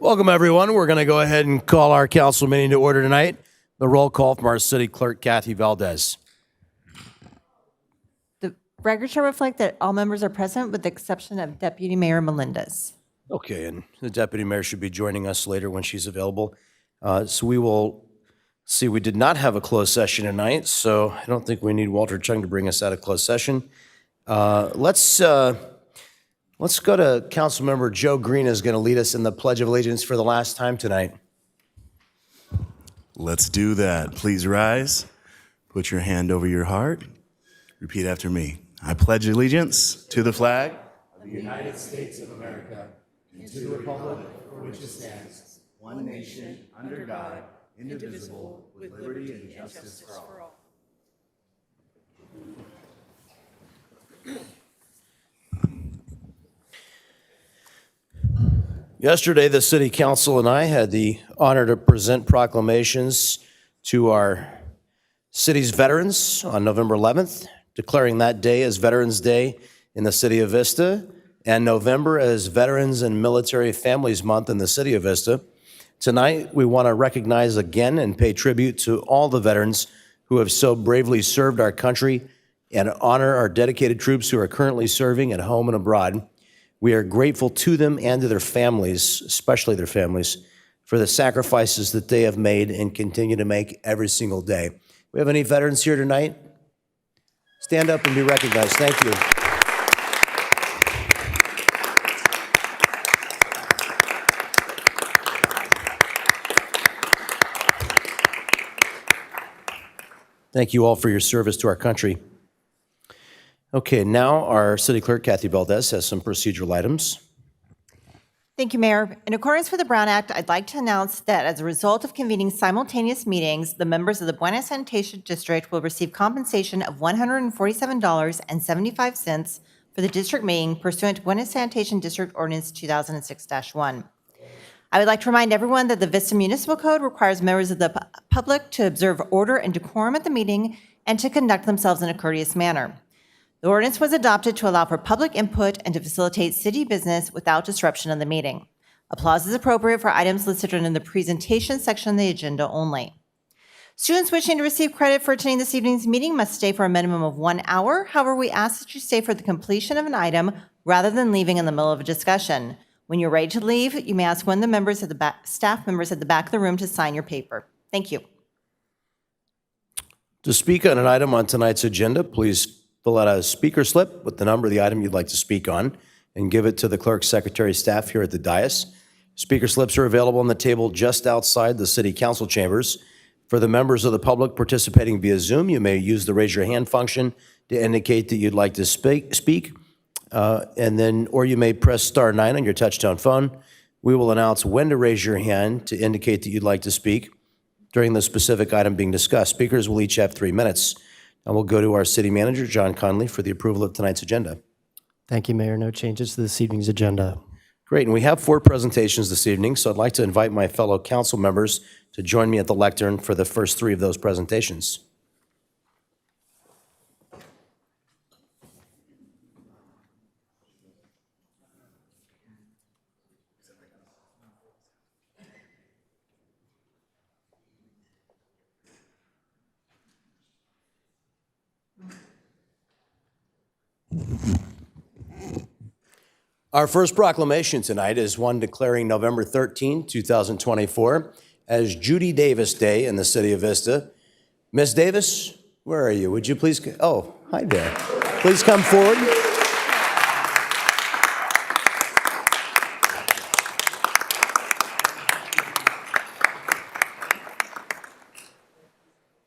Welcome, everyone. We're going to go ahead and call our council meeting to order tonight. The roll call from our city clerk, Kathy Valdez. The record shall reflect that all members are present with the exception of Deputy Mayor Melendez. Okay, and the deputy mayor should be joining us later when she's available. So we will see, we did not have a closed session tonight, so I don't think we need Walter Chung to bring us out of closed session. Let's go to Councilmember Joe Green is going to lead us in the Pledge of Allegiance for the last time tonight. Let's do that. Please rise. Put your hand over your heart. Repeat after me. I pledge allegiance to the flag of the United States of America and to the republic for which it stands, one nation, under God, indivisible, with liberty and justice for all. Yesterday, the city council and I had the honor to present proclamations to our city's veterans on November 11th, declaring that day as Veterans Day in the city of Vista, and November as Veterans and Military Families Month in the city of Vista. Tonight, we want to recognize again and pay tribute to all the veterans who have so bravely served our country and honor our dedicated troops who are currently serving at home and abroad. We are grateful to them and to their families, especially their families, for the sacrifices that they have made and continue to make every single day. We have any veterans here tonight? Stand up and be recognized. Thank you. Thank you all for your service to our country. Okay, now our city clerk, Kathy Valdez, has some procedural items. Thank you, Mayor. In accordance with the Brown Act, I'd like to announce that as a result of convening simultaneous meetings, the members of the Buena Sanitation District will receive compensation of $147.75 for the district meeting pursuant to Buena Sanitation District Ordinance 2006-1. I would like to remind everyone that the Vista Municipal Code requires members of the public to observe order and decorum at the meeting and to conduct themselves in a courteous manner. The ordinance was adopted to allow for public input and to facilitate city business without disruption of the meeting. Applause is appropriate for items listed in the presentation section of the agenda only. Students wishing to receive credit for attending this evening's meeting must stay for a minimum of 1 hour. However, we ask that you stay for the completion of an item rather than leaving in the middle of a discussion. When you're ready to leave, you may ask one of the members of the staff members at the back of the room to sign your paper. Thank you. To speak on an item on tonight's agenda, please fill out a speaker slip with the number of the item you'd like to speak on and give it to the clerk's secretary staff here at the dais. Speaker slips are available on the table just outside the city council chambers. For the members of the public participating via Zoom, you may use the raise your hand function to indicate that you'd like to speak. Or you may press *9 on your touchtone phone. We will announce when to raise your hand to indicate that you'd like to speak during the specific item being discussed. Speakers will each have 3 minutes. And we'll go to our city manager, John Conley, for the approval of tonight's agenda. Thank you, Mayor. No changes to this evening's agenda. Great, and we have 4 presentations this evening, so I'd like to invite my fellow council members to join me at the lectern for the first 3 of those presentations. Our first proclamation tonight is one declaring November 13, 2024 as Judy Davis Day in the city of Vista. Ms. Davis, where are you? Would you please, oh, hi there. Please come forward.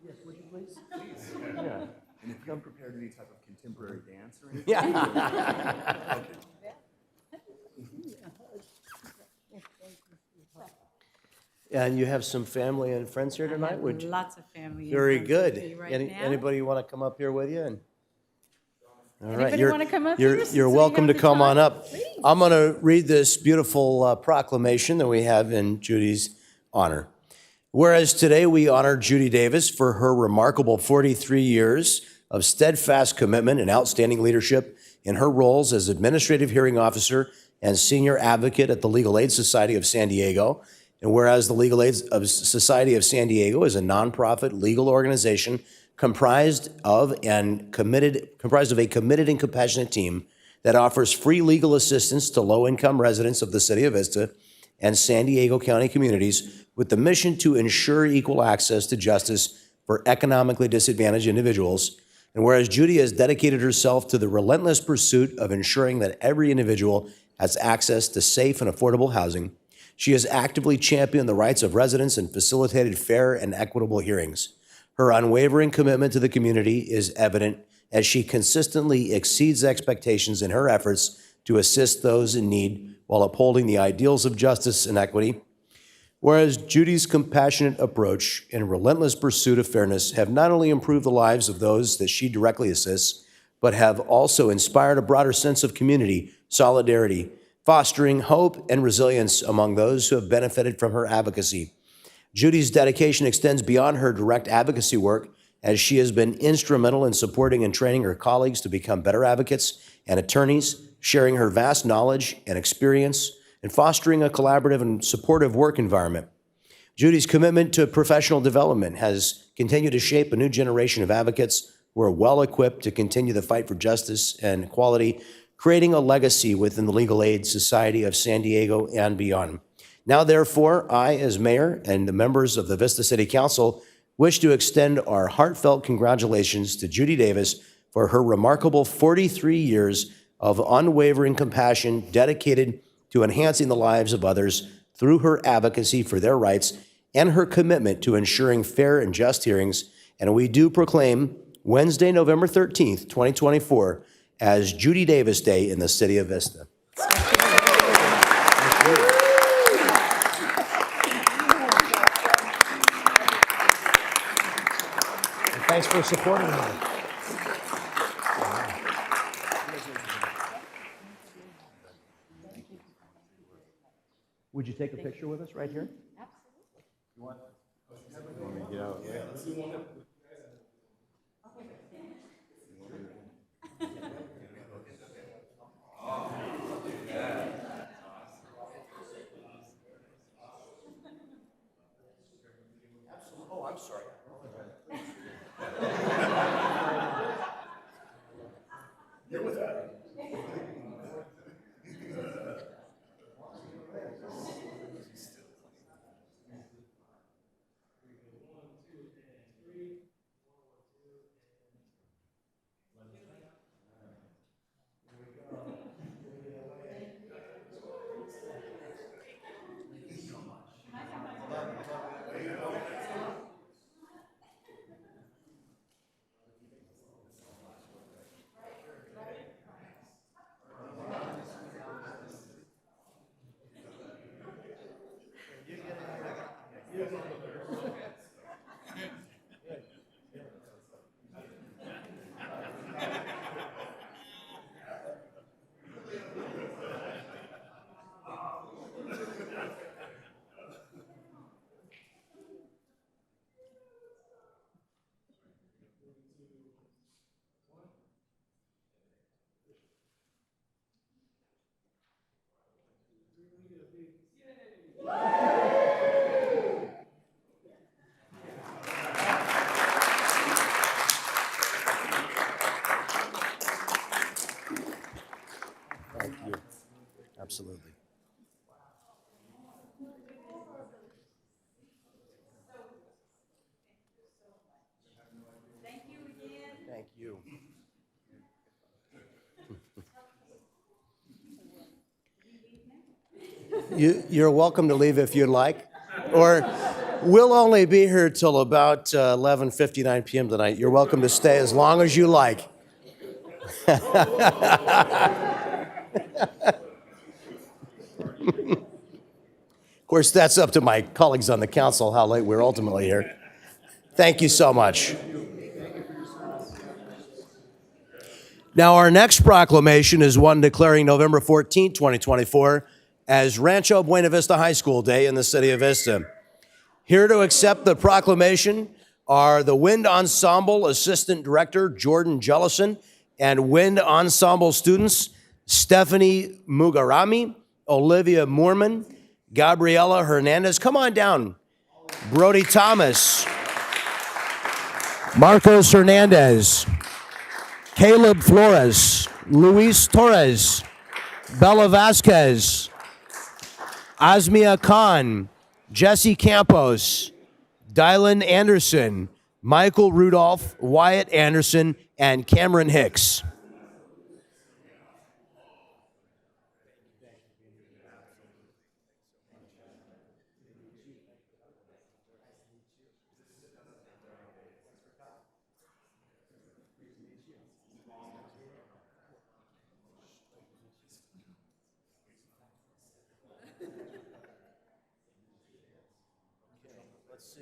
Yes, would you please? Please. Yeah. And if you come prepared any type of contemporary dance or anything? Yeah. Okay. And you have some family and friends here tonight? Would you? Lots of family. and Very friends good. with me right now. Anybody want to come up here with you? All right, Anybody you're, wanna come up you're, here so you're you welcome have to the come time? on up. Please. I'm going to read this beautiful proclamation that we have in Judy's honor. Whereas today we honor Judy Davis for her remarkable 43 years of steadfast commitment and outstanding leadership in her roles as Administrative Hearing Officer and senior advocate at the Legal Aid Society of San Diego. And whereas the Legal Aid Society of San Diego is a nonprofit legal organization comprised of a committed and compassionate team that offers free legal assistance to low-income residents of the City of Vista and San Diego County communities with the mission to ensure equal access to justice for economically disadvantaged individuals. And whereas Judy has dedicated herself to the relentless pursuit of ensuring that every individual has access to safe and affordable housing, she has actively championed the rights of residents and facilitated fair and equitable hearings. Her unwavering commitment to the community is evident as she consistently exceeds expectations in her efforts to assist those in need while upholding the ideals of justice and equity. Whereas Judy's compassionate approach and relentless pursuit of fairness have not only improved the lives of those that she directly assists, but have also inspired a broader sense of community, solidarity, fostering hope and resilience among those who have benefited from her advocacy. Judy's dedication extends beyond her direct advocacy work, as she has been instrumental in supporting and training her colleagues to become better advocates and attorneys, sharing her vast knowledge and experience, and fostering a collaborative and supportive work environment. Judy's commitment to professional development has continued to shape a new generation of advocates who are well equipped to continue the fight for justice and equality, creating a legacy within the Legal Aid Society of San Diego and beyond. Now, therefore, I, as mayor and the members of the Vista City Council, wish to extend our heartfelt congratulations to Judy Davis for her remarkable 43 years of unwavering compassion dedicated to enhancing the lives of others through her advocacy for their rights and her commitment to ensuring fair and just hearings. And we do proclaim Wednesday, November 13th, 2024, as Judy Davis Day in the City of Vista. Thanks for supporting me. Would you take a picture with us right here? Oh, I'm sorry. You're with that. Thank you. Absolutely. Thank you again. Thank you. You're welcome to leave if you'd like, or we'll only be here till about 11:59 p.m. tonight. You're welcome to stay as long as you like. Of course, that's up to my colleagues on the council how late we're ultimately here. Thank you so much. Now, our next proclamation is one declaring November 14, 2024, as Rancho Buena Vista High School Day in the City of Vista. Here to accept the proclamation are the Wind Ensemble Assistant Director, Jordan Jellison, and Wind Ensemble students, Stephanie Mugarami, Olivia Moorman, Gabriela Hernandez. Come on down. Brody Thomas, Marcos Hernandez, Caleb Flores, Luis Torres, Bella Vasquez, Asmia Khan, Jesse Campos, Dylan Anderson, Michael Rudolph, Wyatt Anderson, and Cameron Hicks. Let's see.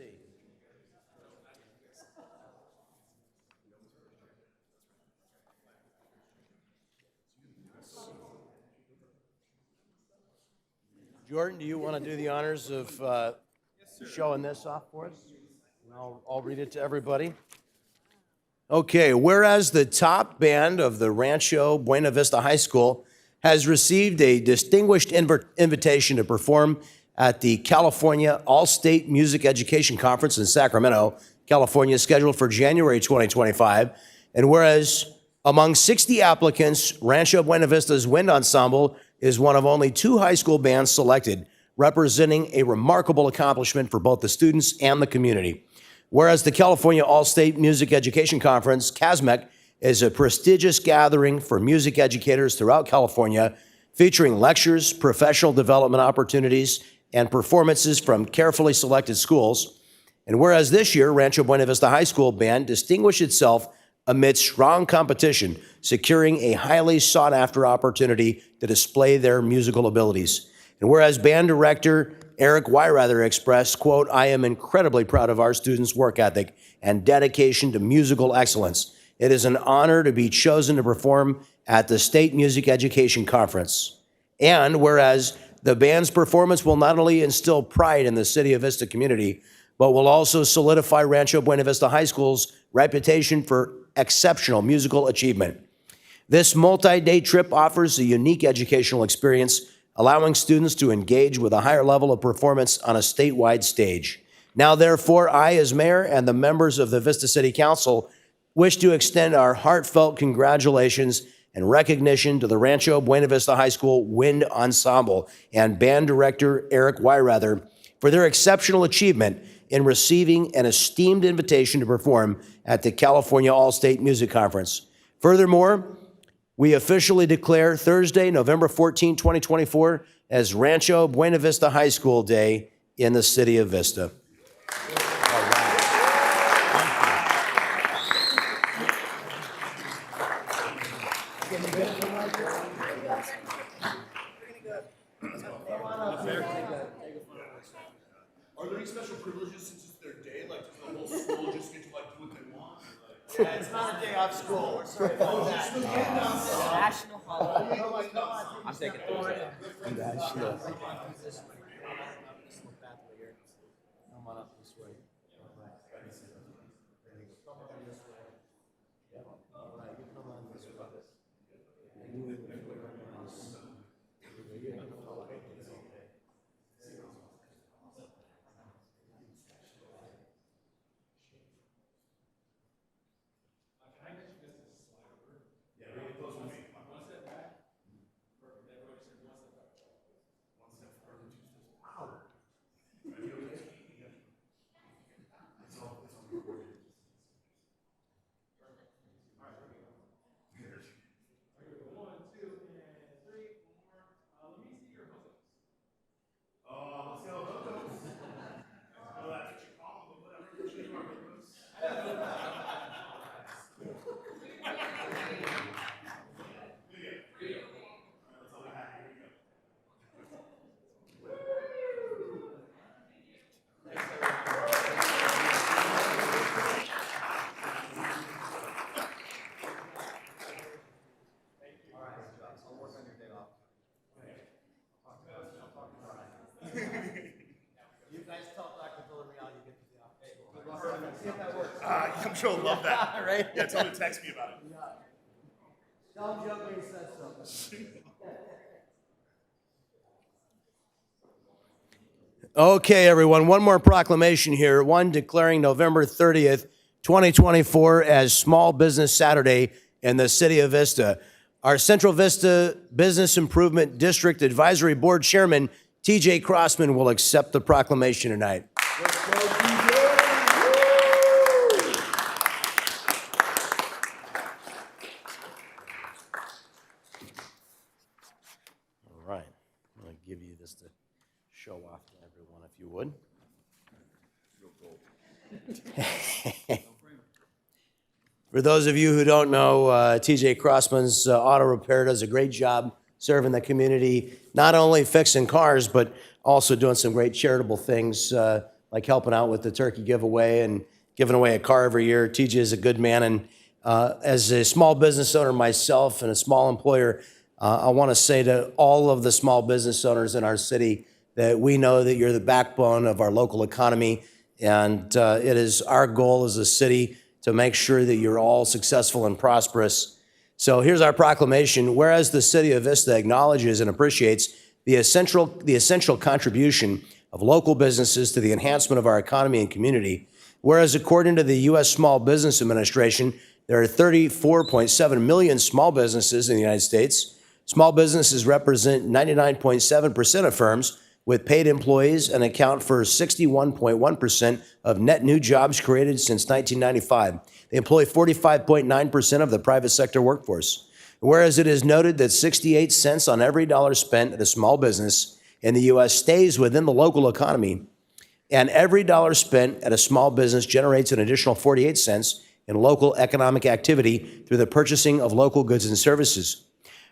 Jordan, do you want to do the honors of showing this off for us? And I'll read it to everybody. Okay, whereas the top band of the Rancho Buena Vista High School has received a distinguished invitation to perform at the California All-State Music Education Conference in Sacramento, California, scheduled for January 2025. And whereas among 60 applicants, Rancho Buena Vista's Wind Ensemble is one of only 2 high school bands selected, representing a remarkable accomplishment for both the students and the community. Whereas the California All-State Music Education Conference, CASMEC, is a prestigious gathering for music educators throughout California, featuring lectures, professional development opportunities, and performances from carefully selected schools. And whereas this year, Rancho Buena Vista High School Band distinguished itself amid strong competition, securing a highly sought-after opportunity to display their musical abilities. And whereas band director Eric Weirather expressed, quote, "I am incredibly proud of our students' work ethic and dedication to musical excellence. It is an honor to be chosen to perform at the State Music Education Conference." And whereas the band's performance will not only instill pride in the City of Vista community, but will also solidify Rancho Buena Vista High School's reputation for exceptional musical achievement. This multi-day trip offers a unique educational experience, allowing students to engage with a higher level of performance on a statewide stage. Now, therefore, I, as mayor, and the members of the Vista City Council wish to extend our heartfelt congratulations and recognition to the Rancho Buena Vista High School Wind Ensemble and band director Eric Weirather for their exceptional achievement in receiving an esteemed invitation to perform at the California All-State Music Conference. Furthermore, we officially declare Thursday, November 14, 2024, as Rancho Buena Vista High School Day in the City of Vista. Are there any special privileges since it's their day? Like, does the whole school just get to do what they want? Yeah, it's not a day off school. We're sorry about that. National holiday. I'm taking Thursday. Come on up this way. I'm sure he'll love that. Right? Yeah, tell him to text me about it. Okay, everyone, one more proclamation here. One declaring November 30th, 2024 as Small Business Saturday in the city of Vista. Our Central Vista Business Improvement District Advisory Board Chairman, TJ Crossman, will accept the proclamation tonight. All right, I'm going to give you this to show off to everyone, if you would. For those of you who don't know, TJ Crossman's Auto Repair does a great job serving the community, not only fixing cars, but also doing some great charitable things, like helping out with the turkey giveaway and giving away a car every year. TJ is a good man, and as a small business owner myself and a small employer, I want to say to all of the small business owners in our city that we know that you're the backbone of our local economy, and it is our goal as a city to make sure that you're all successful and prosperous. So here's our proclamation. Whereas the city of Vista acknowledges and appreciates the essential contribution of local businesses to the enhancement of our economy and community, whereas according to the U.S. Small Business Administration, there are 34.7 million small businesses in the United States. Small businesses represent 99.7% of firms with paid employees and account for 61.1% of net new jobs created since 1995. They employ 45.9% of the private sector workforce. Whereas it is noted that 68 cents on every dollar spent at a small business in the U.S. stays within the local economy, and every dollar spent at a small business generates an additional 48 cents in local economic activity through the purchasing of local goods and services.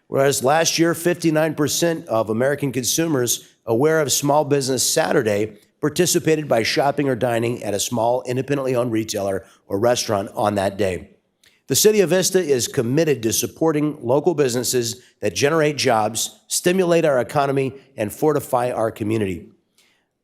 Whereas last year, 59% of American consumers aware of Small Business Saturday participated by shopping or dining at a small, independently owned retailer or restaurant on that day. The City of Vista is committed to supporting local businesses that generate jobs, stimulate our economy, and fortify our community.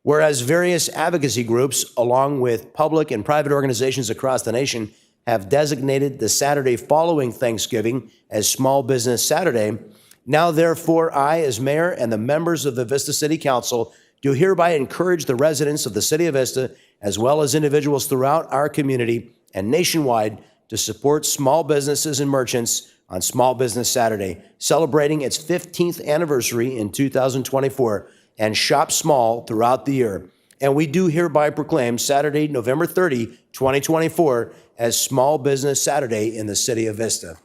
Whereas various advocacy groups, along with public and private organizations across the nation, have designated the Saturday following Thanksgiving as Small Business Saturday, now therefore I, as mayor, and the members of the Vista City Council do hereby encourage the residents of the City of Vista, as well as individuals throughout our community and nationwide, to support small businesses and merchants on Small Business Saturday, celebrating its 15th anniversary in 2024, and shop small throughout the year. And we do hereby proclaim Saturday, November 30, 2024, as Small Business Saturday in the City of Vista.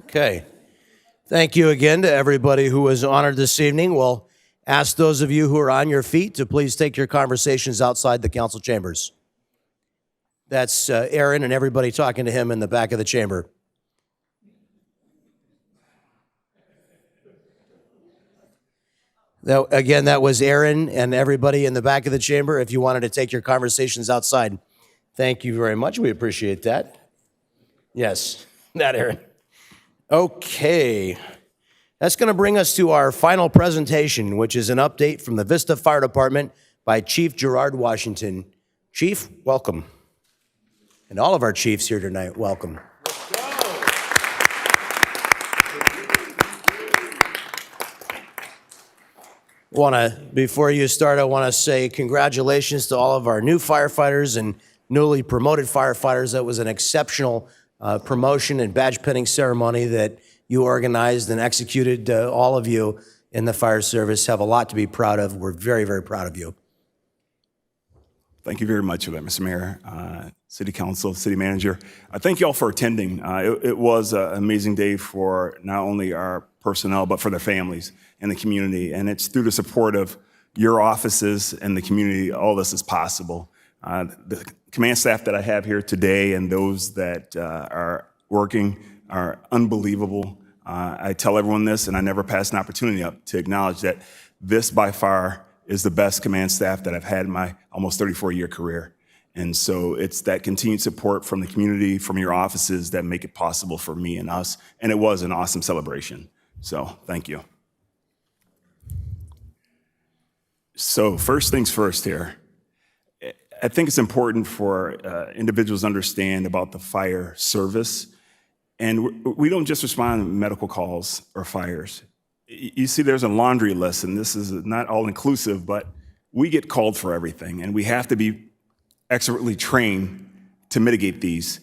Okay. Thank you again to everybody who was honored this evening. We'll ask those of you who are on your feet to please take your conversations outside the council chambers. That's Aaron and everybody talking to him in the back of the chamber. That was Aaron and everybody in the back of the chamber. If you wanted to take your conversations outside, thank you very much. We appreciate that. Yes, that Aaron. Okay. That's going to bring us to our final presentation, which is an update from the Vista Fire Department by Chief Gerard Washington. Chief, welcome. And all of our chiefs here tonight, welcome. Before you start, I want to say congratulations to all of our new firefighters and newly promoted firefighters. That was an exceptional promotion and badge pinning ceremony that you organized and executed. All of you in the fire service have a lot to be proud of. We're very, very proud of you. Thank you very much for that, Mr. Mayor, City Council, City Manager. Thank you all for attending. It was an amazing day for not only our personnel, but for their families and the community. And it's through the support of your offices and the community, all this is possible. The command staff that I have here today and those that are working are unbelievable. I tell everyone this, and I never pass an opportunity up to acknowledge that this by far is the best command staff that I've had in my almost 34-year career. And so it's that continued support from the community, from your offices that make it possible for me and us. And it was an awesome celebration. So thank you. So first things first here. I think it's important for individuals to understand about the fire service. And we don't just respond to medical calls or fires. You see, there's a laundry list, and this is not all-inclusive, but we get called for everything, and we have to be expertly trained to mitigate these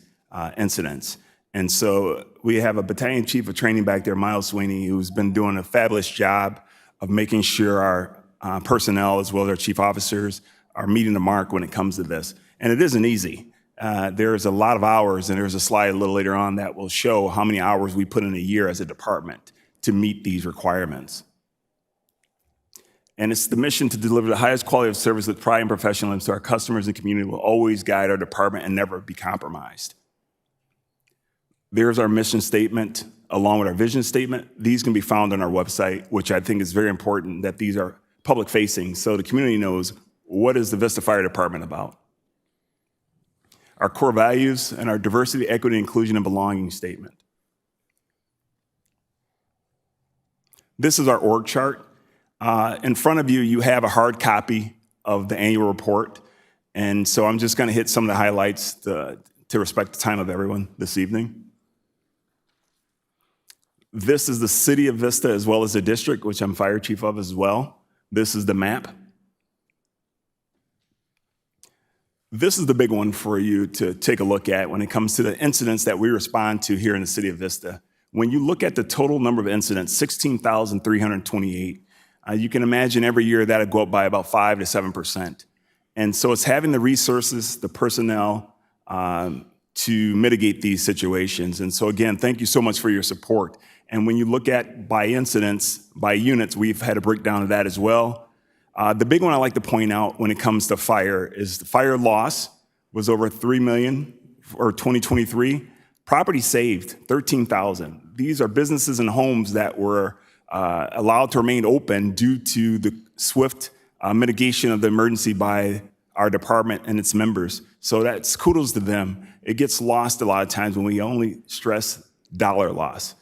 incidents. And so we have a battalion chief of training back there, Miles Sweeney, who's been doing a fabulous job of making sure our personnel, as well as our chief officers, are meeting the mark when it comes to this. And it isn't easy. There's a lot of hours, and there's a slide a little later on that will show how many hours we put in a year as a department to meet these requirements. And it's the mission to deliver the highest quality of service with pride and professionalism so our customers and community will always guide our department and never be compromised. There's our mission statement along with our vision statement. These can be found on our website, which I think is very important that these are public facing so the community knows what is the Vista Fire Department about. Our core values and our diversity, equity, inclusion, and belonging statement. This is our org chart. In front of you, you have a hard copy of the annual report. And so I'm just going to hit some of the highlights to respect the time of everyone this evening. This is the city of Vista as well as the district, which I'm fire chief of as well. This is the map. This is the big one for you to take a look at when it comes to the incidents that we respond to here in the city of Vista. When you look at the total number of incidents, 16,328, you can imagine every year that'd go up by about 5 to 7%. And so it's having the resources, the personnel to mitigate these situations. And so again, thank you so much for your support. And when you look at by incidents, by units, we've had a breakdown of that as well. The big one I like to point out when it comes to fire is the fire loss was over 3 million for 2023. Property saved, 13,000. These are businesses and homes that were allowed to remain open due to the swift mitigation of the emergency by our department and its members. So that's kudos to them. It gets lost a lot of times when we only stress dollar loss.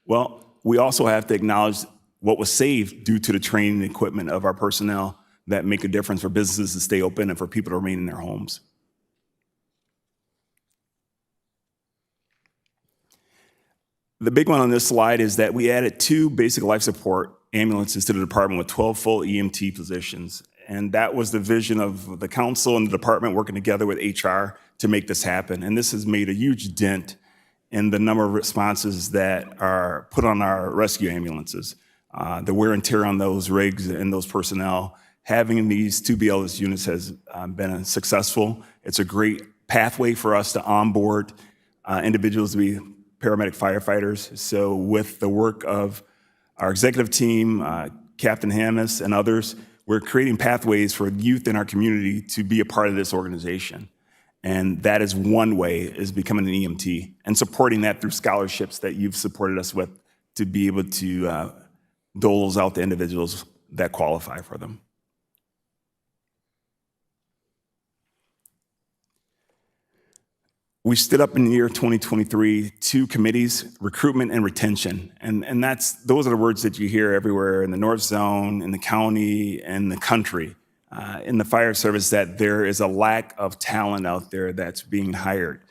Well, we also have to acknowledge what was saved due to the training and equipment of our personnel that make a difference for businesses to stay open and for people to remain in their homes. The big one on this slide is that we added 2 basic life support ambulances to the department with 12 full EMT positions. And that was the vision of the council and the department working together with HR to make this happen. And this has made a huge dent in the number of responses that are put on our rescue ambulances. The wear and tear on those rigs and those personnel. Having these 2 BLS units has been successful. It's a great pathway for us to onboard individuals to be paramedic firefighters. So with the work of our executive team, Captain Hammis and others, we're creating pathways for youth in our community to be a part of this organization. And that is one way, is becoming an EMT and supporting that through scholarships that you've supported us with to be able to dole those out to individuals that qualify for them. We stood up in the year 2023 2 committees, recruitment and retention. And those are the words that you hear everywhere in the North Zone, in the county, and the country, in the fire service, that there is a lack of talent out there that's being hired.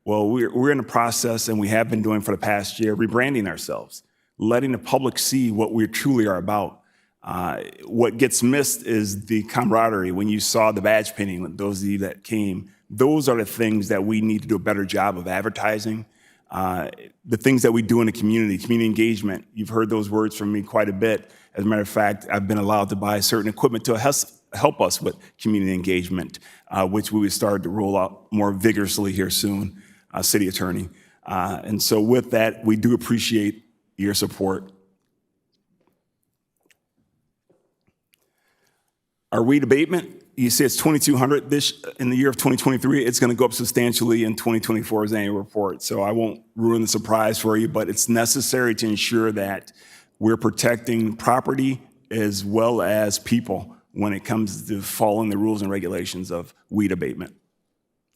Well, we're in the process, and we have been doing for the past year, rebranding ourselves, letting the public see what we truly are about. What gets missed is the camaraderie. When you saw the badge painting, those of you that came, those are the things that we need to do a better job of advertising. The things that we do in the community engagement, you've heard those words from me quite a bit. As a matter of fact, I've been allowed to buy certain equipment to help us with community engagement, which we will start to roll out more vigorously here soon, City Attorney. And so with that, we do appreciate your support. Our weed abatement, you see it's 2,200 in the year of 2023. It's going to go up substantially in 2024's annual report. So I won't ruin the surprise for you, but it's necessary to ensure that we're protecting property as well as people when it comes to following the rules and regulations of weed abatement.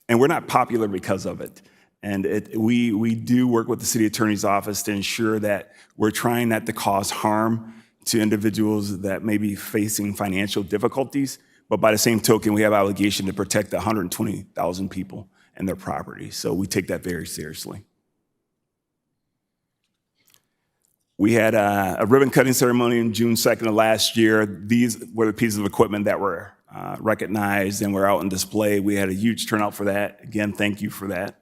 And we're not popular because of it. And we do work with the city attorney's office to ensure that we're trying not to cause harm to individuals that may be facing financial difficulties. But by the same token, we have obligation to protect 120,000 people and their property. So we take that very seriously. We had a ribbon cutting ceremony on June 2nd of last year. These were the pieces of equipment that were recognized and were out on display. We had a huge turnout for that. Again, thank you for that.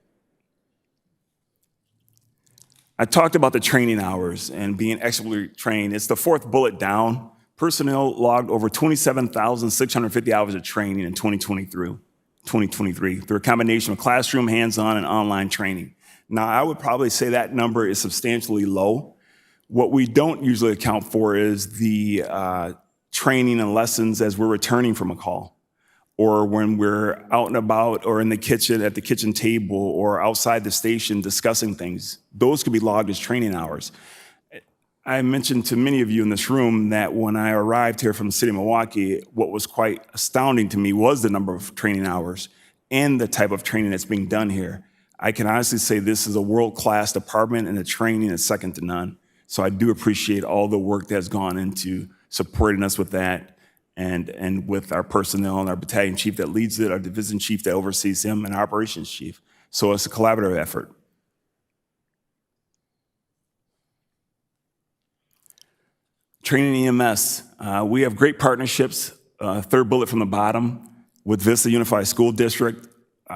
I talked about the training hours and being expertly trained. It's the fourth bullet down. Personnel logged over 27,650 hours of training in 2023 through a combination of classroom, hands-on, and online training. Now, I would probably say that number is substantially low. What we don't usually account for is the training and lessons as we're returning from a call, or when we're out and about or in the kitchen at the kitchen table or outside the station discussing things. Those could be logged as training hours. I mentioned to many of you in this room that when I arrived here from the city of Milwaukee, what was quite astounding to me was the number of training hours and the type of training that's being done here. I can honestly say this is a world-class department and the training is second to none. So I do appreciate all the work that's gone into supporting us with that and with our personnel and our battalion chief that leads it, our division chief that oversees him, and our operations chief. So it's a collaborative effort. Training EMS. We have great partnerships, third bullet from the bottom, with Vista Unified School District.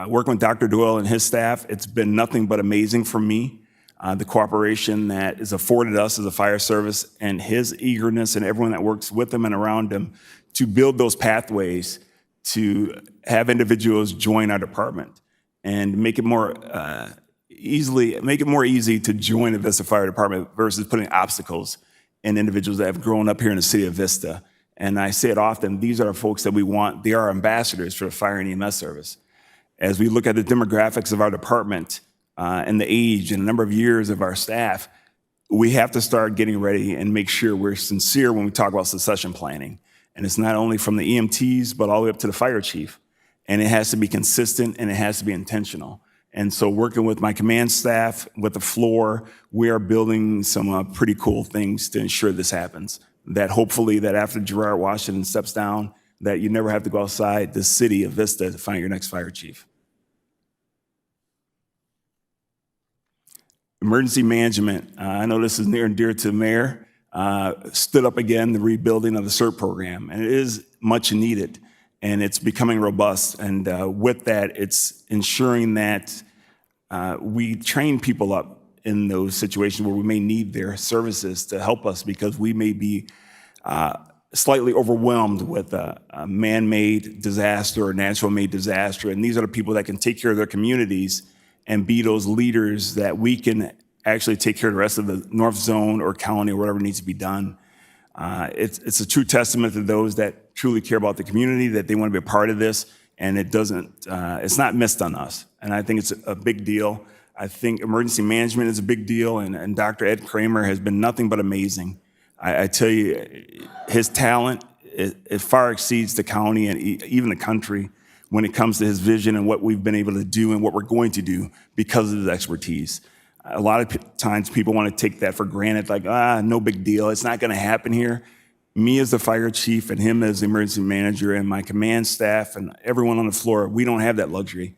Working with Dr. Doyle and his staff, it's been nothing but amazing for me. The cooperation that is afforded us as a fire service and his eagerness and everyone that works with him and around him to build those pathways to have individuals join our department and make it more easy to join the Vista Fire Department versus putting obstacles in individuals that have grown up here in the city of Vista. And I say it often, these are folks that we want. They are ambassadors for the fire and EMS service. As we look at the demographics of our department, and the age and the number of years of our staff, we have to start getting ready and make sure we're sincere when we talk about succession planning. And it's not only from the EMTs, but all the way up to the fire chief. And it has to be consistent and it has to be intentional. And so working with my command staff, with the floor, we are building some pretty cool things to ensure this happens. That hopefully that after Gerard Washington steps down, that you never have to go outside the city of Vista to find your next fire chief. Emergency management, I know this is near and dear to the mayor, stood up again the rebuilding of the CERT program, and it is much needed, and it's becoming robust. And with that, it's ensuring that we train people up in those situations where we may need their services to help us because we may be slightly overwhelmed with a man-made disaster or natural-made disaster, and these are the people that can take care of their communities and be those leaders that we can actually take care of the rest of the North Zone or county or whatever needs to be done. It's a true testament to those that truly care about the community, that they want to be a part of this, and it's not missed on us. And I think it's a big deal. I think emergency management is a big deal, and Dr. Ed Kramer has been nothing but amazing. I tell you, his talent, it far exceeds the county and even the country when it comes to his vision and what we've been able to do and what we're going to do because of his expertise. A lot of times people want to take that for granted, like, no big deal, it's not going to happen here. Me as the fire chief and him as the emergency manager and my command staff and everyone on the floor, we don't have that luxury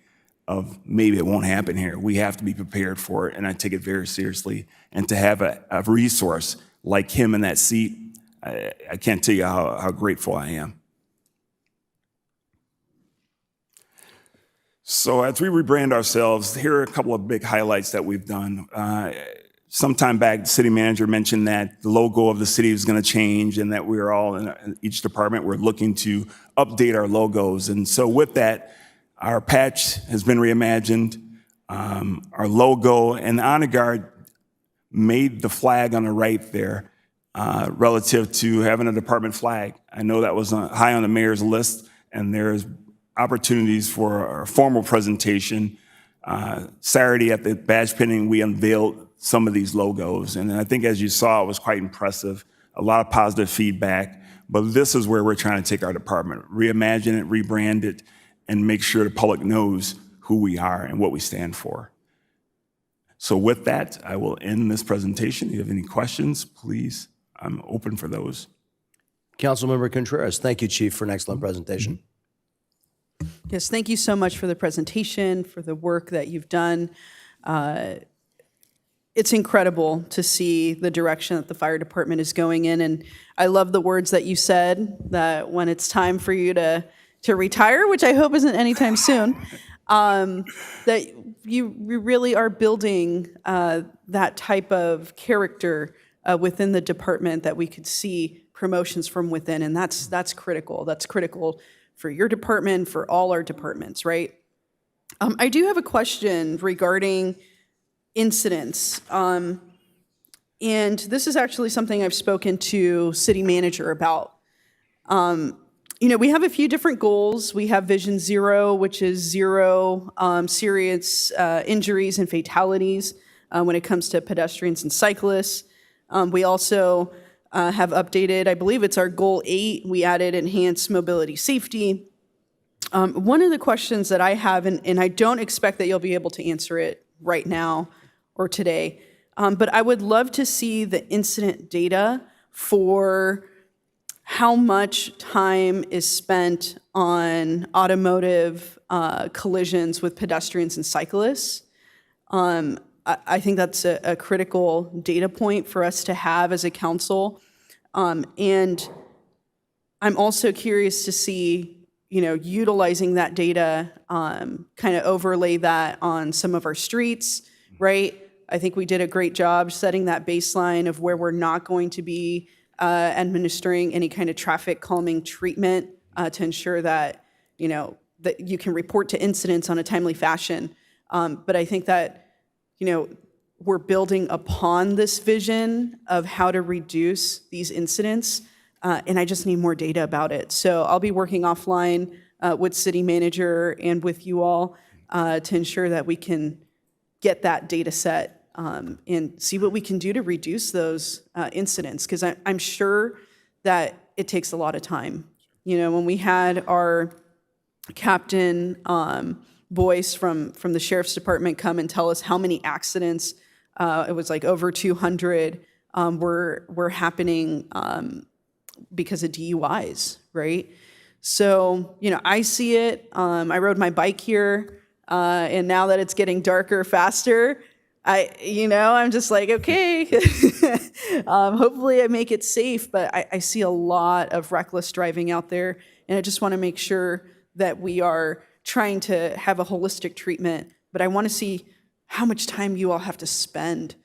of maybe it won't happen here. We have to be prepared for it, and I take it very seriously. And to have a resource like him in that seat, I can't tell you how grateful I am. So as we rebrand ourselves, here are a couple of big highlights that we've done. Sometime back, the city manager mentioned that the logo of the city is going to change and that we're all in each department, we're looking to update our logos. And so with that, our patch has been reimagined, our logo, and the Honor Guard made the flag on the right there relative to having a department flag. I know that was high on the mayor's list, and there's opportunities for a formal presentation. Saturday at the badge pinning, we unveiled some of these logos, and I think as you saw, it was quite impressive. A lot of positive feedback, but this is where we're trying to take our department, reimagine it, rebrand it, and make sure the public knows who we are and what we stand for. So with that, I will end this presentation. If you have any questions, please, I'm open for those. Councilmember Contreras, thank you, Chief, for an excellent presentation. Yes, thank you so much for the presentation, for the work that you've done. It's incredible to see the direction that the fire department is going in, and I love the words that you said, that when it's time for you to retire, which I hope isn't anytime soon, that you really are building that type of character within the department, that we could see promotions from within, and that's critical. That's critical for your department, for all our departments, right? I do have a question regarding incidents. And this is actually something I've spoken to city manager about. We have a few different goals. We have Vision Zero, which is zero serious injuries and fatalities when it comes to pedestrians and cyclists. We also have updated, I believe it's our goal 8, we added enhanced mobility safety. One of the questions that I have, and I don't expect that you'll be able to answer it right now or today, but I would love to see the incident data for how much time is spent on automotive collisions with pedestrians and cyclists. I think that's a critical data point for us to have as a council. And I'm also curious to see, utilizing that data, kind of overlay that on some of our streets, right? I think we did a great job setting that baseline of where we're not going to be administering any kind of traffic calming treatment to ensure that, that you can report to incidents on a timely fashion. But I think that, we're building upon this vision of how to reduce these incidents, and I just need more data about it. So I'll be working offline with city manager and with you all to ensure that we can get that data set and see what we can do to reduce those incidents, because I'm sure that it takes a lot of time. When we had our Captain Boyce from the Sheriff's Department come and tell us how many accidents, it was like over 200, were happening because of DUIs, right? So, I see it. I rode my bike here, and now that it's getting darker faster, I'm just like, okay, hopefully I make it safe, but I see a lot of reckless driving out there, and I just want to make sure that we are trying to have a holistic treatment, but I want to see how much time you all have to spend,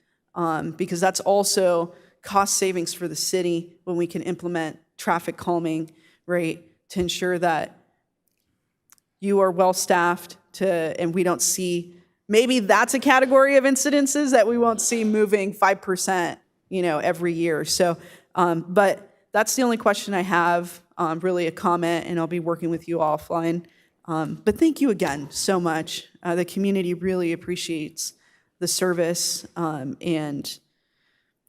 because that's also cost savings for the city when we can implement traffic calming, right, to ensure that you are well-staffed and we don't see, maybe that's a category of incidences that we won't see moving 5%, every year. So, but that's the only question I have, really a comment, and I'll be working with you offline. But thank you again so much. The community really appreciates the service and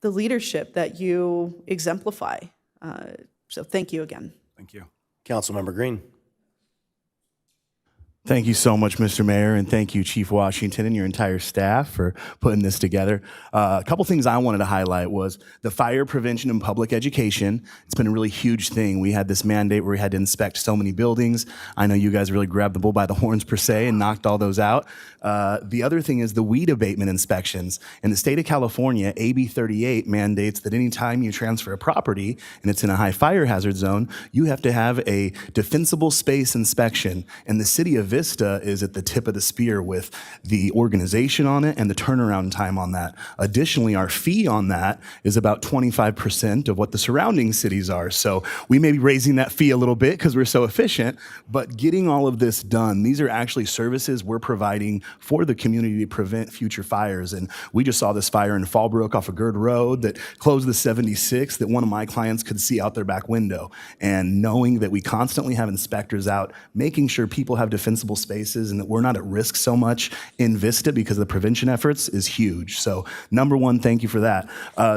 the leadership that you exemplify. So thank you again. Thank you. Councilmember Green. Thank you so much, Mr. Mayor, and thank you, Chief Washington, and your entire staff for putting this together. A couple things I wanted to highlight was the fire prevention and public education. It's been a really huge thing. We had this mandate where we had to inspect so many buildings. I know you guys really grabbed the bull by the horns, per se, and knocked all those out. The other thing is the weed abatement inspections. In the state of California, AB 38 mandates that anytime you transfer a property and it's in a high fire hazard zone, you have to have a defensible space inspection. And the city of Vista is at the tip of the spear with the organization on it and the turnaround time on that. Additionally, our fee on that is about 25% of what the surrounding cities are. So we may be raising that fee a little bit because we're so efficient, but getting all of this done, these are actually services we're providing for the community to prevent future fires. And we just saw this fire in Fallbrook off of Gird Road that closed the 76 that one of my clients could see out their back window. And knowing that we constantly have inspectors out, making sure people have defensible spaces and that we're not at risk so much in Vista because of the prevention efforts is huge. So number one, thank you for that.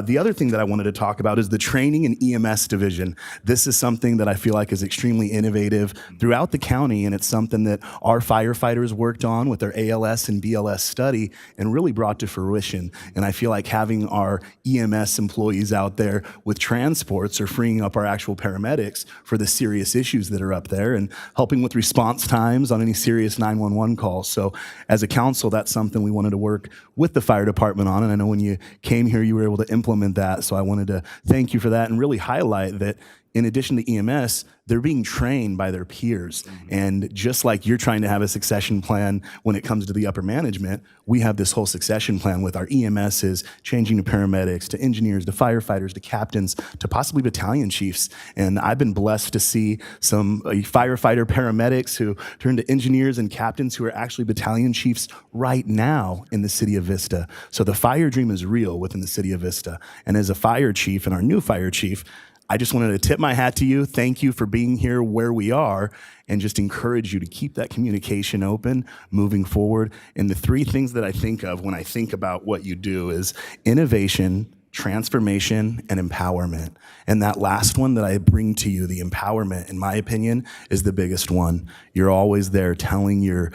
The other thing that I wanted to talk about is the training and EMS division. This is something that I feel like is extremely innovative throughout the county, and it's something that our firefighters worked on with their ALS and BLS study and really brought to fruition. And I feel like having our EMS employees out there with transports are freeing up our actual paramedics for the serious issues that are up there and helping with response times on any serious 911 calls. So as a council, that's something we wanted to work with the fire department on. And I know when you came here, you were able to implement that. So I wanted to thank you for that and really highlight that in addition to EMS, they're being trained by their peers. And just like you're trying to have a succession plan when it comes to the upper management, we have this whole succession plan with our EMSs, changing to paramedics, to engineers, to firefighters, to captains, to possibly battalion chiefs. And I've been blessed to see some firefighter paramedics who turn to engineers and captains who are actually battalion chiefs right now in the city of Vista. So the fire dream is real within the city of Vista. And as a fire chief and our new fire chief, I just wanted to tip my hat to you. Thank you for being here where we are and just encourage you to keep that communication open moving forward. And the three things that I think of when I think about what you do is innovation, transformation, and empowerment. And that last one that I bring to you, the empowerment, in my opinion, is the biggest one. You're always there telling your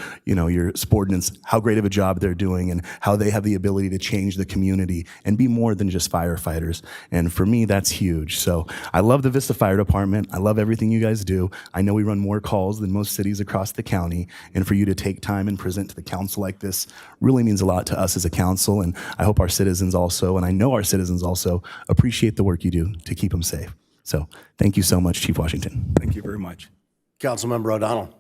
subordinates how great of a job they're doing and how they have the ability to change the community and be more than just firefighters. And for me, that's huge. So I love the Vista Fire Department. I love everything you guys do. I know we run more calls than most cities across the county. And for you to take time and present to the council like this really means a lot to us as a council. And I hope our citizens also, and I know our citizens also appreciate the work you do to keep them safe. So thank you so much, Chief Washington. Thank you very much. Councilmember O'Donnell.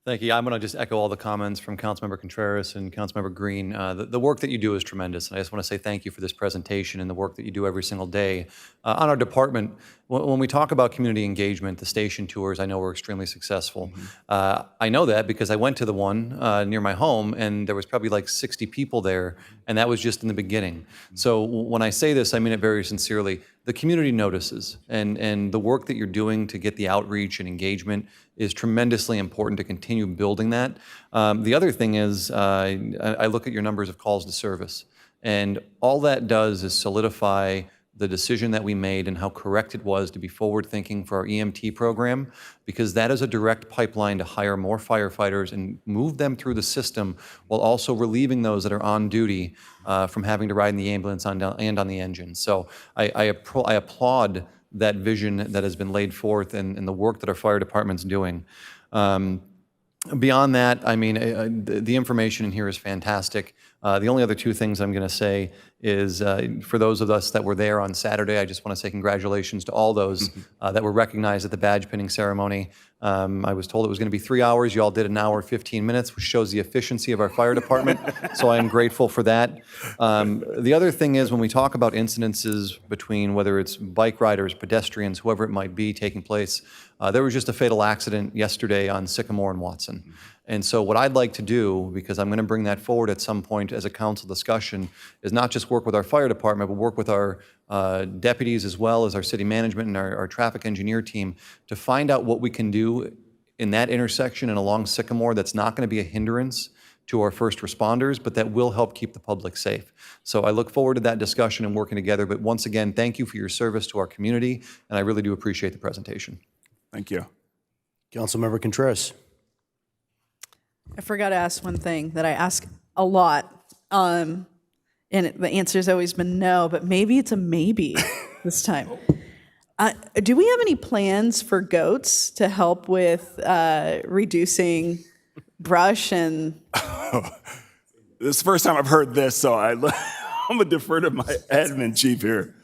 Thank you. I'm going to just echo all the comments from Councilmember Contreras and Councilmember Green. The work that you do is tremendous. And I just want to say thank you for this presentation and the work that you do every single day. On our department, when we talk about community engagement, the station tours, I know we're extremely successful. I know that because I went to the one near my home and there was probably like 60 people there, and that was just in the beginning. So when I say this, I mean it very sincerely. The community notices, and the work that you're doing to get the outreach and engagement is tremendously important to continue building that. The other thing is, I look at your numbers of calls to service, and all that does is solidify the decision that we made and how correct it was to be forward-thinking for our EMT program, because that is a direct pipeline to hire more firefighters and move them through the system while also relieving those that are on duty from having to ride in the ambulance and on the engine. So I applaud that vision that has been laid forth and the work that our fire department's doing. Beyond that, I mean, the information in here is fantastic. The only other two things I'm going to say is for those of us that were there on Saturday, I just want to say congratulations to all those that were recognized at the badge pinning ceremony. I was told it was going to be 3 hours. You all did 1 hour, 15 minutes, which shows the efficiency of our fire department. So I am grateful for that. The other thing is when we talk about incidences between whether it's bike riders, pedestrians, whoever it might be taking place, there was just a fatal accident yesterday on Sycamore and Watson. And so what I'd like to do, because I'm going to bring that forward at some point as a council discussion, is not just work with our fire department, but work with our deputies as well as our city management and our traffic engineer team to find out what we can do in that intersection and along Sycamore that's not going to be a hindrance to our first responders, but that will help keep the public safe. So I look forward to that discussion and working together. But once again, thank you for your service to our community, and I really do appreciate the presentation. Thank you. Councilmember Contreras. I forgot to ask one thing that I ask a lot. And the answer has always been no, but maybe it's a maybe this time. Do we have any plans for goats to help with reducing brush and This is the first time I've heard this, so I'm going to defer to my admin chief here.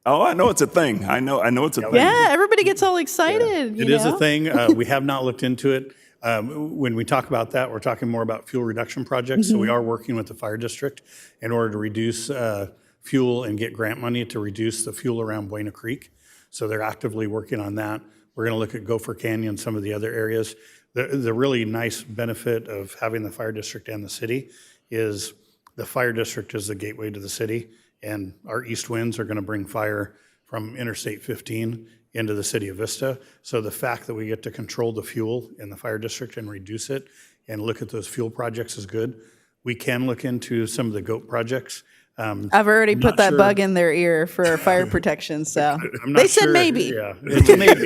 Oh, I know it's a thing. I know it's a thing. yeah, everybody gets all excited. It is a thing. We have not looked into it. When we talk about that, we're talking more about fuel reduction projects. So we are working with the fire district in order to reduce fuel and get grant money to reduce the fuel around Buena Creek. So they're actively working on that. We're going to look at Gopher Canyon, some of the other areas. The really nice benefit of having the fire district and the city is the fire district is the gateway to the city, and our east winds are going to bring fire from Interstate 15 into the city of Vista. So the fact that we get to control the fuel in the fire district and reduce it and look at those fuel projects is good. We can look into some of the GOAT projects. I've already put not that sure. bug in their ear for fire protection, so I'm not they said sure. maybe. Yeah, it's a maybe.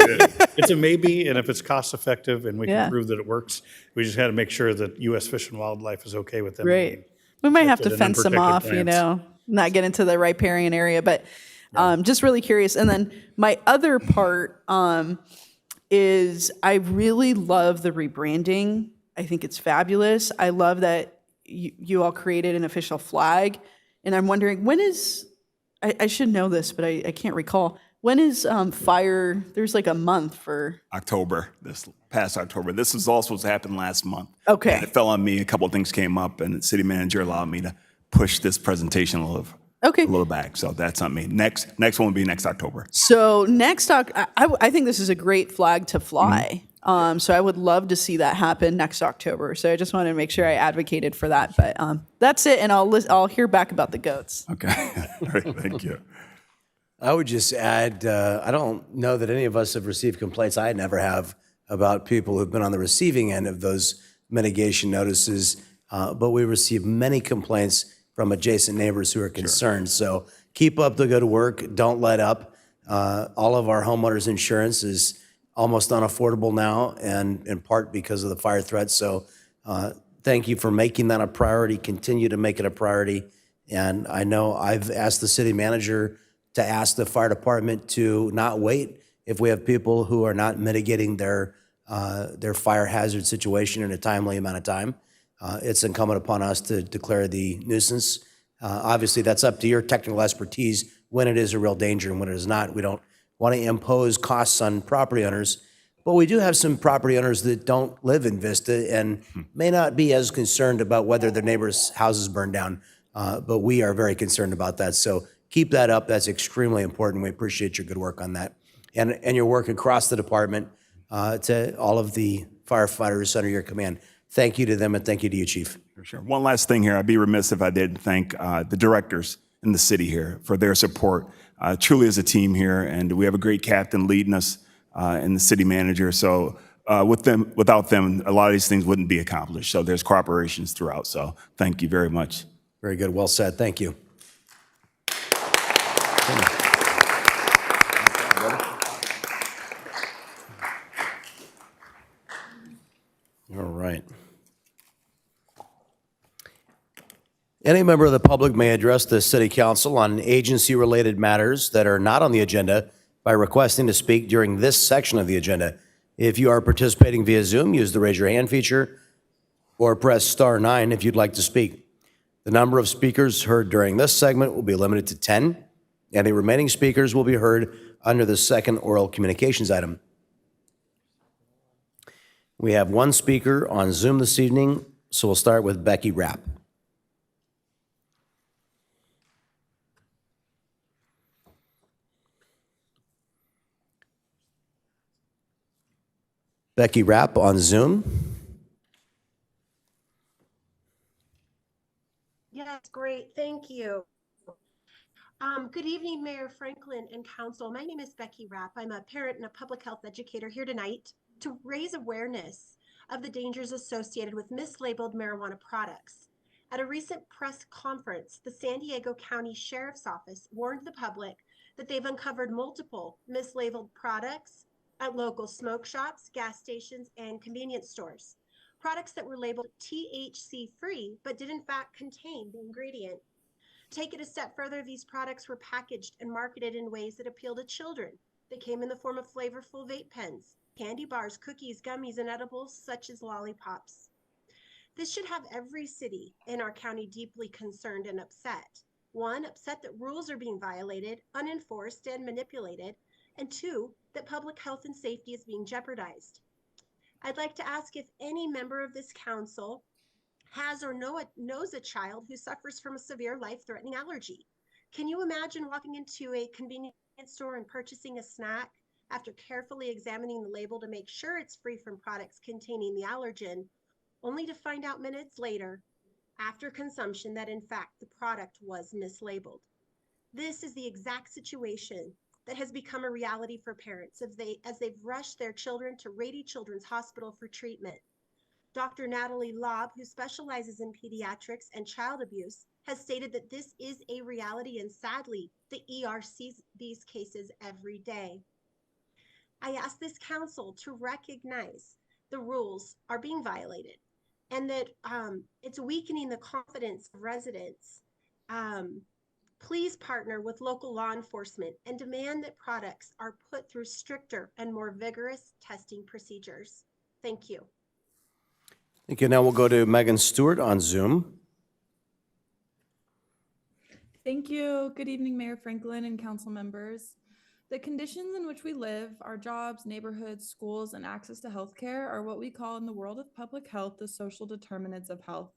It's a maybe, and if it's cost effective and we Yeah. can prove that it works, we just got to make sure that U.S. Fish and Wildlife is okay with them. Right. We might have to Protected and fence them unprotected off, you plants. know, not get into the riparian area, but just really curious. And then my other part is I really love the rebranding. I think it's fabulous. I love that you all created an official flag. And I'm wondering, when is, I should know this, but I can't recall. When is fire, there's like a month for, October, this past October. This was all supposed to happen last month. Okay. And it fell on me. A couple of things came up, and the city manager allowed me to push this presentation a little back. So that's on me. Next one will be next October. so next, I think this is a great flag to fly. So I would love to see that happen next October. So I just wanted to make sure I advocated for that. But that's it, and I'll hear back about the goats. Okay. All right. Thank you. I would just add, I don't know that any of us have received complaints. I never have about people who've been on the receiving end of those mitigation notices, but we receive many complaints from adjacent neighbors who are concerned. So keep up the good work. Don't let up. All of our homeowners insurance is almost unaffordable now, and in part because of the fire threat. So thank you for making that a priority. Continue to make it a priority. And I know I've asked the city manager to ask the fire department to not wait if we have people who are not mitigating their fire hazard situation in a timely amount of time. It's incumbent upon us to declare the nuisance. Obviously, that's up to your technical expertise when it is a real danger and when it is not. We don't want to impose costs on property owners, but we do have some property owners that don't live in Vista and may not be as concerned about whether their neighbors' houses burn down, but we are very concerned about that. So keep that up. That's extremely important. We appreciate your good work on that. And your work across the department to all of the firefighters under your command. Thank you to them, and thank you to you, Chief. For sure. One last thing here. I'd be remiss if I didn't thank the directors in the city here for their support. Truly as a team here, and we have a great captain leading us and the city manager. So without them, a lot of these things wouldn't be accomplished. So there's cooperations throughout. So thank you very much. Very good. Well said. Thank you. All right. Any member of the public may address the city council on agency-related matters that are not on the agenda by requesting to speak during this section of the agenda. If you are participating via Zoom, use the raise your hand feature or press *9 if you'd like to speak. The number of speakers heard during this segment will be limited to 10. Any remaining speakers will be heard under the second oral communications item. We have one speaker on Zoom this evening, so we'll start with Becky Rapp. Becky Rapp on Zoom. Yes, great. Thank you. Good evening, Mayor Franklin and Council. My name is Becky Rapp. I'm a parent and a public health educator here tonight to raise awareness of the dangers associated with mislabeled marijuana products. At a recent press conference, the San Diego County Sheriff's Office warned the public that they've uncovered multiple mislabeled products at local smoke shops, gas stations, and convenience stores. products that were labeled THC free but did in fact contain the ingredient. Take it a step further, these products were packaged and marketed in ways that appeal to children. They came in the form of flavorful vape pens, candy bars, cookies, gummies, and edibles such as lollipops. This should have every city in our county deeply concerned and upset. One, upset that rules are being violated, unenforced, and manipulated. And two, that public health and safety is being jeopardized. I'd like to ask if any member of this council has or knows a child who suffers from a severe life-threatening allergy. Can you imagine walking into a convenience store and purchasing a snack after carefully examining the label to make sure it's free from products containing the allergen, only to find out minutes later, after consumption, that in fact the product was mislabeled? This is the exact situation that has become a reality for parents as they've rushed their children to Rady Children's Hospital for treatment. Dr. Natalie Lobb, who specializes in pediatrics and child abuse, has stated that this is a reality, and sadly, the ER sees these cases every day. I ask this council to recognize the rules are being violated and that it's weakening the confidence of residents. Please partner with local law enforcement and demand that products are put through stricter and more vigorous testing procedures. Thank you. Thank you. Now we'll go to Megan Stewart on Zoom. Thank you. Good evening, Mayor Franklin and council members. The conditions in which we live, our jobs, neighborhoods, schools, and access to healthcare are what we call in the world of public health the social determinants of health.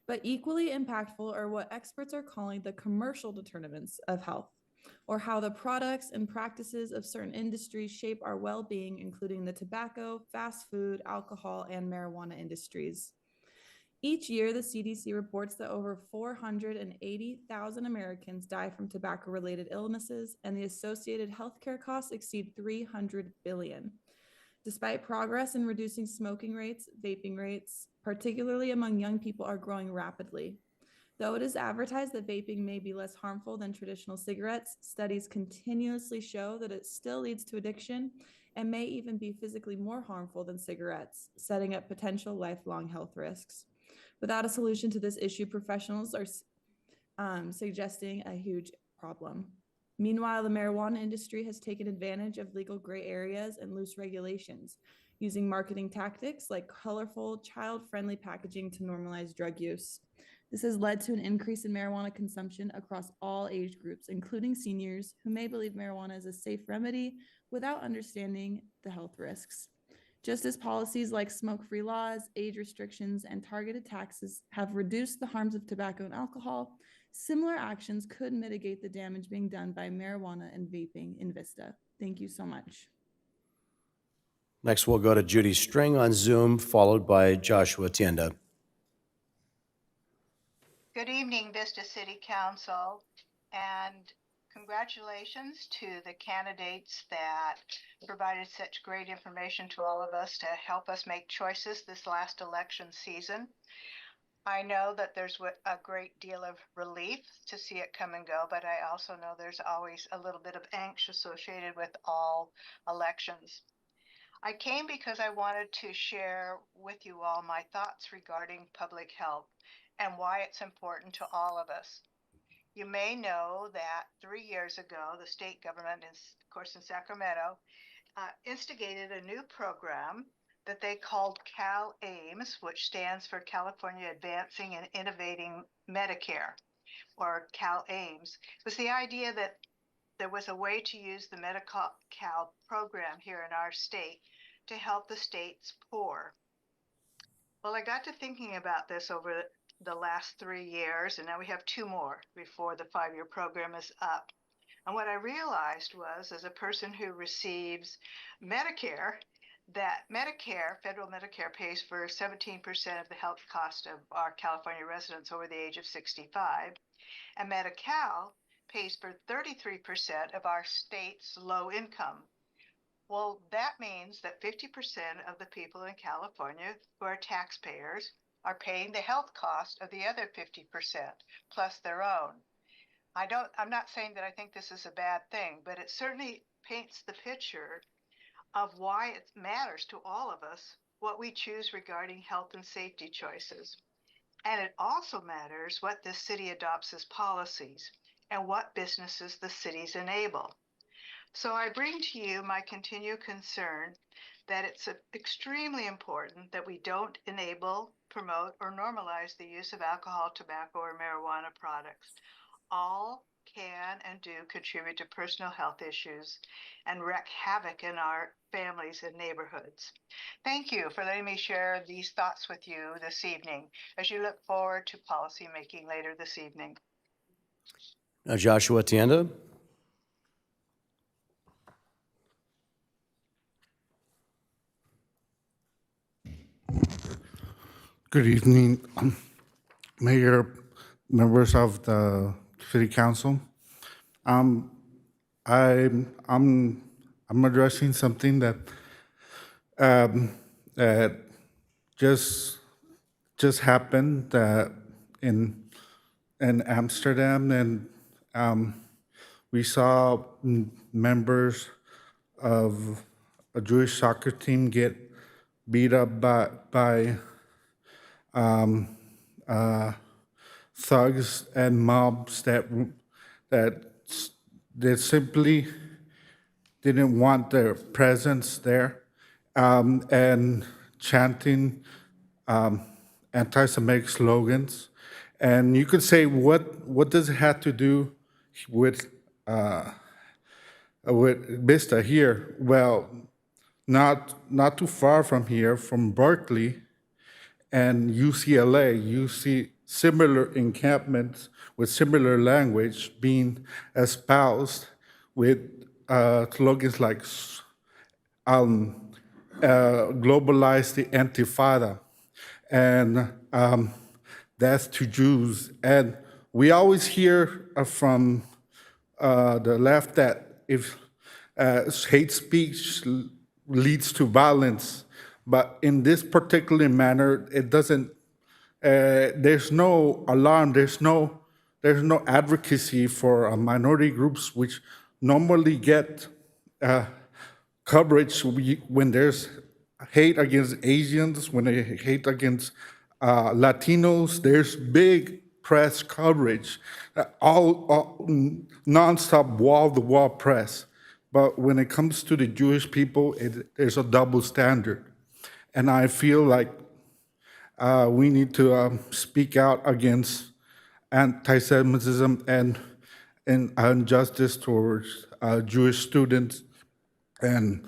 But equally impactful are what experts are calling the commercial determinants of health, or how the products and practices of certain industries shape our well-being, including the tobacco, fast food, alcohol, and marijuana industries. Each year, the CDC reports that over 480,000 Americans die from tobacco-related illnesses, and the associated healthcare costs exceed $300 billion. Despite progress in reducing smoking rates, vaping rates, particularly among young people, are growing rapidly. Though it is advertised that vaping may be less harmful than traditional cigarettes, studies continuously show that it still leads to addiction and may even be physically more harmful than cigarettes, setting up potential lifelong health risks. Without a solution to this issue, professionals are suggesting a huge problem. Meanwhile, the marijuana industry has taken advantage of legal gray areas and loose regulations, using marketing tactics like colorful, child-friendly packaging to normalize drug use. This has led to an increase in marijuana consumption across all age groups, including seniors who may believe marijuana is a safe remedy without understanding the health risks. Just as policies like smoke-free laws, age restrictions, and targeted taxes have reduced the harms of tobacco and alcohol, similar actions could mitigate the damage being done by marijuana and vaping in Vista. Thank you so much. Next, we'll go to Judy String on Zoom, followed by Joshua Tienda. Good evening, Vista City Council, and congratulations to the candidates that provided such great information to all of us to help us make choices this last election season. I know that there's a great deal of relief to see it come and go, but I also know there's always a little bit of angst associated with all elections. I came because I wanted to share with you all my thoughts regarding public health and why it's important to all of us. You may know that 3 years ago, the state government, of course in Sacramento, instigated a new program that they called CalAIMS, which stands for California Advancing and Innovating Medicare, or CalAIMS. It was the idea that there was a way to use the Medi-Cal program here in our state to help the state's poor. Well, I got to thinking about this over the last 3 years, and now we have 2 more before the 5-year program is up. And what I realized was, as a person who receives Medicare, that Medicare, federal Medicare, pays for 17% of the health cost of our California residents over the age of 65, and Medi-Cal pays for 33% of our state's low income. Well, that means that 50% of the people in California who are taxpayers are paying the health cost of the other 50% plus their own. I'm not saying that I think this is a bad thing, but it certainly paints the picture of why it matters to all of us what we choose regarding health and safety choices. And it also matters what this city adopts as policies and what businesses the cities enable. So I bring to you my continued concern that it's extremely important that we don't enable, promote, or normalize the use of alcohol, tobacco, or marijuana products. All can and do contribute to personal health issues and wreak havoc in our families and neighborhoods. Thank you for letting me share these thoughts with you this evening as you look forward to policy making later this evening. Joshua Tienda. Good evening, Mayor, members of the City Council. I'm addressing something that that just happened in Amsterdam, and we saw members of a Jewish soccer team get beat up by thugs and mobs that simply didn't want their presence there, and chanting anti-Semitic slogans. And you could say, what does it have to do with Vista here? Well, not too far from here, from Berkeley and UCLA, you see similar encampments with similar language being espoused with slogans like globalize the Intifada and death to Jews. And we always hear from the left that if hate speech leads to violence, but in this particular manner, it doesn't. There's no alarm. There's no advocacy for minority groups, which normally get coverage when there's hate against Asians, when they hate against Latinos. There's big press coverage, all nonstop, wall-to-wall press. But when it comes to the Jewish people, there's a double standard. And I feel like we need to speak out against anti-Semitism and injustice towards Jewish students and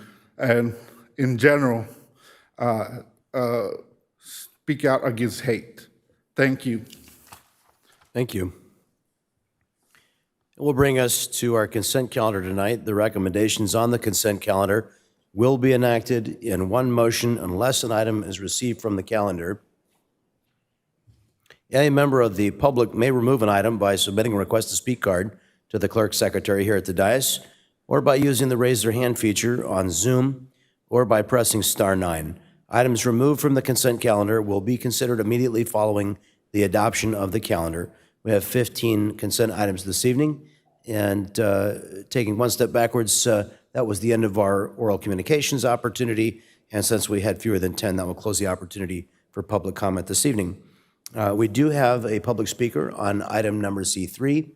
in general, speak out against hate. Thank you. Thank you. It will bring us to our consent calendar tonight. The recommendations on the consent calendar will be enacted in one motion unless an item is received from the calendar. Any member of the public may remove an item by submitting a request to speak card to the clerk secretary here at the dais, or by using the raise their hand feature on Zoom, or by pressing *9. Items removed from the consent calendar will be considered immediately following the adoption of the calendar. We have 15 consent items this evening, and taking one step backwards, that was the end of our oral communications opportunity, and since we had fewer than 10, that will close the opportunity for public comment this evening. We do have a public speaker on item number C3,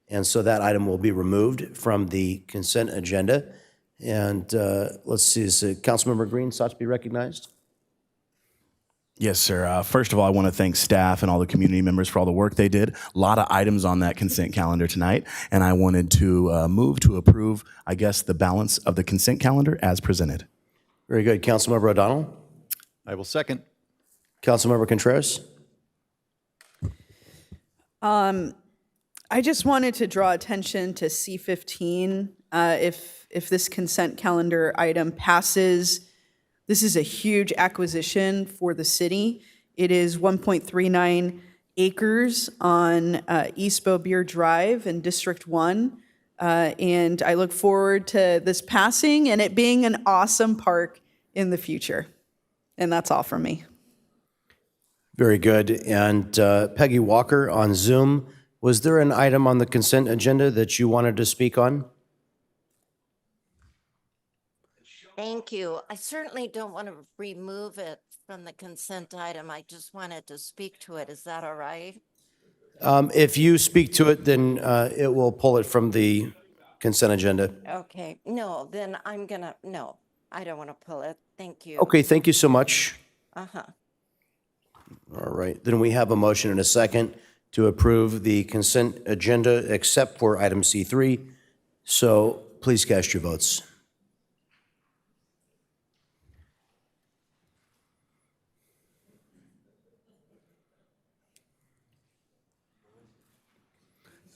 and so that item will be removed from the consent agenda. And let's see, is Councilmember Green sought to be recognized? Yes, sir. First of all, I want to thank staff and all the community members for all the work they did. A lot of items on that consent calendar tonight, and I wanted to move to approve, I guess, the balance of the consent calendar as presented. Very good. Councilmember O'Donnell? I will second. Councilmember Contreras? I just wanted to draw attention to C15. If this consent calendar item passes, this is a huge acquisition for the city. It is 1.39 acres on East Beaubier Drive in District 1. And I look forward to this passing and it being an awesome park in the future. And that's all from me. Very good. And Peggy Walker on Zoom, was there an item on the consent agenda that you wanted to speak on? Thank you. I certainly don't want to remove it from the consent item. I just wanted to speak to it. Is that all right? If you speak to it, then it will pull it from the consent agenda. Okay, no, then I'm gonna, no, I don't want to pull it. Thank you. Okay, thank you so much. Uh-huh. All right, then we have a motion and a second to approve the consent agenda except for item C3. So please cast your votes.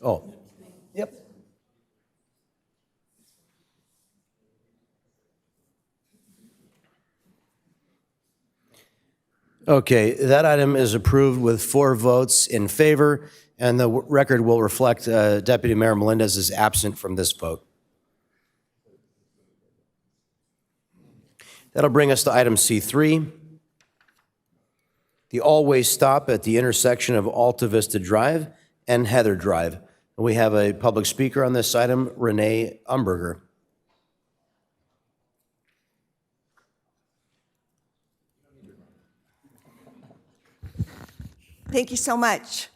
Oh, yep. Okay, that item is approved with 4 votes in favor, and the record will reflect Deputy Mayor Melendez is absent from this vote. That'll bring us to item C3, the all-way stop at the intersection of Alta Vista Drive and Heather Drive. We have a public speaker on this item, Renee Umberger. Thank you so much,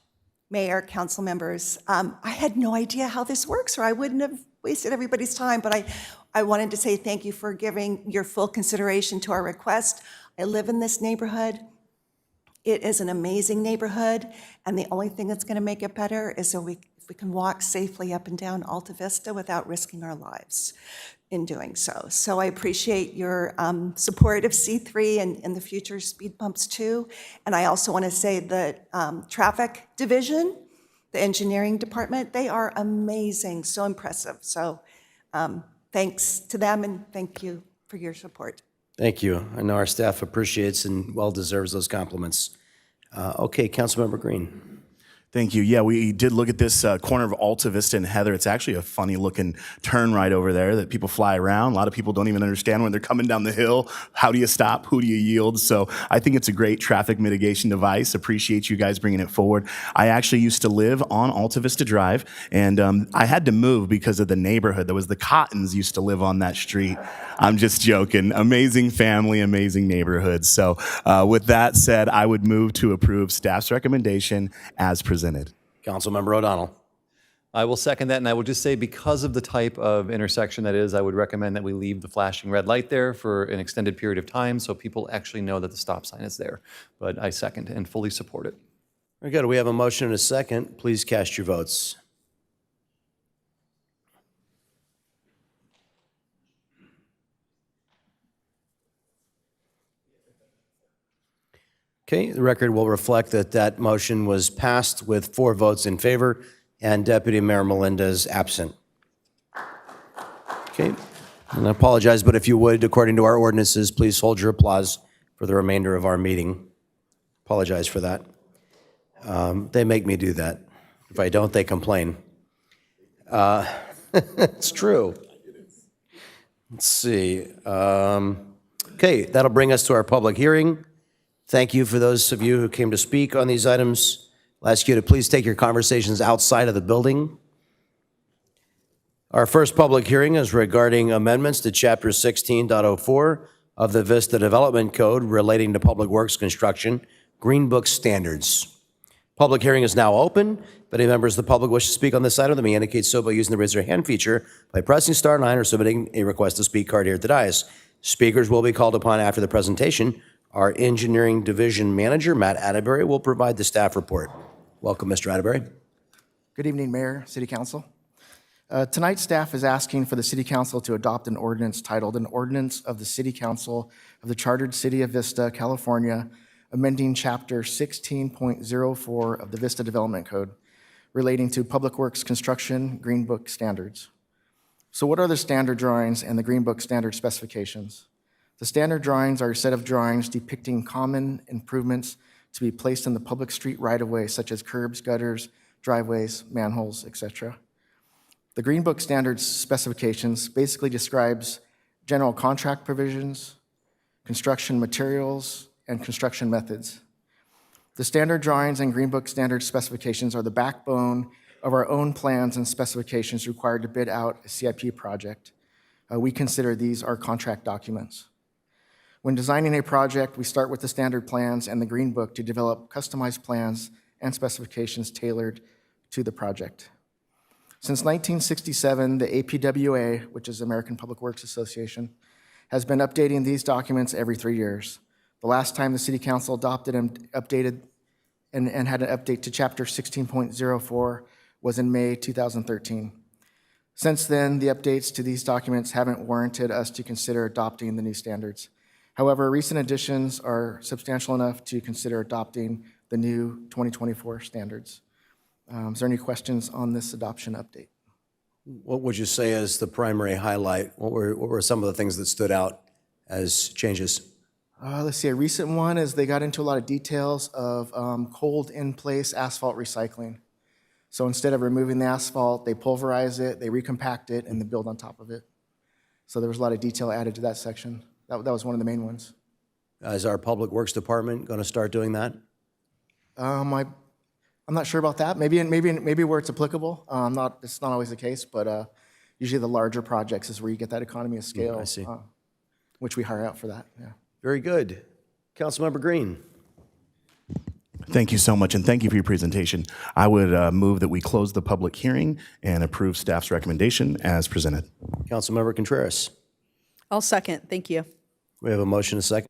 Mayor, council members. I had no idea how this works, or I wouldn't have wasted everybody's time, but I wanted to say thank you for giving your full consideration to our request. I live in this neighborhood. It is an amazing neighborhood, and the only thing that's going to make it better is if we can walk safely up and down Alta Vista without risking our lives in doing so. So I appreciate your support of C3 and the future speed bumps too. And I also want to say that traffic division, the engineering department, they are amazing, so impressive. So thanks to them, and thank you for your support. Thank you. I know our staff appreciates and well deserves those compliments. Okay, Councilmember Green. Thank you. Yeah, we did look at this corner of Alta Vista and Heather. It's actually a funny looking turn right over there that people fly around. A lot of people don't even understand when they're coming down the hill. How do you stop? Who do you yield? So I think it's a great traffic mitigation device. Appreciate you guys bringing it forward. I actually used to live on Alta Vista Drive, and I had to move because of the neighborhood. There was the Cottons used to live on that street. I'm just joking. Amazing family, amazing neighborhood. So with that said, I would move to approve staff's recommendation as presented. Councilmember O'Donnell. I will second that, and I will just say because of the type of intersection that is, I would recommend that we leave the flashing red light there for an extended period of time so people actually know that the stop sign is there. But I second and fully support it. Very good. We have a motion and a second. Please cast your votes. Okay, the record will reflect that that motion was passed with 4 votes in favor and Deputy Mayor Melendez absent. Okay, and I apologize, but if you would, according to our ordinances, please hold your applause for the remainder of our meeting. Apologize for that. They make me do that. If I don't, they complain. It's true. Let's see. Okay, that'll bring us to our public hearing. Thank you for those of you who came to speak on these items. I'll ask you to please take your conversations outside of the building. Our first public hearing is regarding amendments to Chapter 16.04 of the Vista Development Code relating to public works construction, Green Book standards. Public hearing is now open. If any members of the public wish to speak on this item, they may indicate so by using the raise your hand feature by pressing star 9 or submitting a request to speak card here at the dais. Speakers will be called upon after the presentation. Our Engineering Division Manager, Matt Atterbury, will provide the staff report. Welcome, Mr. Atterbury. Good evening, Mayor, City Council. Tonight, staff is asking for the City Council to adopt an ordinance titled An Ordinance of the City Council of the Chartered City of Vista, California, amending Chapter 16.04 of the Vista Development Code relating to public works construction Green Book standards. So what are the standard drawings and the Green Book standard specifications? The standard drawings are a set of drawings depicting common improvements to be placed in the public street right-of-way, such as curbs, gutters, driveways, manholes, etc. The Green Book standards specifications basically describes general contract provisions, construction materials, and construction methods. The standard drawings and Green Book standard specifications are the backbone of our own plans and specifications required to bid out a CIP project. we consider these our contract documents. When designing a project, we start with the standard plans and the Green Book to develop customized plans and specifications tailored to the project. Since 1967, the APWA, which is American Public Works Association, has been updating these documents every 3 years. The last time the City Council adopted and updated and had an update to Chapter 16.04 was in May 2013. Since then, the updates to these documents haven't warranted us to consider adopting the new standards. However, recent additions are substantial enough to consider adopting the new 2024 standards. Is there any questions on this adoption update? What would you say is the primary highlight? What were some of the things that stood out as changes? Let's see, a recent one is they got into a lot of details of cold in-place asphalt recycling. So instead of removing the asphalt, they pulverize it, they recompact it, and they build on top of it. So there was a lot of detail added to that section. That was one of the main ones. Is our Public Works Department going to start doing that? I'm not sure about that. Maybe where it's applicable. It's not always the case, but usually the larger projects is where you get that economy of scale. I see. Which we hire out for that, yeah. Very good. Councilmember Green. Thank you so much, and thank you for your presentation. I would move that we close the public hearing and approve staff's recommendation as presented. Councilmember Contreras. I'll second. Thank you. We have a motion, a second.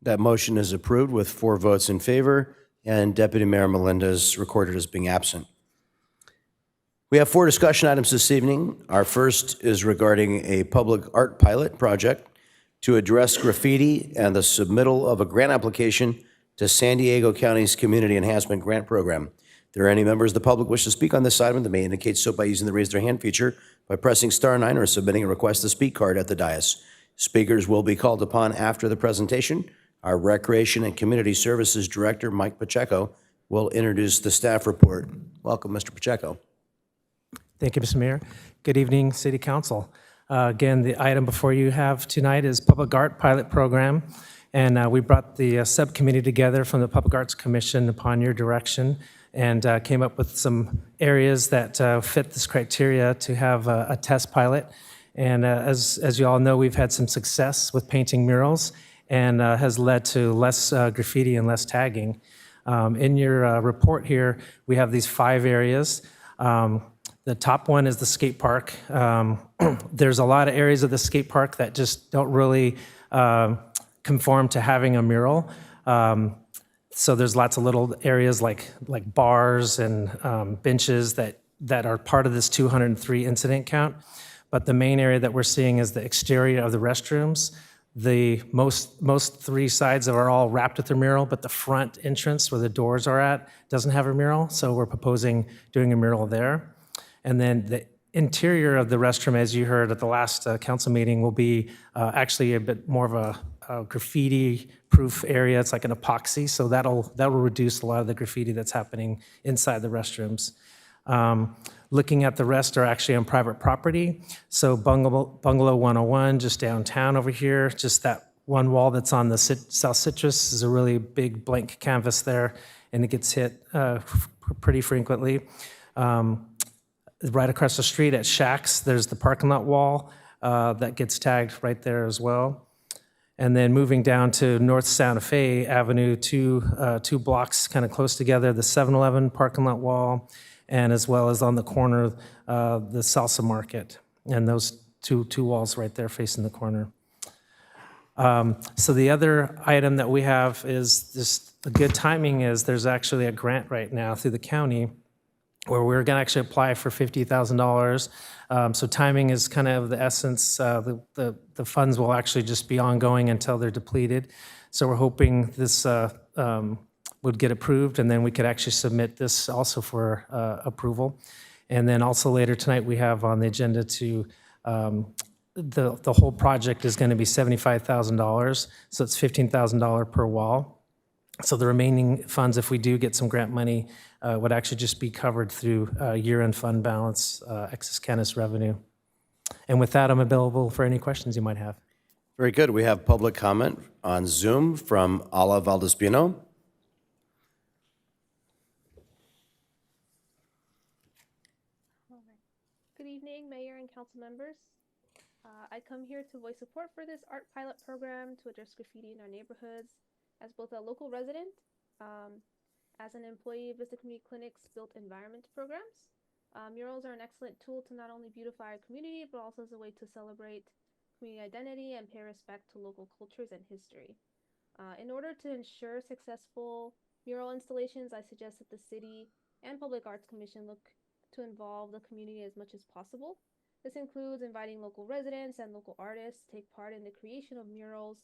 That motion is approved with 4 votes in favor, and Deputy Mayor Melinda is recorded as being absent. We have 4 discussion items this evening. Our first is regarding a public art pilot project to address graffiti and the submittal of a grant application to San Diego County's Community Enhancement Grant Program. If there are any members of the public wish to speak on this item, they may indicate so by using the raise their hand feature by pressing *9 or submitting a request to speak card at the dais. Speakers will be called upon after the presentation. Our Recreation and Community Services Director, Mike Pacheco, will introduce the staff report. Welcome, Mr. Pacheco. Thank you, Mr. Mayor. Good evening, City Council. Again, the item before you have tonight is Public Art Pilot Program. And we brought the subcommittee together from the Public Arts Commission upon your direction and came up with some areas that fit this criteria to have a test pilot. And as you all know, we've had some success with painting murals and has led to less graffiti and less tagging. In your report here, we have these 5 areas. The top one is the skate park. There's a lot of areas of the skate park that just don't really conform to having a mural. So there's lots of little areas like bars and benches that are part of this 203 incident count. But the main area that we're seeing is the exterior of the restrooms. The most 3 sides are all wrapped with a mural, but the front entrance where the doors are at doesn't have a mural. So we're proposing doing a mural there. And then the interior of the restroom, as you heard at the last council meeting, will be actually a bit more of a graffiti-proof area. It's like an epoxy, so that'll reduce a lot of the graffiti that's happening inside the restrooms. Looking at the rest are actually on private property. So Bungalow 101, just downtown over here, just that one wall that's on the South Citrus is a really big blank canvas there, and it gets hit pretty frequently. Right across the street at Shacks, there's the parking lot wall that gets tagged right there as well. And then moving down to North Santa Fe Avenue, two blocks kind of close together, the 7-Eleven parking lot wall, and as well as on the corner, the Salsa Market, and those two walls right there facing the corner. So the other item that we have is just the good timing is there's actually a grant right now through the county where we're going to actually apply for $50,000. So timing is kind of the essence. The funds will actually just be ongoing until they're depleted. So we're hoping this would get approved, and then we could actually submit this also for approval. And then also later tonight, we have on the agenda to the whole project is going to be $75,000. So it's $15,000 per wall. So the remaining funds, if we do get some grant money, would actually just be covered through year-end fund balance, excess Canis revenue. And with that, I'm available for any questions you might have. Very good. We have public comment on Zoom from Ala Valdespino. Good evening, Mayor and council members. I come here to voice support for this art pilot program to address graffiti in our neighborhoods. As both a local resident, as an employee of Vista Community Clinic's Built Environment programs, murals are an excellent tool to not only beautify our community, but also as a way to celebrate community identity and pay respect to local cultures and history. In order to ensure successful mural installations, I suggest that the city and Public Arts Commission look to involve the community as much as possible. This includes inviting local residents and local artists to take part in the creation of murals,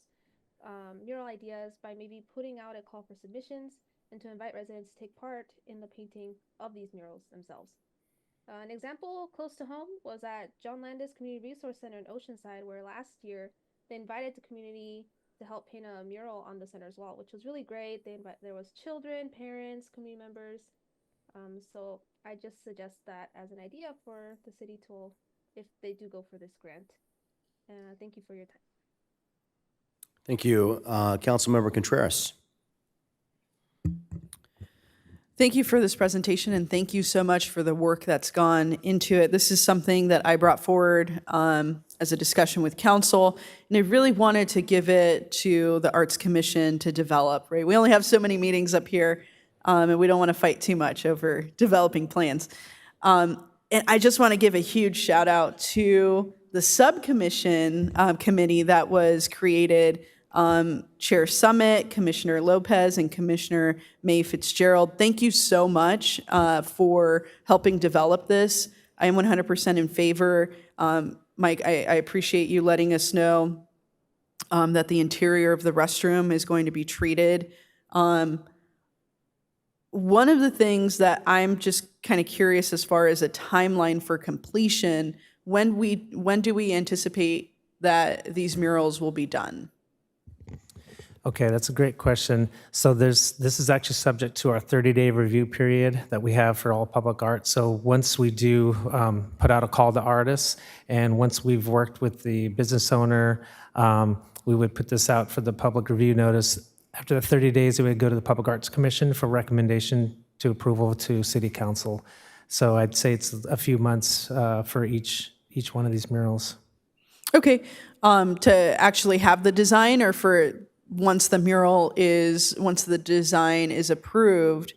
mural ideas by maybe putting out a call for submissions and to invite residents to take part in the painting of these murals themselves. An example close to home was at John Landis Community Resource Center in Oceanside, where last year they invited the community to help paint a mural on the center's wall, which was really great. There was children, parents, community members. So I just suggest that as an idea for the city tool if they do go for this grant. Thank you for your time. Thank you. Councilmember Contreras. Thank you for this presentation, and thank you so much for the work that's gone into it. This is something that I brought forward as a discussion with council, and I really wanted to give it to the Arts Commission to develop, right? We only have so many meetings up here, and we don't want to fight too much over developing plans. And I just want to give a huge shout out to the subcommission committee that was created. Chair Summit, Commissioner Lopez, and Commissioner May Fitzgerald. Thank you so much for helping develop this. I am 100% in favor. Mike, I appreciate you letting us know that the interior of the restroom is going to be treated. One of the things that I'm just kind of curious as far as a timeline for completion, when do we anticipate that these murals will be done? Okay, that's a great question. So this is actually subject to our 30-day review period that we have for all public art. So once we do put out a call to artists, and once we've worked with the business owner, we would put this out for the public review notice. After the 30 days, it would go to the Public Arts Commission for recommendation to approval to City Council. So I'd say it's a few months for each one of these murals. Okay, to actually have the design, or for once the design is approved,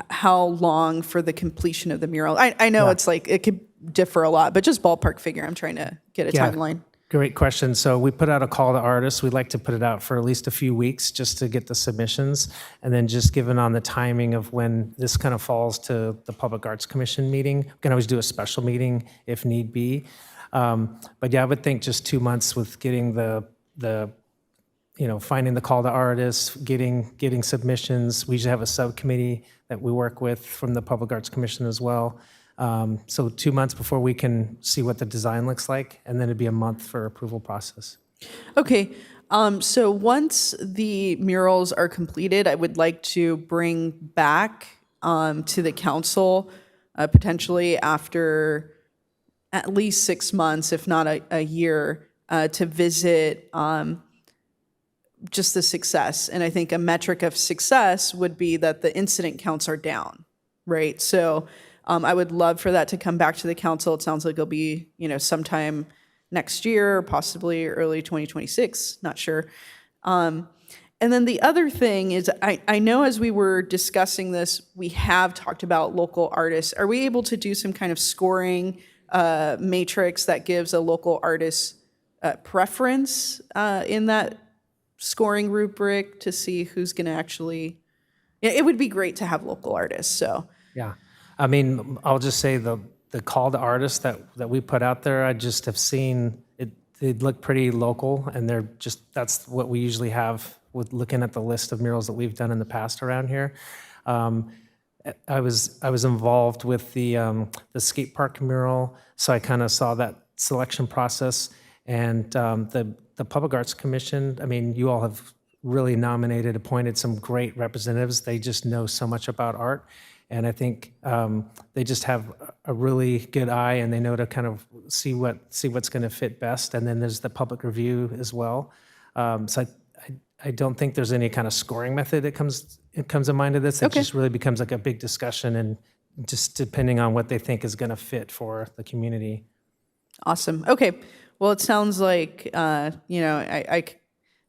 how long for the completion of the mural? I know it's like, it could differ a lot, but just ballpark figure, I'm trying to get a timeline. Great question. So we put out a call to artists. We'd like to put it out for at least a few weeks just to get the submissions. And then just given on the timing of when this kind of falls to the Public Arts Commission meeting, we can always do a special meeting if need be. But yeah, I would think just 2 months with getting finding the call to artists, getting submissions. We usually have a subcommittee that we work with from the Public Arts Commission as well. So 2 months before we can see what the design looks like, and then it'd be a month for approval process. Okay, so once the murals are completed, I would like to bring back to the council, potentially after at least 6 months, if not a year, to visit just the success. And I think a metric of success would be that the incident counts are down, right? So I would love for that to come back to the council. It sounds like it'll be, sometime next year, possibly early 2026, not sure. And then the other thing is, I know as we were discussing this, we have talked about local artists. Are we able to do some kind of scoring matrix that gives a local artist preference in that scoring rubric to see who's going to actually? It would be great to have local artists. So yeah, I mean, I'll just say the call to artists that we put out there, I just have seen it. They look pretty local, and that's what we usually have with looking at the list of murals that we've done in the past around here. I was involved with the skate park mural, so I kind of saw that selection process. And the Public Arts Commission, I mean, you all have really appointed some great representatives. They just know so much about art. And I think they just have a really good eye, and they know to kind of see what's going to fit best. And then there's the public review as well. So I don't think there's any kind of scoring method that comes to mind to this. It just really becomes like a big discussion, and just depending on what they think is going to fit for the community. Awesome. Okay. Well, it sounds like, I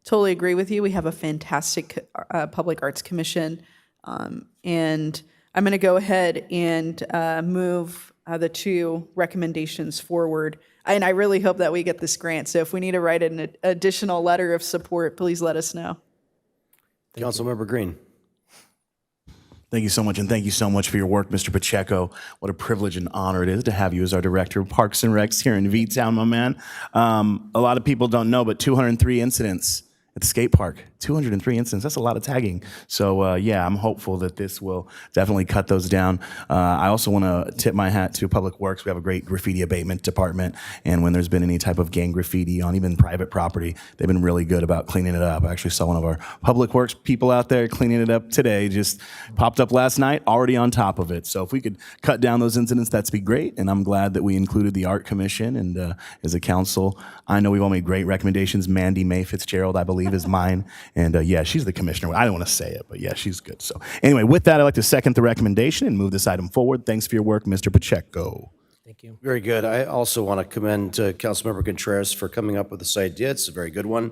totally agree with you. We have a fantastic Public Arts Commission. And I'm going to go ahead and move the 2 recommendations forward. And I really hope that we get this grant. So if we need to write an additional letter of support, please let us know. Councilmember Green. Thank you so much, and thank you so much for your work, Mr. Pacheco. What a privilege and honor it is to have you as our Director of Parks and Recs here in V-Town, my man. A lot of people don't know, but 203 incidents at the skate park. 203 incidents, that's a lot of tagging. So yeah, I'm hopeful that this will definitely cut those down. I also want to tip my hat to Public Works. We have a great graffiti abatement department, and when there's been any type of gang graffiti on even private property, they've been really good about cleaning it up. I actually saw one of our Public Works people out there cleaning it up today, just popped up last night, already on top of it. So if we could cut down those incidents, that'd be great, and I'm glad that we included the Art Commission, and as a council, I know we've all made great recommendations. Mandy May Fitzgerald, I believe, is mine. And yeah, she's the commissioner. I don't want to say it, but yeah, she's good. So anyway, with that, I'd like to second the recommendation and move this item forward. Thanks for your work, Mr. Pacheco. Thank you. Very good. I also want to commend Councilmember Contreras for coming up with this idea. It's a very good one,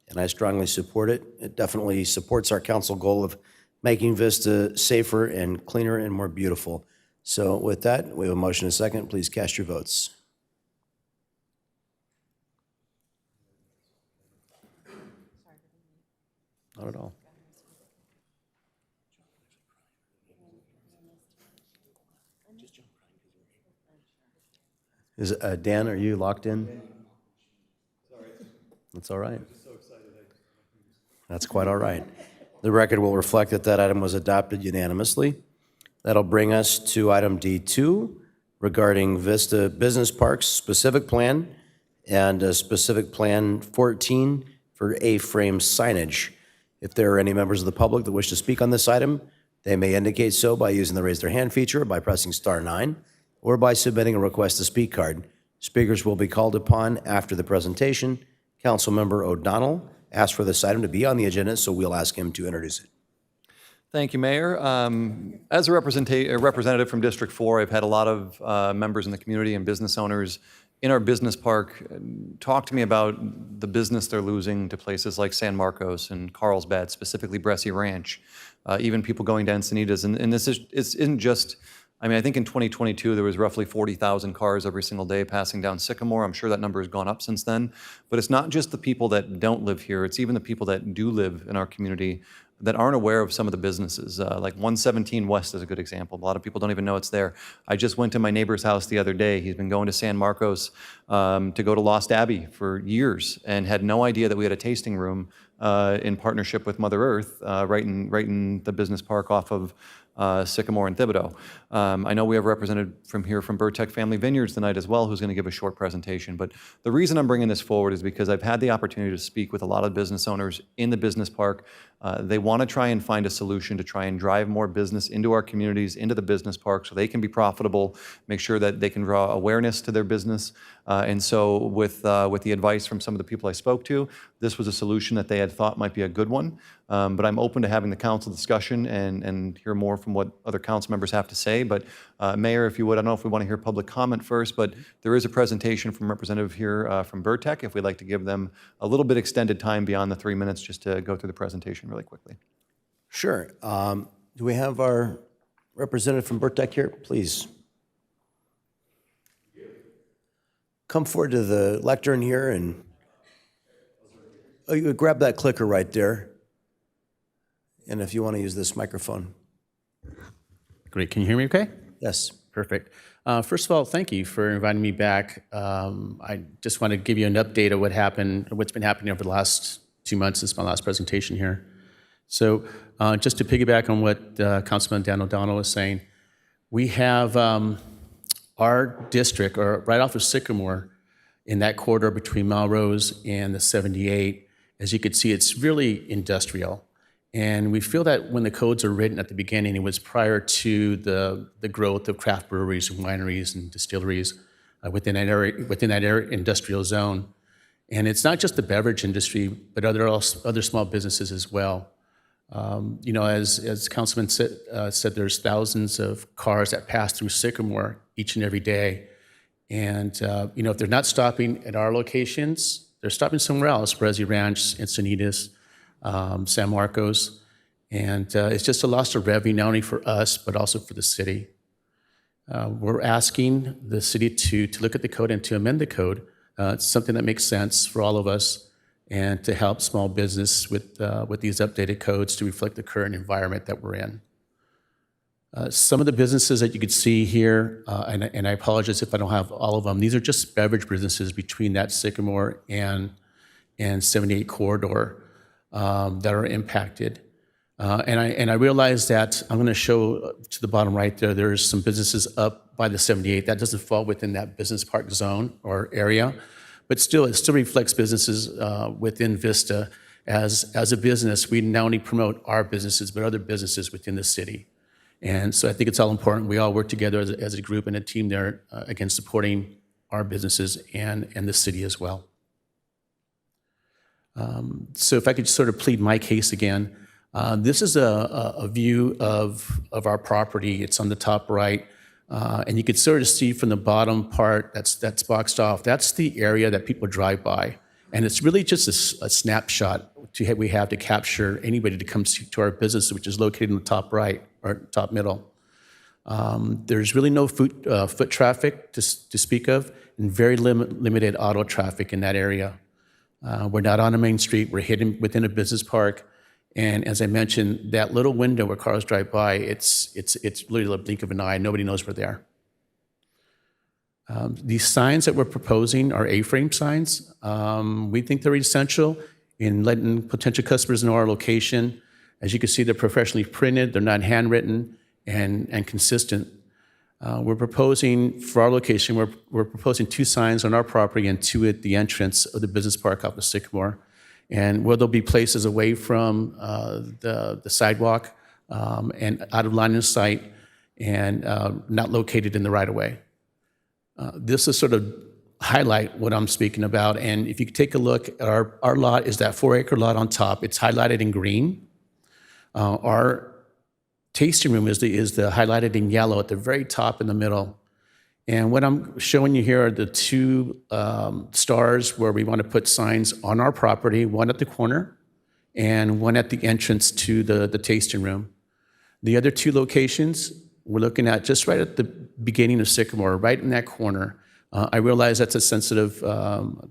and I strongly support it. It definitely supports our council goal of making Vista safer and cleaner and more beautiful. So with that, we have a motion and a second. Please cast your votes. Not at all. Is Dan, are you locked in? That's all right. That's quite all right. The record will reflect that that item was adopted unanimously. That'll bring us to item D2 regarding Vista Business Parks specific plan and a specific plan 14 for A-frame signage. If there are any members of the public that wish to speak on this item, they may indicate so by using the raise their hand feature, by pressing *9, or by submitting a request to speak card. Speakers will be called upon after the presentation. Councilmember O'Donnell asked for this item to be on the agenda, so we'll ask him to introduce it. Thank you, Mayor. As a representative from District 4, I've had a lot of members in the community and business owners in our business park talk to me about the business they're losing to places like San Marcos and Carlsbad, specifically Bressie Ranch, even people going to Encinitas. And this isn't just, I mean, I think in 2022, there was roughly 40,000 cars every single day passing down Sycamore. I'm sure that number has gone up since then. But it's not just the people that don't live here. It's even the people that do live in our community that aren't aware of some of the businesses. Like 117 West is a good example. A lot of people don't even know it's there. I just went to my neighbor's house the other day. He's been going to San Marcos to go to Lost Abbey for years and had no idea that we had a tasting room in partnership with Mother Earth right in the business park off of Sycamore and Thibodaux. I know we have a representative from here from Burtech Family Vineyards tonight as well who's going to give a short presentation. But the reason I'm bringing this forward is because I've had the opportunity to speak with a lot of business owners in the business park. They want to try and find a solution to try and drive more business into our communities, into the business park, so they can be profitable, make sure that they can draw awareness to their business. And so with the advice from some of the people I spoke to, this was a solution that they had thought might be a good one. But I'm open to having the council discussion and hear more from what other council members have to say. But Mayor, if you would, I don't know if we want to hear public comment first, but there is a presentation from a representative here from Burtech, if we'd like to give them a little bit extended time beyond the 3 minutes just to go through the presentation really quickly. Sure. Do we have our representative from Burtech here? Please. Come forward to the lectern here and you grab that clicker right there. And if you want to use this microphone. Great. Can you hear me okay? Yes. Perfect. First of all, thank you for inviting me back. I just want to give you an update of what's been happening over the last 2 months since my last presentation here. So just to piggyback on what Councilman Dan O'Donnell was saying, we have our district, or right off of Sycamore, in that corridor between Melrose and the 78. As you can see, it's really industrial. And we feel that when the codes are written at the beginning, it was prior to the growth of craft breweries and wineries and distilleries within that area, industrial zone. And it's not just the beverage industry, but other small businesses as well. You know, as Councilman said, there's thousands of cars that pass through Sycamore each and every day. And, you know, if they're not stopping at our locations, they're stopping somewhere else, Brezzy Ranch, Encinitas, San Marcos. And it's just a loss of revenue, not only for us, but also for the city. We're asking the city to look at the code and to amend the code. It's something that makes sense for all of us, and to help small business with these updated codes to reflect the current environment that we're in. Some of the businesses that you could see here, and I apologize if I don't have all of them, these are just beverage businesses between that Sycamore and 78 corridor that are impacted. And I realize that I'm going to show to the bottom right there, there's some businesses up by the 78. That doesn't fall within that business park zone or area, but still, it still reflects businesses within Vista. As a business, we not only promote our businesses, but other businesses within the city. And so I think it's all important. We all work together as a group and a team there, again, supporting our businesses and the city as well. So if I could sort of plead my case again, this is a view of our property. It's on the top right. And you can sort of see from the bottom part that's boxed off, that's the area that people drive by. And it's really just a snapshot we have to capture anybody that comes to our business, which is located in the top right or top middle. There's really no foot traffic to speak of, and very limited auto traffic in that area. We're not on a main street. We're hidden within a business park. And as I mentioned, that little window where cars drive by, it's literally a blink of an eye. Nobody knows we're there. These signs that we're proposing are A-frame signs. We think they're essential in letting potential customers know our location. As you can see, they're professionally printed, they're not handwritten, and consistent. We're proposing, for our location, we're proposing 2 signs on our property and 2 at the entrance of the business park off of Sycamore. And where there'll be places away from the sidewalk and out of line of sight and not located in the right-of-way. This is sort of highlight what I'm speaking about. And if you could take a look at our lot is that 4-acre lot on top. It's highlighted in green. Our tasting room is the highlighted in yellow at the very top in the middle. And what I'm showing you here are the 2 stars where we want to put signs on our property, one at the corner and one at the entrance to the tasting room. The other 2 locations, we're looking at just right at the beginning of Sycamore, right in that corner. I realize that's a sensitive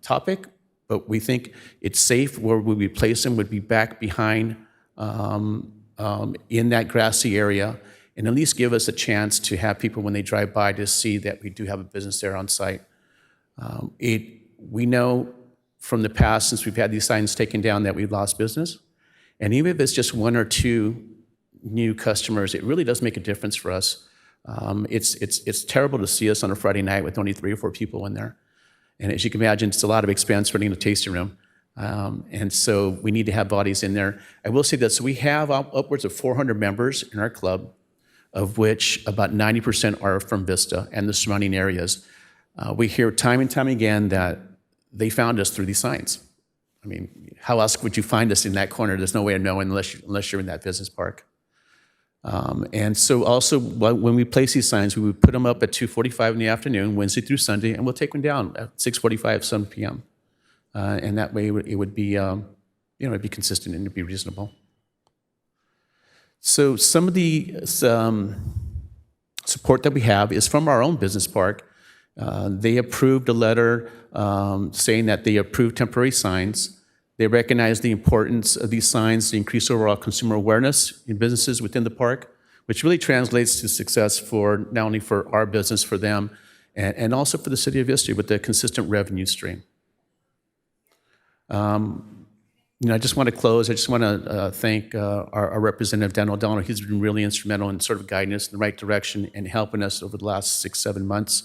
topic, but we think it's safe where we place them would be back behind in that grassy area, and at least give us a chance to have people, when they drive by, to see that we do have a business there on site. We know from the past, since we've had these signs taken down, that we've lost business. And even if it's just 1 or 2 new customers, it really does make a difference for us. It's terrible to see us on a Friday night with only 3 or 4 people in there. And as you can imagine, it's a lot of expense running a tasting room. And so we need to have bodies in there. I will say this, we have upwards of 400 members in our club, of which about 90% are from Vista and the surrounding areas. We hear time and time again that they found us through these signs. I mean, how else would you find us in that corner? There's no way of knowing unless you're in that business park. And so also, when we place these signs, we would put them up at 2:45 in the afternoon, Wednesday through Sunday, and we'll take them down at 6:45, 7 p.m. And that way it would be, it'd be consistent and it'd be reasonable. So some of the support that we have is from our own business park. They approved a letter saying that they approved temporary signs. They recognize the importance of these signs to increase overall consumer awareness in businesses within the park, which really translates to success for not only for our business, for them, and also for the city of Vista with the consistent revenue stream. I just want to close. I just want to thank our representative, Dan O'Donnell. He's been really instrumental in sort of guiding us in the right direction and helping us over the last 6-7 months.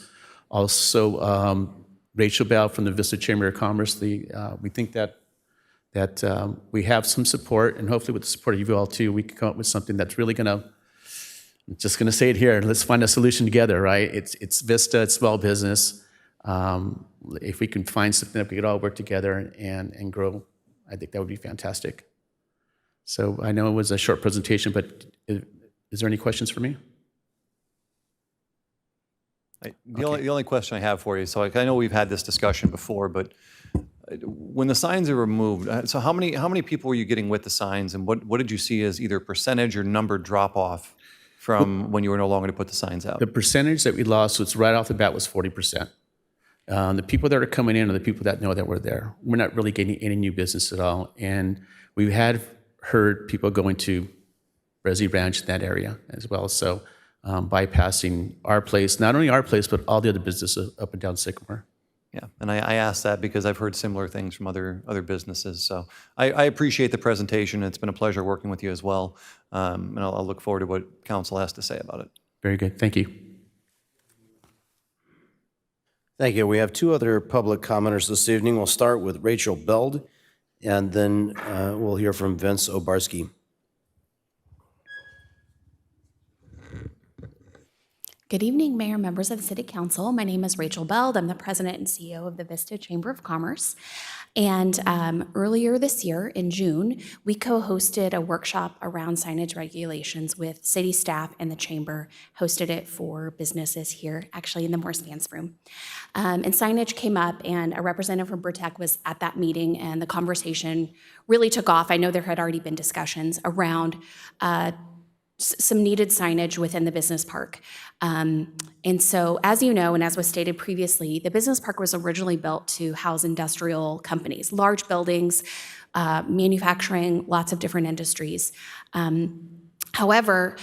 Also, Rachel Bell from the Vista Chamber of Commerce. We think that that we have some support, and hopefully with the support of you all too, we can come up with something that's really going to, I'm just going to say it here, let's find a solution together, right? It's Vista, it's small business. If we can find something that we could all work together and grow, I think that would be fantastic. So I know it was a short presentation, but is there any questions for me? The only question I have for you, so I know we've had this discussion before, but when the signs are removed, so how many people were you getting with the signs, and what did you see as either percentage or number drop off from when you were no longer to put the signs out? The percentage that we lost was right off the bat was 40%. The people that are coming in are the people that know that we're there. We're not really getting any new business at all, and we had heard people going to Resi Ranch in that area as well. So bypassing our place, not only our place, but all the other businesses up and down Sycamore. Yeah, and I asked that because I've heard similar things from other businesses. So I appreciate the presentation. It's been a pleasure working with you as well. And I'll look forward to what council has to say about it. Very good. Thank you. Thank you. We have two other public commenters this evening. We'll start with Rachel Beld, and then we'll hear from Vince Obarski. Good evening, Mayor, members of the City Council. My name is Rachel Beld. I'm the President and CEO of the Vista Chamber of Commerce. And earlier this year, in June, we co-hosted a workshop around signage regulations with city staff and the Chamber, hosted it for businesses here, actually in the Morse Vance room. And signage came up, and a representative from Burtec was at that meeting, and the conversation really took off. I know there had already been discussions around some needed signage within the business park. And so, as you know, and as was stated previously, the business park was originally built to house industrial companies, large buildings, manufacturing, lots of different industries. However,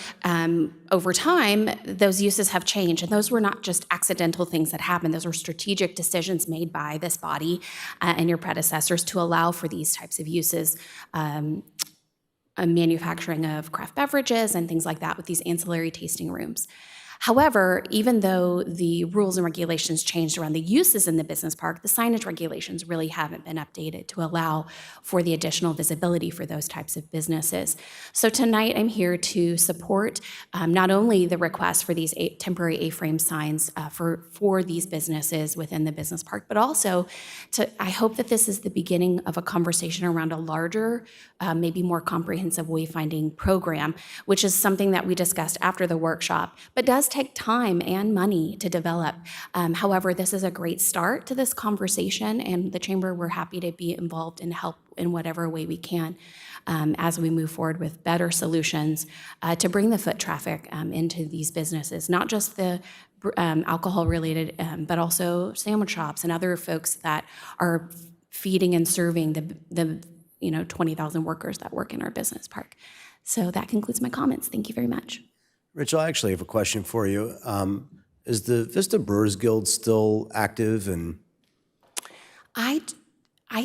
over time, those uses have changed, and those were not just accidental things that happened. Those were strategic decisions made by this body and your predecessors to allow for these types of uses. Manufacturing of craft beverages and things like that with these ancillary tasting rooms. However, even though the rules and regulations changed around the uses in the business park, the signage regulations really haven't been updated to allow for the additional visibility for those types of businesses. So tonight I'm here to support not only the request for these temporary A-frame signs for these businesses within the business park, but also I hope that this is the beginning of a conversation around a larger, maybe more comprehensive wayfinding program, which is something that we discussed after the workshop, but does take time and money to develop. However, this is a great start to this conversation, and the Chamber, we're happy to be involved and help in whatever way we can as we move forward with better solutions to bring the foot traffic into these businesses, not just the alcohol-related, but also sandwich shops and other folks that are feeding and serving the 20,000 workers that work in our business park. So that concludes my comments. Thank you very much. Rachel, I actually have a question for you. Is the Vista Brewers Guild still active? And I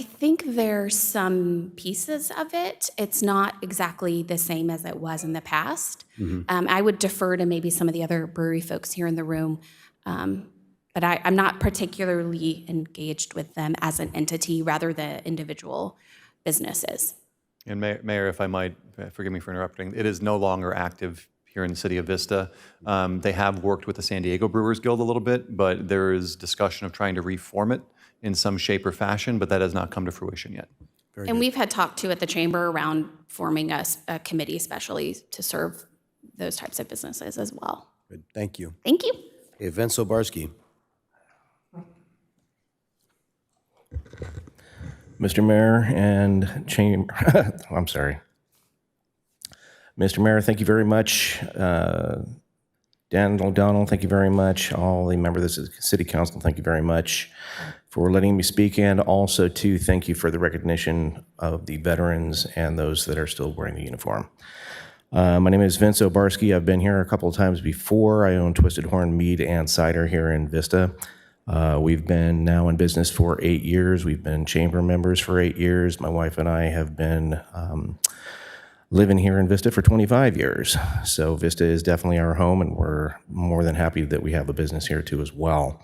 think there's some pieces of it. It's not exactly the same as it was in the past. I would defer to maybe some of the other brewery folks here in the room, but I'm not particularly engaged with them as an entity, rather than individual businesses. And Mayor, if I might, forgive me for interrupting, it is no longer active here in the city of Vista. They have worked with the San Diego Brewers Guild a little bit, but there is discussion of trying to reform it in some shape or fashion, but that has not come to fruition yet. And we've had talk too at the Chamber around forming a committee especially to serve those types of businesses as well. Good. Thank you. Thank you. Okay, Vince Obarski. Mr. Mayor and Chamber, I'm sorry. Mr. Mayor, thank you very much. Dan O'Donnell, thank you very much. All the members of the City Council, thank you very much for letting me speak, and also too, thank you for the recognition of the veterans and those that are still wearing the uniform. My name is Vince Obarski. I've been here a couple of times before. I own Twisted Horn Mead and Cider here in Vista. We've been now in business for 8 years. We've been chamber members for 8 years. My wife and I have been living here in Vista for 25 years. So Vista is definitely our home, and we're more than happy that we have a business here too as well.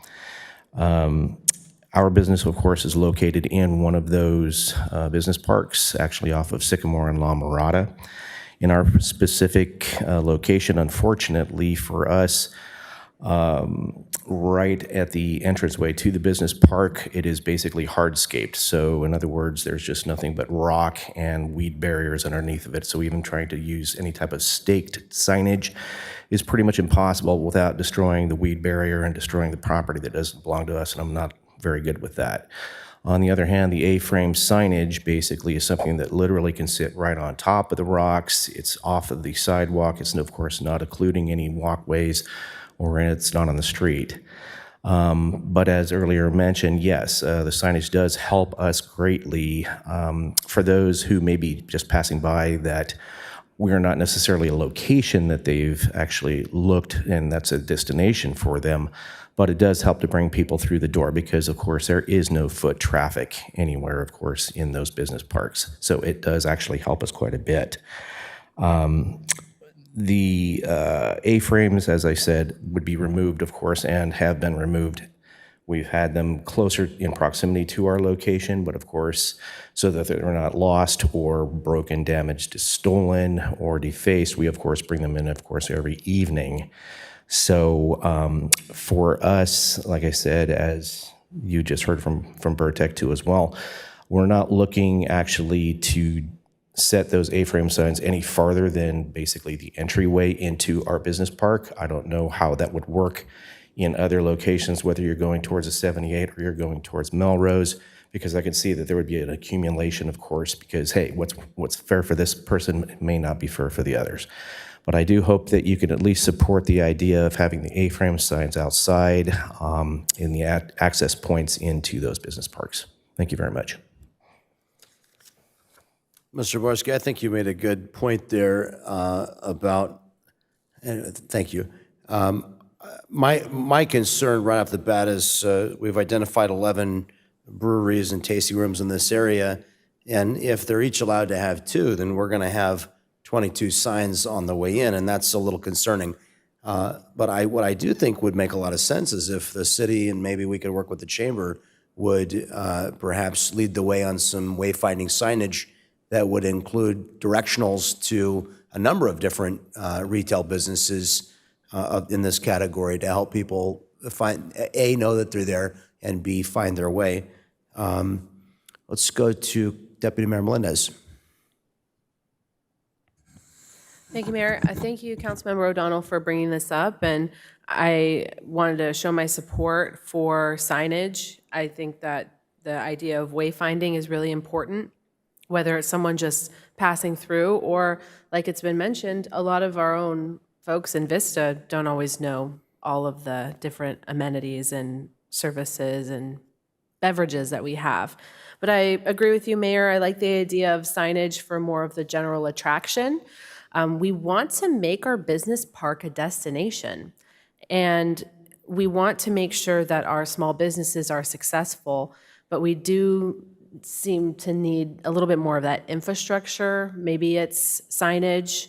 Our business, of course, is located in one of those business parks, actually off of Sycamore and La Mirada. In our specific location, unfortunately for us, right at the entranceway to the business park, it is basically hardscaped. So in other words, there's just nothing but rock and weed barriers underneath of it. So even trying to use any type of staked signage is pretty much impossible without destroying the weed barrier and destroying the property that doesn't belong to us, and I'm not very good with that. On the other hand, the A-frame signage basically is something that literally can sit right on top of the rocks. It's off of the sidewalk. It's, of course, not occluding any walkways, or it's not on the street. But as earlier mentioned, yes, the signage does help us greatly. For those who may be just passing by, that we're not necessarily a location that they've actually looked, and that's a destination for them, but it does help to bring people through the door because, of course, there is no foot traffic anywhere, of course, in those business parks. So it does actually help us quite a bit. The A-frames, as I said, would be removed, of course, and have been removed. We've had them closer in proximity to our location, but of course, so that they're not lost or broken, damaged, stolen, or defaced, we of course bring them in, of course, every evening. So for us, like I said, as you just heard from Burtech too as well, we're not looking actually to set those A-frame signs any farther than basically the entryway into our business park. I don't know how that would work in other locations, whether you're going towards a 78 or you're going towards Melrose, because I can see that there would be an accumulation, of course, because, hey, what's fair for this person may not be fair for the others. But I do hope that you can at least support the idea of having the A-frame signs outside in the access points into those business parks. Thank you very much. Mr. Borski, I think you made a good point there about, and thank you. My concern right off the bat is we've identified 11 breweries and tasting rooms in this area, and if they're each allowed to have 2, then we're going to have 22 signs on the way in, and that's a little concerning. But what I do think would make a lot of sense is if the city, and maybe we could work with the chamber, would perhaps lead the way on some wayfinding signage that would include directionals to a number of different retail businesses in this category to help people find, A, know that they're there, and B, find their way. Let's go to Deputy Mayor Melendez. Thank you, Mayor. Thank you, Councilmember O'Donnell, for bringing this up. And I wanted to show my support for signage. I think that the idea of wayfinding is really important, whether it's someone just passing through or, like it's been mentioned, a lot of our own folks in Vista don't always know all of the different amenities and services and beverages that we have. But I agree with you, Mayor. I like the idea of signage for more of the general attraction. We want to make our business park a destination, and we want to make sure that our small businesses are successful, but we do seem to need a little bit more of that infrastructure. Maybe it's signage.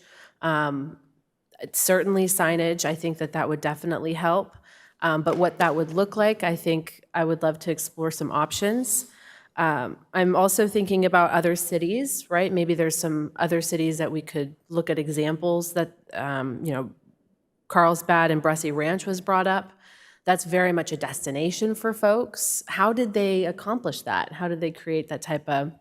It's certainly signage. I think that would definitely help. But what that would look like, I think I would love to explore some options. I'm also thinking about other cities, right? Maybe there's some other cities that we could look at examples that, Carlsbad and Bressy Ranch was brought up. That's very much a destination for folks. How did they accomplish that? How did they create that type of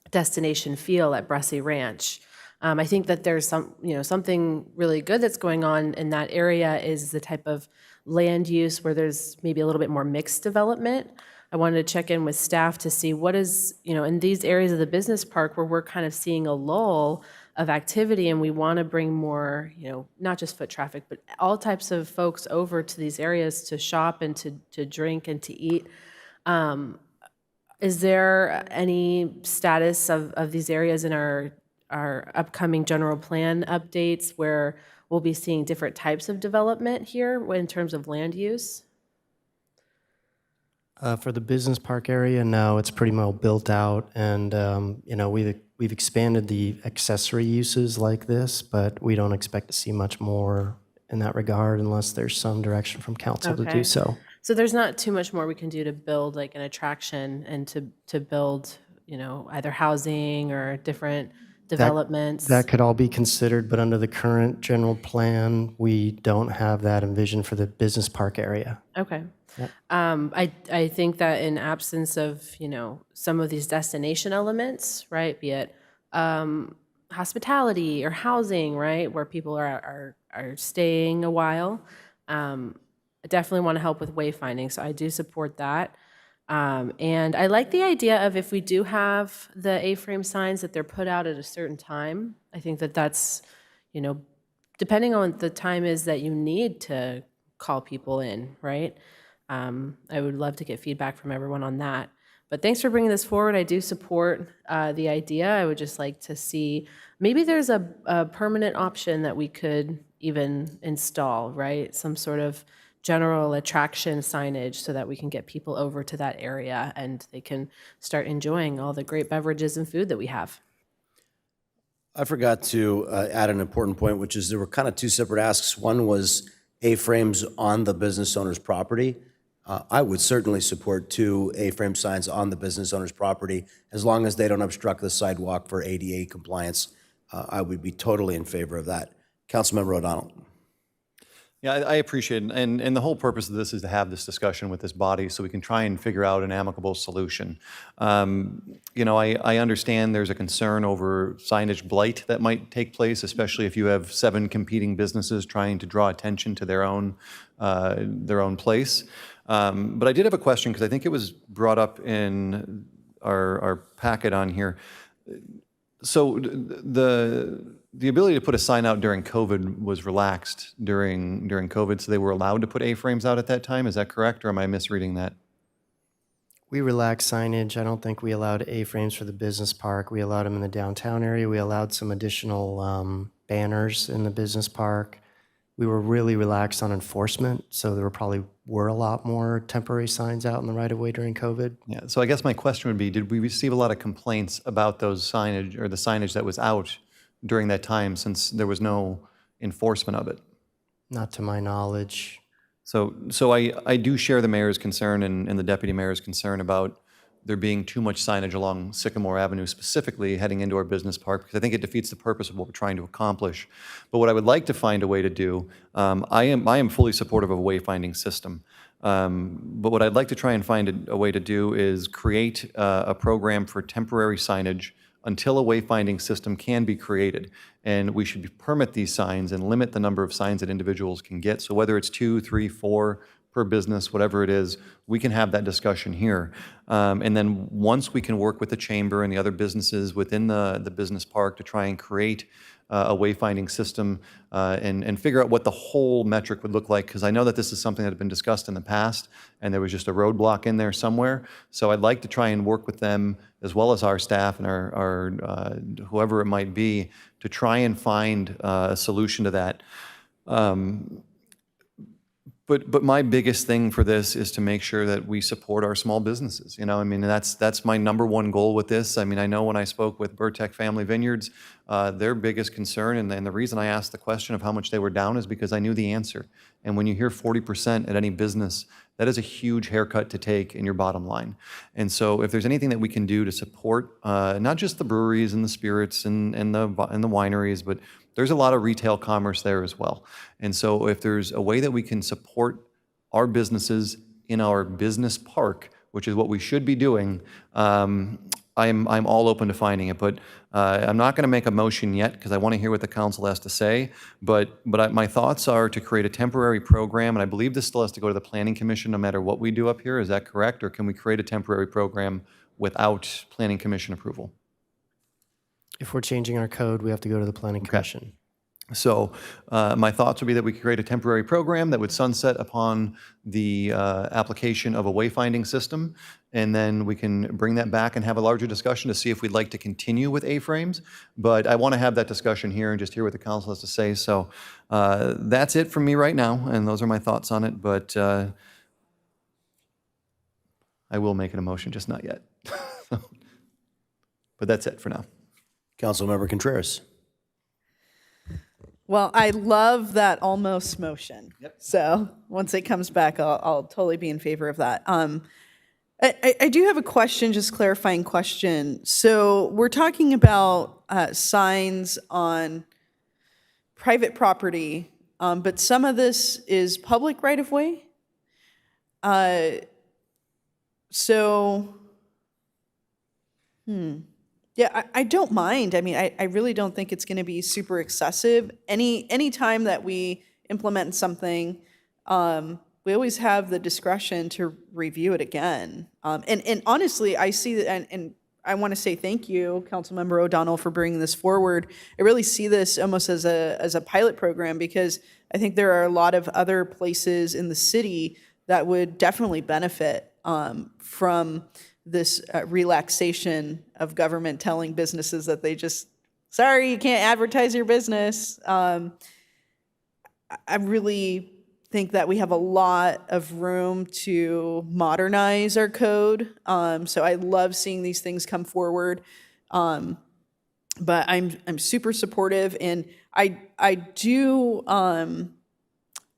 destination feel at Bressy Ranch? I think that there's something really good that's going on in that area is the type of land use where there's maybe a little bit more mixed development. I wanted to check in with staff to see what is, in these areas of the business park where we're kind of seeing a lull of activity and we want to bring more, not just foot traffic, but all types of folks over to these areas to shop and to drink and to eat. Is there any status of these areas in our upcoming general plan updates where we'll be seeing different types of development here in terms of land use? For the business park area, no, it's pretty well built out, and we've expanded the accessory uses like this, but we don't expect to see much more in that regard unless there's some direction from council to do so. So there's not too much more we can do to build like an attraction and to build, either housing or different developments. That could all be considered, but under the current general plan, we don't have that envisioned for the business park area. Okay. Yep. I think that in absence of, some of these destination elements, right, be it hospitality or housing, right, where people are staying a while, I definitely want to help with wayfinding, so I do support that. And I like the idea of if we do have the A-frame signs that they're put out at a certain time. I think that that's, depending on what the time is that you need to call people in, right? I would love to get feedback from everyone on that. But thanks for bringing this forward. I do support the idea. I would just like to see, maybe there's a permanent option that we could even install, right? Some sort of general attraction signage so that we can get people over to that area and they can start enjoying all the great beverages and food that we have. I forgot to add an important point, which is there were kind of two separate asks. One was A-frames on the business owner's property. I would certainly support 2 A-frame signs on the business owner's property as long as they don't obstruct the sidewalk for ADA compliance. I would be totally in favor of that. Councilmember O'Donnell. Yeah, I appreciate it. And the whole purpose of this is to have this discussion with this body so we can try and figure out an amicable solution. I understand there's a concern over signage blight that might take place, especially if you have 7 competing businesses trying to draw attention to their own place. But I did have a question because I think it was brought up in our packet on here. So the ability to put a sign out during COVID was relaxed during COVID, so they were allowed to put A-frames out at that time. Is that correct, or am I misreading that? We relaxed signage. I don't think we allowed A-frames for the business park. We allowed them in the downtown area. We allowed some additional banners in the business park. We were really relaxed on enforcement, so there probably were a lot more temporary signs out in the right-of-way during COVID. Yeah, so I guess my question would be, did we receive a lot of complaints about those signage or the signage that was out during that time since there was no enforcement of it? Not to my knowledge. So I do share the mayor's concern and the deputy mayor's concern about there being too much signage along Sycamore Avenue specifically heading into our business park, because I think it defeats the purpose of what we're trying to accomplish. But what I would like to find a way to do, I am fully supportive of a wayfinding system. But what I'd like to try and find a way to do is create a program for temporary signage until a wayfinding system can be created. And we should permit these signs and limit the number of signs that individuals can get. So whether it's 2, 3, 4 per business, whatever it is, we can have that discussion here. And then once we can work with the chamber and the other businesses within the business park to try and create a wayfinding system and figure out what the whole metric would look like, because I know that this is something that had been discussed in the past and there was just a roadblock in there somewhere. So I'd like to try and work with them as well as our staff and our whoever it might be to try and find a solution to that. But my biggest thing for this is to make sure that we support our small businesses. That's my number one goal with this. I know when I spoke with Burtech Family Vineyards, their biggest concern, and the reason I asked the question of how much they were down is because I knew the answer. And when you hear 40% at any business, that is a huge haircut to take in your bottom line. And so if there's anything that we can do to support not just the breweries and the spirits and the wineries, but there's a lot of retail commerce there as well. And so if there's a way that we can support our businesses in our business park, which is what we should be doing, I'm all open to finding it. But I'm not going to make a motion yet because I want to hear what the council has to say. But my thoughts are to create a temporary program, and I believe this still has to go to the Planning Commission no matter what we do up here. Is that correct? Or can we create a temporary program without Planning Commission approval? If we're changing our code, we have to go to the Planning Commission. So my thoughts would be that we could create a temporary program that would sunset upon the application of a wayfinding system, and then we can bring that back and have a larger discussion to see if we'd like to continue with A-frames. But I want to have that discussion here and just hear what the council has to say. So that's it from me right now, and those are my thoughts on it. But I will make an motion, just not yet. But that's it for now. Councilmember Contreras. Well, I love that almost motion. So once it comes back, I'll totally be in favor of that. I do have a question, just clarifying question. So we're talking about signs on private property, but some of this is public right-of-way. Yeah, I don't mind. I mean, I really don't think it's going to be super excessive. Any time that we implement something, we always have the discretion to review it again. And honestly, I see that, and I want to say thank you, Councilmember O'Donnell, for bringing this forward. I really see this almost as a pilot program, because I think there are a lot of other places in the city that would definitely benefit from this relaxation of government telling businesses that they just, sorry, you can't advertise your business. I really think that we have a lot of room to modernize our code. So I love seeing these things come forward. But I'm super supportive, and I do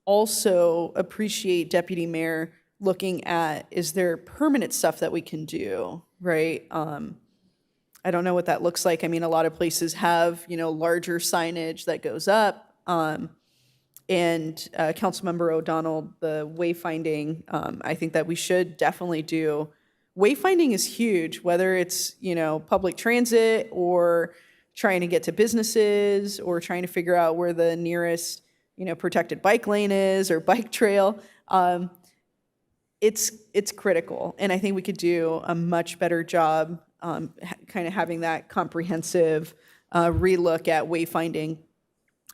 also appreciate Deputy Mayor looking at, is there permanent stuff that we can do, right? I don't know what that looks like. I mean, a lot of places have, larger signage that goes up. And Councilmember O'Donnell, the wayfinding, I think that we should definitely do. Wayfinding is huge, whether it's, public transit or trying to get to businesses or trying to figure out where the nearest, protected bike lane is or bike trail. It's critical, and I think we could do a much better job kind of having that comprehensive relook at wayfinding.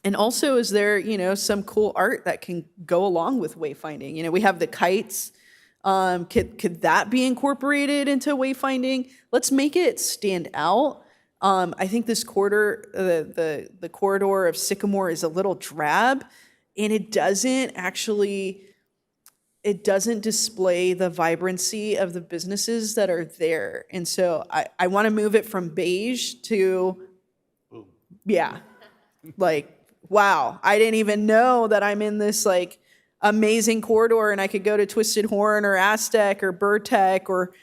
And also, is there, some cool art that can go along with wayfinding? We have the kites. Could that be incorporated into wayfinding? Let's make it stand out. I think this corridor, the corridor of Sycamore, is a little drab, and it doesn't display the vibrancy of the businesses that are there. And so I want to move it from beige to, wow, I didn't even know that I'm in this amazing corridor and I could go to Twisted Horn or Aztec or Burtech or,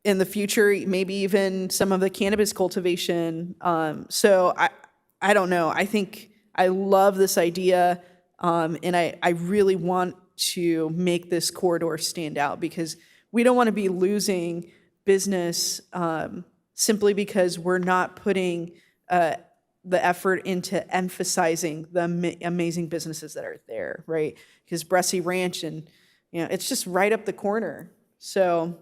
in the future, maybe even some of the cannabis cultivation. So I don't know. I think I love this idea. And I really want to make this corridor stand out, because we don't want to be losing business simply because we're not putting the effort into emphasizing the amazing businesses that are there, right? Because Bressie Ranch and, it's just right up the corner. So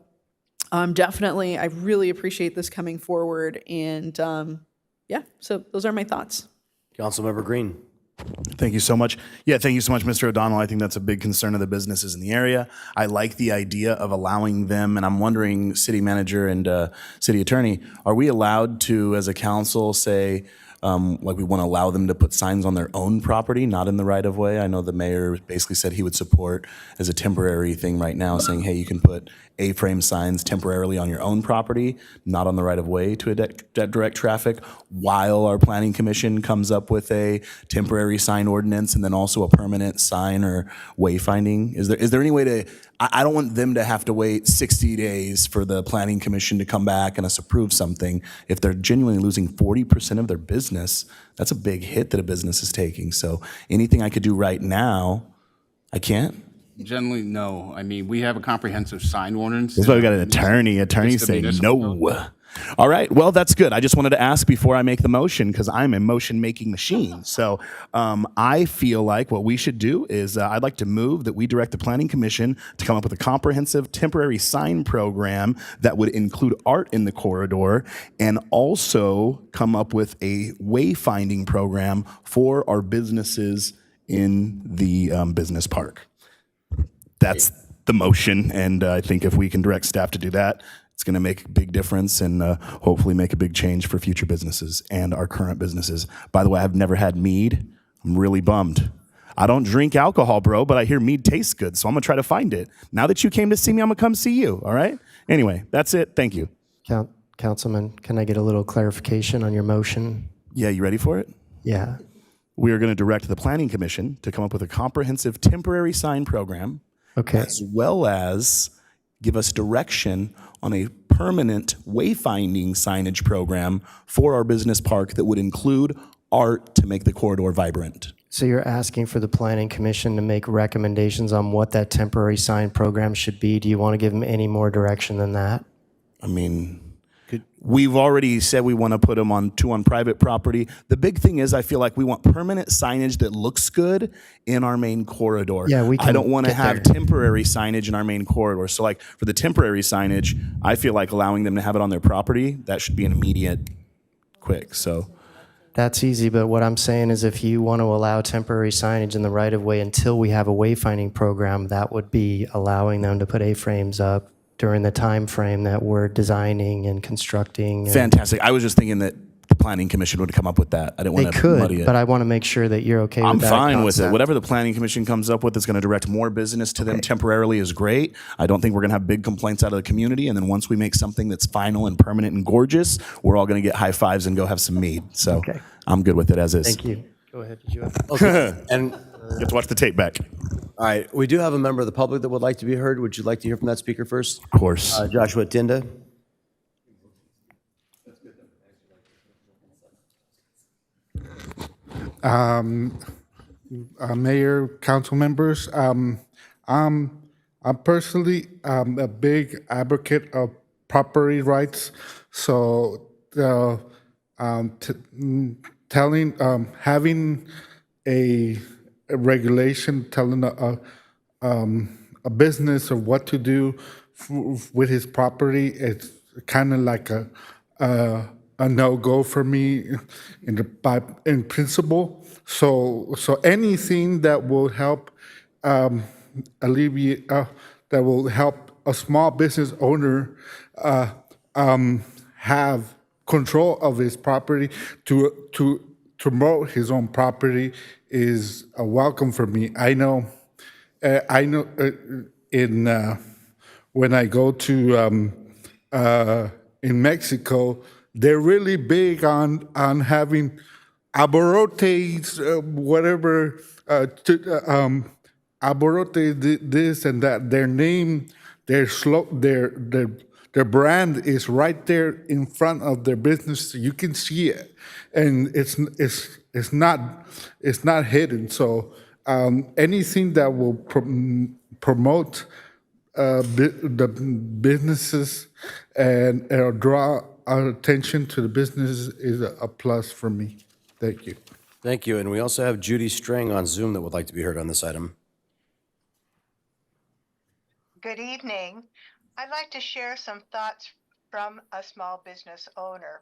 definitely, I really appreciate this coming forward. And so those are my thoughts. Councilmember Green. Thank you so much. Yeah, thank you so much, Mr. O'Donnell. I think that's a big concern of the businesses in the area. I like the idea of allowing them, and I'm wondering, city manager and city attorney, are we allowed to, as a council, say, we want to allow them to put signs on their own property, not in the right of way? I know the mayor basically said he would support as a temporary thing right now, saying, hey, you can put A-frame signs temporarily on your own property, not on the right of way to direct traffic, while our planning commission comes up with a temporary sign ordinance and then also a permanent sign or wayfinding. Is there any way to, I don't want them to have to wait 60 days for the planning commission to come back and us approve something. If they're genuinely losing 40% of their business, that's a big hit that a business is taking. So anything I could do right now, I can't. Generally, no. I mean, we have a comprehensive sign ordinance. That's why we got an attorney. Attorneys say no. All right. Well, that's good. I just wanted to ask before I make the motion, because I'm a motion-making machine. So I feel like what we should do is I'd like to move that we direct the Planning Commission to come up with a comprehensive temporary sign program that would include art in the corridor, and also come up with a wayfinding program for our businesses in the business park. That's the motion, and I think if we can direct staff to do that, it's going to make a big difference and hopefully make a big change for future businesses and our current businesses. By the way, I've never had mead. I'm really bummed. I don't drink alcohol, bro, but I hear mead tastes good, so I'm going to try to find it. Now that you came to see me, I'm going to come see you, all right? Anyway, that's it. Thank you. Councilman, can I get a little clarification on your motion? Yeah, you ready for it? Yeah. We are going to direct the Planning Commission to come up with a comprehensive temporary sign program, Okay. as well as give us direction on a permanent wayfinding signage program for our business park that would include art to make the corridor vibrant. So you're asking for the Planning Commission to make recommendations on what that temporary sign program should be? Do you want to give them any more direction than that? I mean, we've already said we want to put them on private property. The big thing is I feel like we want permanent signage that looks good in our main corridor. Yeah, we I can don't want to get have there. temporary signage in our main corridor. So like for the temporary signage, I feel like allowing them to have it on their property, that should be an immediate quick. So That's easy, but what I'm saying is if you want to allow temporary signage in the right-of-way until we have a wayfinding program, that would be allowing them to put A-frames up during the time frame that we're designing and constructing. and- fantastic. I was just thinking that the Planning Commission would come up with that. I didn't They want to muddy could, it. but I want to make sure that you're okay with I'm that fine with it. concept. Whatever the Planning Commission comes up with that's going to direct more business to them temporarily is great. I don't think we're going to have big complaints out of the community. And then once we make something that's final and permanent and gorgeous, we're all going to get high fives and go have some mead. So I'm good with it as is. Thank you. Go ahead. Did you have- Okay, and, You have to watch the tape back. all right, we do have a member of the public that would like to be heard. Would you like to hear from that speaker first? Of course. Joshua Tinda. Mayor, council members, I'm personally a big advocate of property rights. So having a regulation telling a business of what to do with his property, it's kind of like a no-go for me in principle. So anything that will help alleviate, that will help a small business owner have control of his property to promote his own property is a welcome for me. I know when I go to in Mexico, they're really big on having abarrotes, whatever, abarrote this and that. Their name, their brand is right there in front of their business. You can see it, and it's not hidden. So anything that will promote the businesses and draw our attention to the business is a plus for me. Thank you. Thank you. And we also have Judy Strang on Zoom that would like to be heard on this item. Good evening. I'd like to share some thoughts from a small business owner.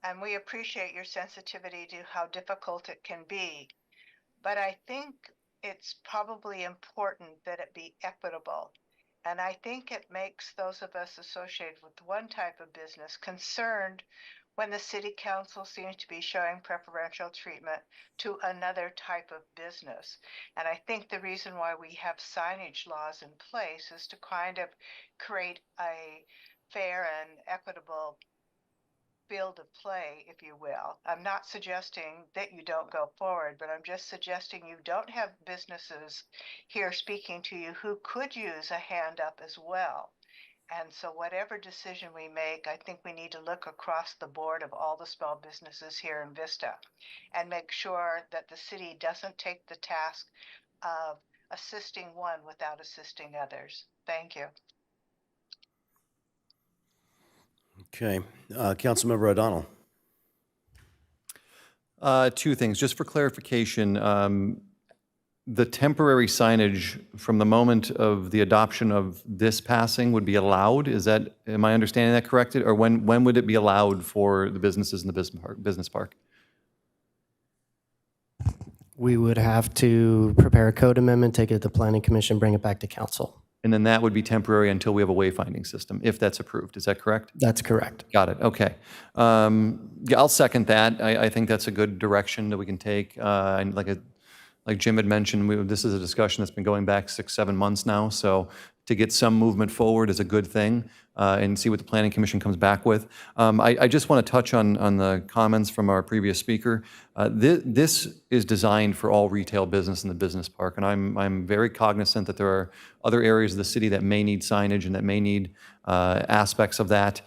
And we appreciate your sensitivity to how difficult it can be. But I think it's probably important that it be equitable. And I think it makes those of us associated with one type of business concerned when the city council seems to be showing preferential treatment to another type of business. And I think the reason why we have signage laws in place is to kind of create a fair and equitable field of play, if you will. I'm not suggesting that you don't go forward, but I'm just suggesting you don't have businesses here speaking to you who could use a hand up as well. And so whatever decision we make, I think we need to look across the board of all the small businesses here in Vista and make sure that the city doesn't take the task of assisting one without assisting others. Thank you. Okay. Councilmember O'Donnell. Two things, just for clarification. The temporary signage from the moment of the adoption of this passing would be allowed? Am I understanding that correctly? Or when would it be allowed for the businesses in the business park? We would have to prepare a code amendment, take it to the Planning Commission, bring it back to council. And then that would be temporary until we have a wayfinding system, if that's approved. Is that correct? That's correct. Got it. Okay. Yeah, I'll second that. I think that's a good direction that we can take. And like Like Jim had mentioned, this is a discussion that's been going back 6, 7 months now. So to get some movement forward is a good thing, and see what the Planning Commission comes back with. I just want to touch on the comments from our previous speaker. This is designed for all retail business in the business park, and I'm very cognizant that there are other areas of the city that may need signage and that may need aspects of that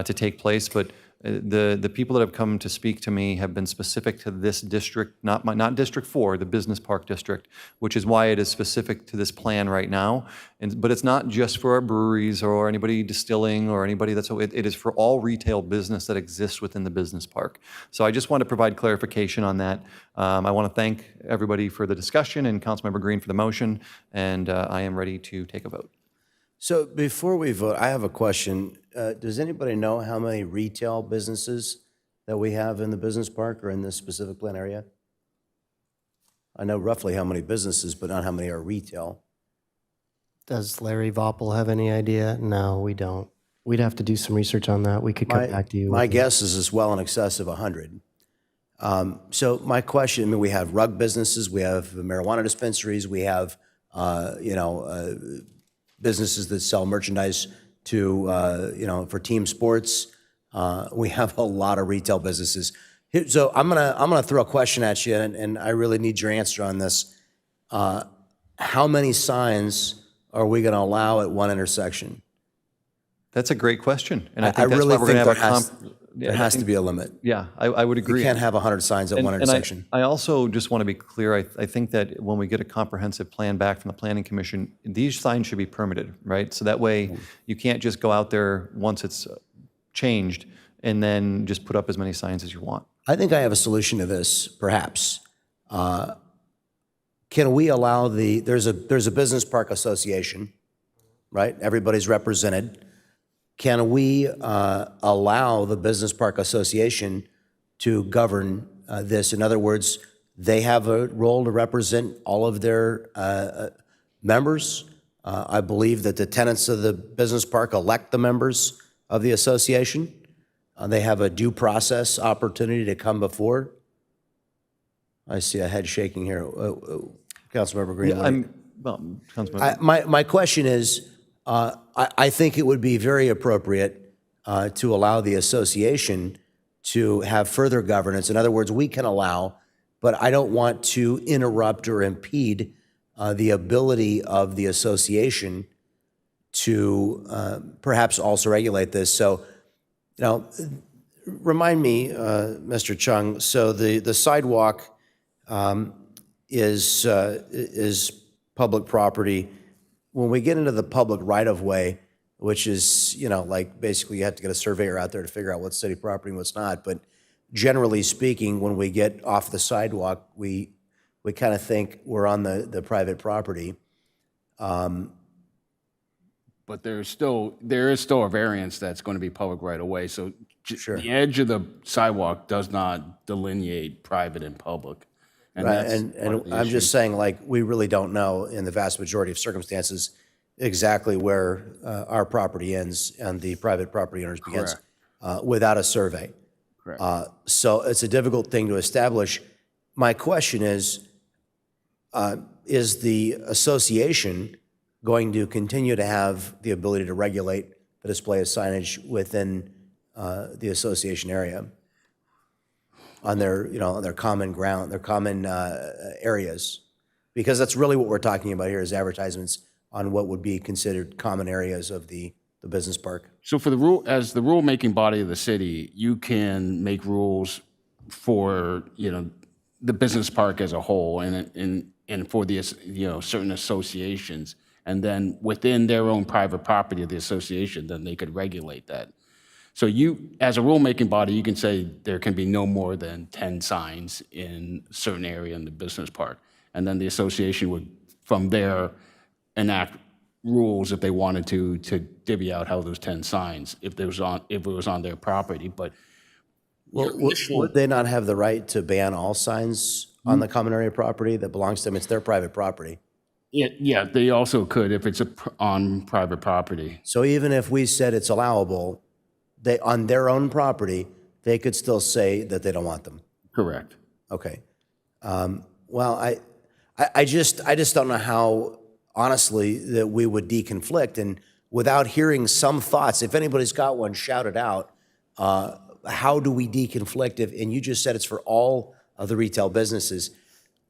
to take place, but the people that have come to speak to me have been specific to this district, not District 4, the Business Park District, which is why it is specific to this plan right now. But it's not just for our breweries or anybody distilling or anybody it is for all retail business that exists within the business park. So I just want to provide clarification on that. I want to thank everybody for the discussion and Councilmember Green for the motion, and I am ready to take a vote. So before we vote, I have a question. Does anybody know how many retail businesses that we have in the business park or in this specific plan area? I know roughly how many businesses, but not how many are retail. Does Larry Voppel have any idea? No, we don't. We'd have to do some research on that. We could come back to you. My guess is it's well in excess of 100. So my question, I mean, we have rug businesses, we have marijuana dispensaries, we have, businesses that sell merchandise to, for team sports. We have a lot of retail businesses. So I'm gonna throw a question at you, and I really need your answer on this. How many signs are we gonna allow at one intersection? That's a great question, and I I think that's really why we're going think to have there has to be a limit. Yeah, I would agree. You can't have 100 signs at one intersection. I also just want to be clear, I think that when we get a comprehensive plan back from the Planning Commission, these signs should be permitted, right? So that way, you can't just go out there once it's changed and then just put up as many signs as you want. I think I have a solution to this, perhaps. Can we allow there's a business park association, right? Everybody's represented. Can we allow the Business Park Association to govern this? In other words, they have a role to represent all of their members. I believe that the tenants of the business park elect the members of the association. They have a due process opportunity to come before. I see a head shaking here. Councilmember Green. Councilmember. My question is, I think it would be very appropriate to allow the association to have further governance. In other words, we can allow, but I don't want to interrupt or impede the ability of the association to perhaps also regulate this. So, remind me, Mr. Chung, so the sidewalk is public property. When we get into the public right-of-way, which is, like basically you have to get a surveyor out there to figure out what's city property and what's not. But generally speaking, when we get off the sidewalk, we kind of think we're on the private property. But there is still a variance that's going to be public right away. So the edge of the sidewalk does not delineate private and public. And right, that's and part of the I'm issue. just saying, like, we really don't know in the vast majority of circumstances exactly where our property ends and the private property owners begins without a survey. Correct. So it's a difficult thing to establish. My question is the association going to continue to have the ability to regulate the display of signage within the association area on their, on their common ground, their common areas? Because that's really what we're talking about here is advertisements on what would be considered common areas of the business park. So for as the rule-making body of the city, you can make rules for, the business park as a whole and for the, certain associations. And then within their own private property of the association, then they could regulate that. So you, as a rulemaking body, you can say there can be no more than 10 signs in a certain area in the business park. And then the association would, from there, enact rules if they wanted to divvy out how those 10 signs, if it was on their property. But would they not have the right to ban all signs on the common area property that belongs to them? It's their private property. Yeah, they also could if it's on private property. So even if we said it's allowable, they on their own property, they could still say that they don't want them. Correct. Okay. Well, I just don't know how, honestly, that we would deconflict. And without hearing some thoughts, if anybody's got one, shout it out. How do we deconflict? And you just said it's for all of the retail businesses.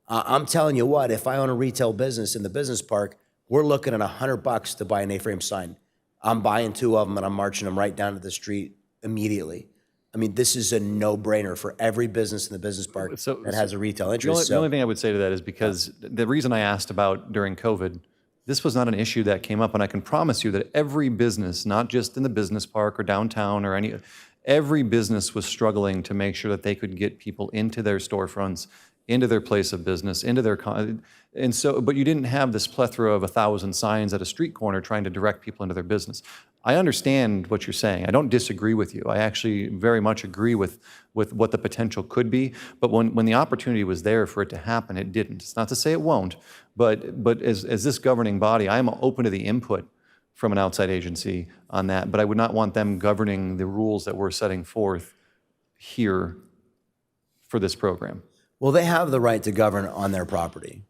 I'm telling you what, if I own a retail business in the business park, we're looking at $100 to buy an A-frame sign. I'm buying 2 of them and I'm marching them right down to the street immediately. I mean, this is a no-brainer for every business in the business park that has a retail interest. The only thing I would say to that is because the reason I asked about during COVID, this was not an issue that came up, and I can promise you that every business, not just in the business park or downtown or every business was struggling to make sure that they could get people into their storefronts, into their place of business, into their, but you didn't have this plethora of 1,000 signs at a street corner trying to direct people into their business. I understand what you're saying. I don't disagree with you. I actually very much agree with what the potential could be. But when the opportunity was there for it to happen, it didn't. It's not to say it won't, but as this governing body, I'm open to the input from an outside agency on that. But I would not want them governing the rules that we're setting forth here for this program. Well, they have the right to govern on their property.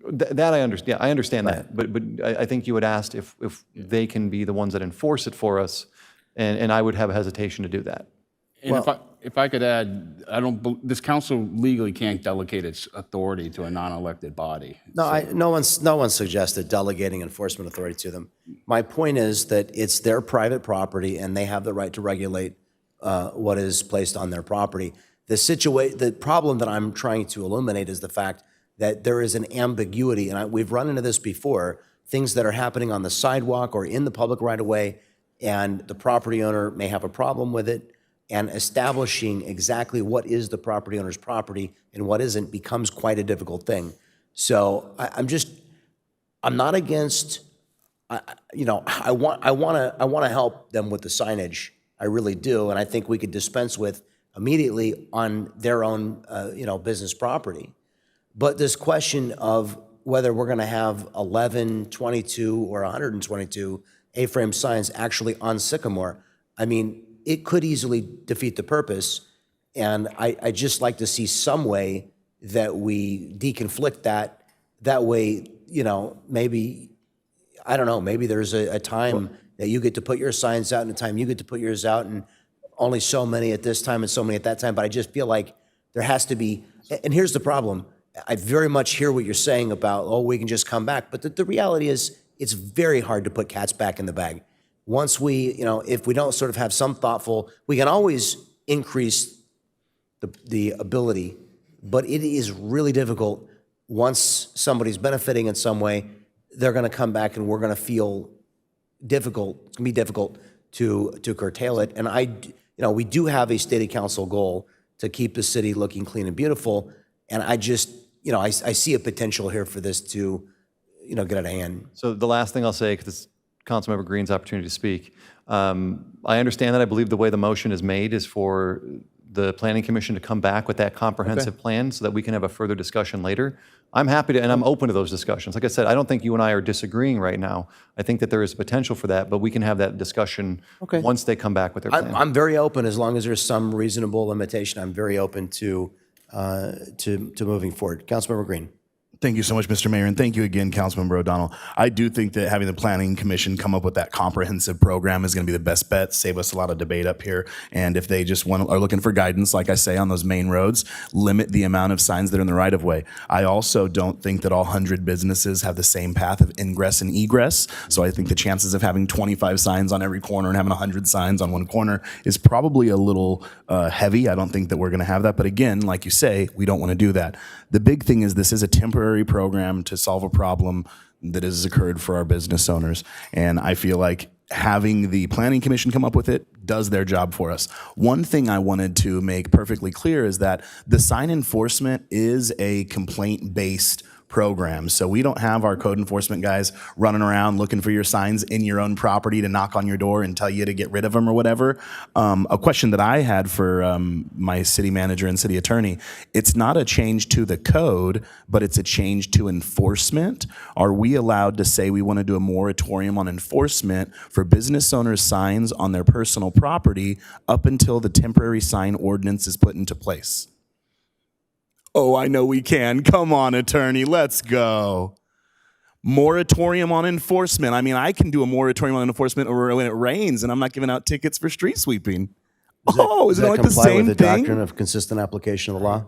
That I understand. Yeah, I understand that. But I think you had asked if they can be the ones that enforce it for us, and I would have a hesitation to do that. And if I could add, this council legally can't delegate its authority to a non-elected body. No, no one's suggested delegating enforcement authority to them. My point is that it's their private property and they have the right to regulate what is placed on their property. The problem that I'm trying to illuminate is the fact that there is an ambiguity, and we've run into this before, things that are happening on the sidewalk or in the public right-of-way, and the property owner may have a problem with it, and establishing exactly what is the property owner's property and what isn't becomes quite a difficult thing. So I'm not against, I want to help them with the signage. I really do, and I think we could dispense with immediately on their own, business property. But this question of whether we're going to have 11, 22, or 122 A-frame signs actually on Sycamore, I mean, it could easily defeat the purpose. And I just like to see some way that we deconflict that. That way, maybe, I don't know, maybe there's a time that you get to put your signs out and a time you get to put yours out, and only so many at this time and so many at that time. But I just feel like there has to be, and here's the problem. I very much hear what you're saying about, we can just come back. But the reality is it's very hard to put cats back in the bag. Once we, if we don't sort of have some thoughtful, we can always increase the ability, but it is really difficult. Once somebody's benefiting in some way, they're going to come back and we're going to feel difficult. It's going to be difficult to curtail it. And we do have a city council goal to keep the city looking clean and beautiful. And I just, I see a potential here for this to, get out of hand. So the last thing I'll say, because it's Councilmember Green's opportunity to speak, I understand that. I believe the way the motion is made is for the Planning Commission to come back with that comprehensive plan so that we can have a further discussion later. I'm happy to, and I'm open to those discussions. Like I said, I don't think you and I are disagreeing right now. I think that there is potential for that, but we can have that discussion once they come back with their plan. I'm very open as long as there's some reasonable limitation. I'm very open to moving forward. Councilmember Green. Thank you so much, Mr. Mayor, and thank you again, Councilmember O'Donnell. I do think that having the Planning Commission come up with that comprehensive program is going to be the best bet, save us a lot of debate up here. And if they just are looking for guidance, like I say, on those main roads, limit the amount of signs that are in the right-of-way. I also don't think that all 100 businesses have the same path of ingress and egress. So I think the chances of having 25 signs on every corner and having 100 signs on one corner is probably a little heavy. I don't think that we're going to have that. But again, like you say, we don't want to do that. The big thing is this is a temporary program to solve a problem that has occurred for our business owners. And I feel like having the Planning Commission come up with it does their job for us. One thing I wanted to make perfectly clear is that the sign enforcement is a complaint-based program. So we don't have our code enforcement guys running around looking for your signs in your own property to knock on your door and tell you to get rid of them or whatever. A question that I had for my city manager and city attorney, it's not a change to the code, but it's a change to enforcement. Are we allowed to say we want to do a moratorium on enforcement for business owners' signs on their personal property up until the temporary sign ordinance is put into place? Oh, I know we can. Come on, attorney, let's go. Moratorium on enforcement. I mean, I can do a moratorium on enforcement when it rains and I'm not giving out tickets for street sweeping. Does isn't it that like the comply same with the thing? doctrine of consistent application of the law?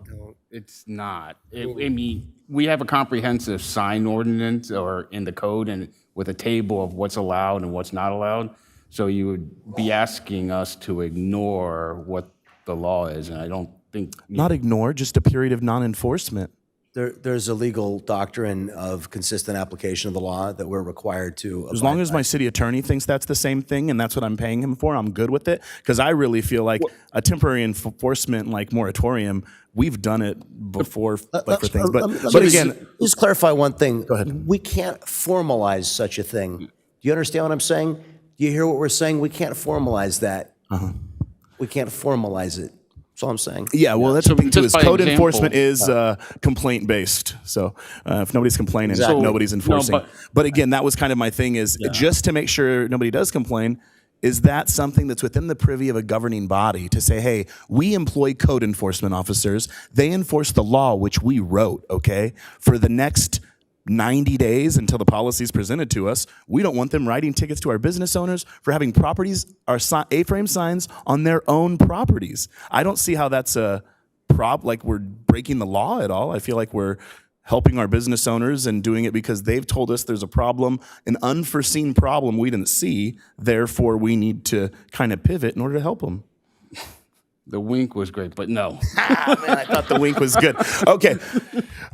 It's not. I mean, we have a comprehensive sign ordinance or in the code and with a table of what's allowed and what's not allowed. So you would be asking us to ignore what the law is, and I don't think. Not ignore, just a period of non-enforcement. There's a legal doctrine of consistent application of the law that we're required to. As long as my city attorney thinks that's the same thing and that's what I'm paying him for, I'm good with it. Because I really feel like a temporary enforcement like moratorium, we've done it before like for things. But again, just clarify one thing. Go ahead. We can't formalize such a thing. Do you understand what I'm saying? Do you hear what we're saying? We can't formalize that. We can't formalize it. That's all I'm saying. Yeah, well, that's the thing too, is just by code example- enforcement is complaint-based. So if nobody's complaining, Exactly. nobody's enforcing. But again, that was kind of my thing is just to make sure nobody does complain, is that something that's within the privy of a governing body to say, hey, we employ code enforcement officers. They enforce the law, which we wrote, okay? For the next 90 days until the policy is presented to us, we don't want them writing tickets to our business owners for having properties, our A-frame signs on their own properties. I don't see how that's a like we're breaking the law at all. I feel like we're helping our business owners and doing it because they've told us there's a problem, an unforeseen problem we didn't see. Therefore, we need to kind of pivot in order to help them. The wink was great, but no. Man, I thought the wink was good.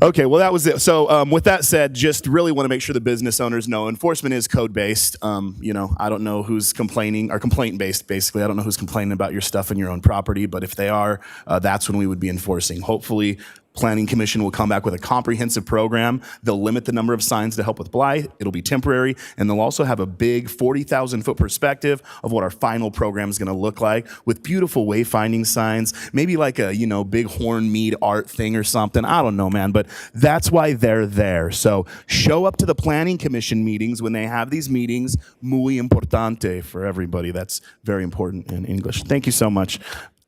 Okay, well, that was it. So with that said, just really want to make sure the business owners know enforcement is code-based. I don't know who's complaining, or complaint-based, basically. I don't know who's complaining about your stuff in your own property, but if they are, that's when we would be enforcing. Hopefully, Planning Commission will come back with a comprehensive program. They'll limit the number of signs to help with blight. It'll be temporary. And they'll also have a big 40,000-foot perspective of what our final program is going to look like with beautiful wayfinding signs, maybe like a, big horn mead art thing or something. I don't know, man, but that's why they're there. So show up to the Planning Commission meetings when they have these meetings. Muy importante for everybody. That's very important in English. Thank you so much.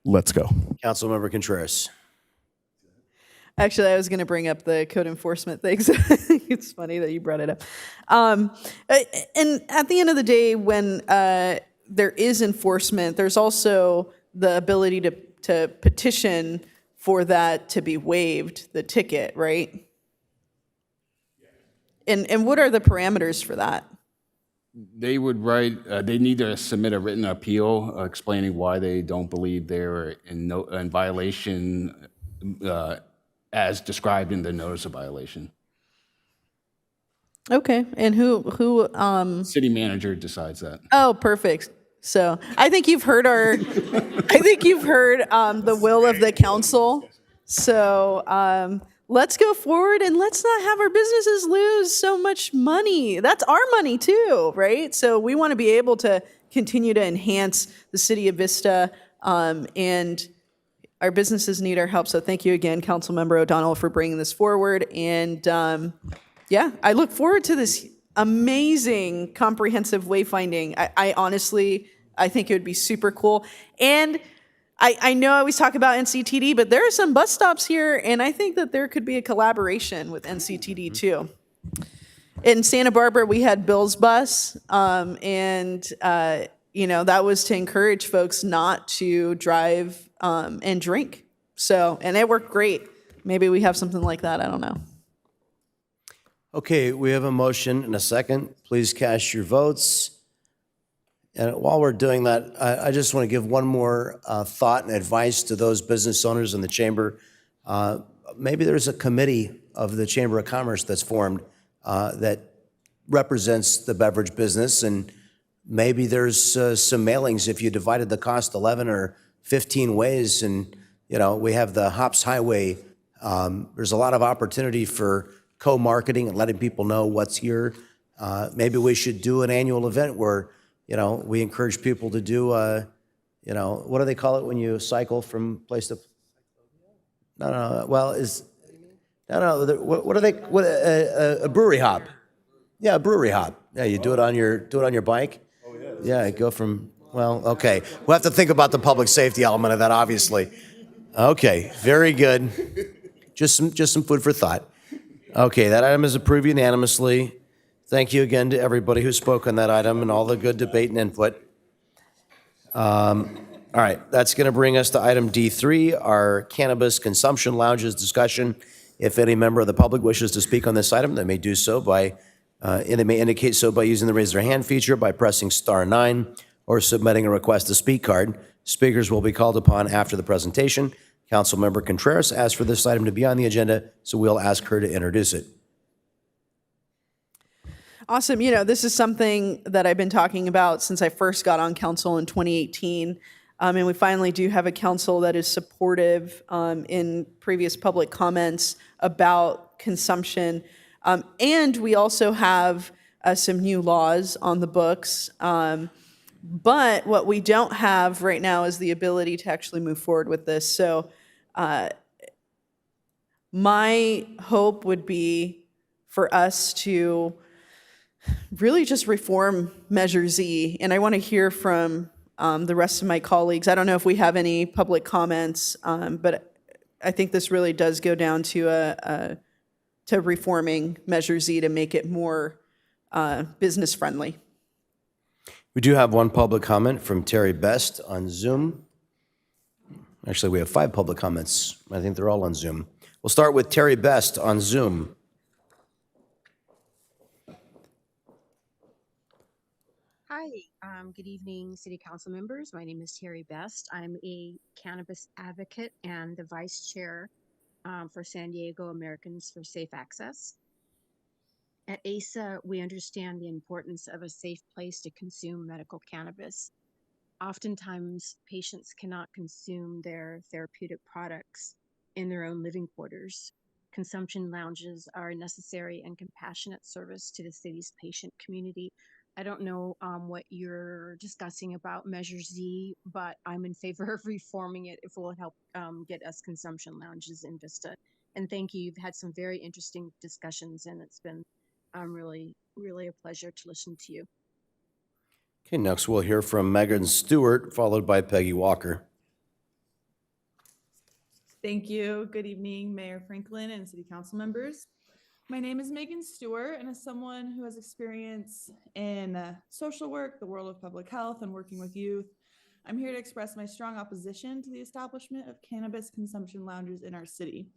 Let's go. Councilmember Contreras. Actually, I was going to bring up the code enforcement things. It's funny that you brought it up. And at the end of the day, when there is enforcement, there's also the ability to petition for that to be waived, the ticket, right? And what are the parameters for that? They would write, they need to submit a written appeal explaining why they don't believe they're in violation as described in the notice of violation. Okay, and who? City manager decides that. Oh, perfect. So I think you've heard the will of the council. So let's go forward and let's not have our businesses lose so much money. That's our money too, right? So we want to be able to continue to enhance the city of Vista, and our businesses need our help. So thank you again, Councilmember O'Donnell, for bringing this forward. And I look forward to this amazing comprehensive wayfinding. I honestly think it would be super cool. And I know I always talk about NCTD, but there are some bus stops here, and I think that there could be a collaboration with NCTD too. In Santa Barbara, we had Bill's Bus, and that was to encourage folks not to drive and drink. So, and it worked great. Maybe we have something like that. I don't know. Okay, we have a motion and a second. Please cast your votes. And while we're doing that, I just want to give one more thought and advice to those business owners in the chamber. Maybe there's a committee of the Chamber of Commerce that's formed that represents the beverage business, and maybe there's some mailings if you divided the cost 11 or 15 ways, and we have the Hops Highway. There's a lot of opportunity for co-marketing and letting people know what's here. Maybe we should do an annual event where we encourage people to do what do they call it when you cycle from place to? No. Well, what are they? A brewery hop? Yeah, a brewery hop. Yeah, you do it on your bike. Oh yeah. Yeah, go from. Well, okay. We'll have to think about the public safety element of that, obviously. Okay, very good. just some food for thought. Okay, that item is approved unanimously. Thank you again to everybody who spoke on that item and all the good debate and input. All right, that's going to bring us to item D3, our cannabis consumption lounges discussion. If any member of the public wishes to speak on this item, they may do so by, and they may indicate so by using the raise their hand feature by pressing *9 or submitting a request to speak card. Speakers will be called upon after the presentation. Councilmember Contreras asked for this item to be on the agenda, so we'll ask her to introduce it. Awesome. You know, this is something that I've been talking about since I first got on council in 2018. And we finally do have a council that is supportive in previous public comments about consumption. And we also have some new laws on the books. But what we don't have right now is the ability to actually move forward with this. So my hope would be for us to really just reform Measure Z. And I want to hear from the rest of my colleagues. I don't know if we have any public comments, but I think this really does go down to to reforming Measure Z to make it more business friendly. We do have one public comment from Terry Best on Zoom. Actually, we have 5 public comments. I think they're all on Zoom. We'll start with Terry Best on Zoom. Hi, good evening, City Council members. My name is Terry Best. I'm a cannabis advocate and the Vice Chair for San Diego Americans for Safe Access. At ASA, we understand the importance of a safe place to consume medical cannabis. Oftentimes, patients cannot consume their therapeutic products in their own living quarters. Consumption lounges are a necessary and compassionate service to the city's patient community. I don't know what you're discussing about Measure Z, but I'm in favor of reforming it if it will help get us consumption lounges in Vista. And thank you. You've had some very interesting discussions, and it's been really, really a pleasure to listen to you. Okay, next we'll hear from Megan Stewart, followed by Peggy Walker. Thank you. Good evening, Mayor Franklin and City Council members. My name is Megan Stewart, and as someone who has experience in social work, the world of public health, and working with youth, I'm here to express my strong opposition to the establishment of cannabis consumption lounges in our city.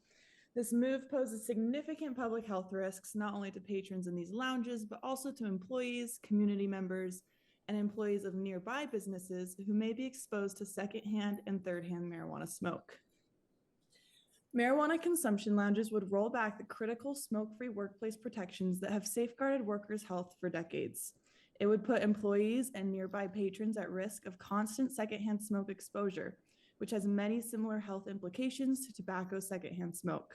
This move poses significant public health risks, not only to patrons in these lounges, but also to employees, community members, and employees of nearby businesses who may be exposed to secondhand and third-hand marijuana smoke. Marijuana consumption lounges would roll back the critical smoke-free workplace protections that have safeguarded workers' health for decades. It would put employees and nearby patrons at risk of constant secondhand smoke exposure, which has many similar health implications to tobacco secondhand smoke.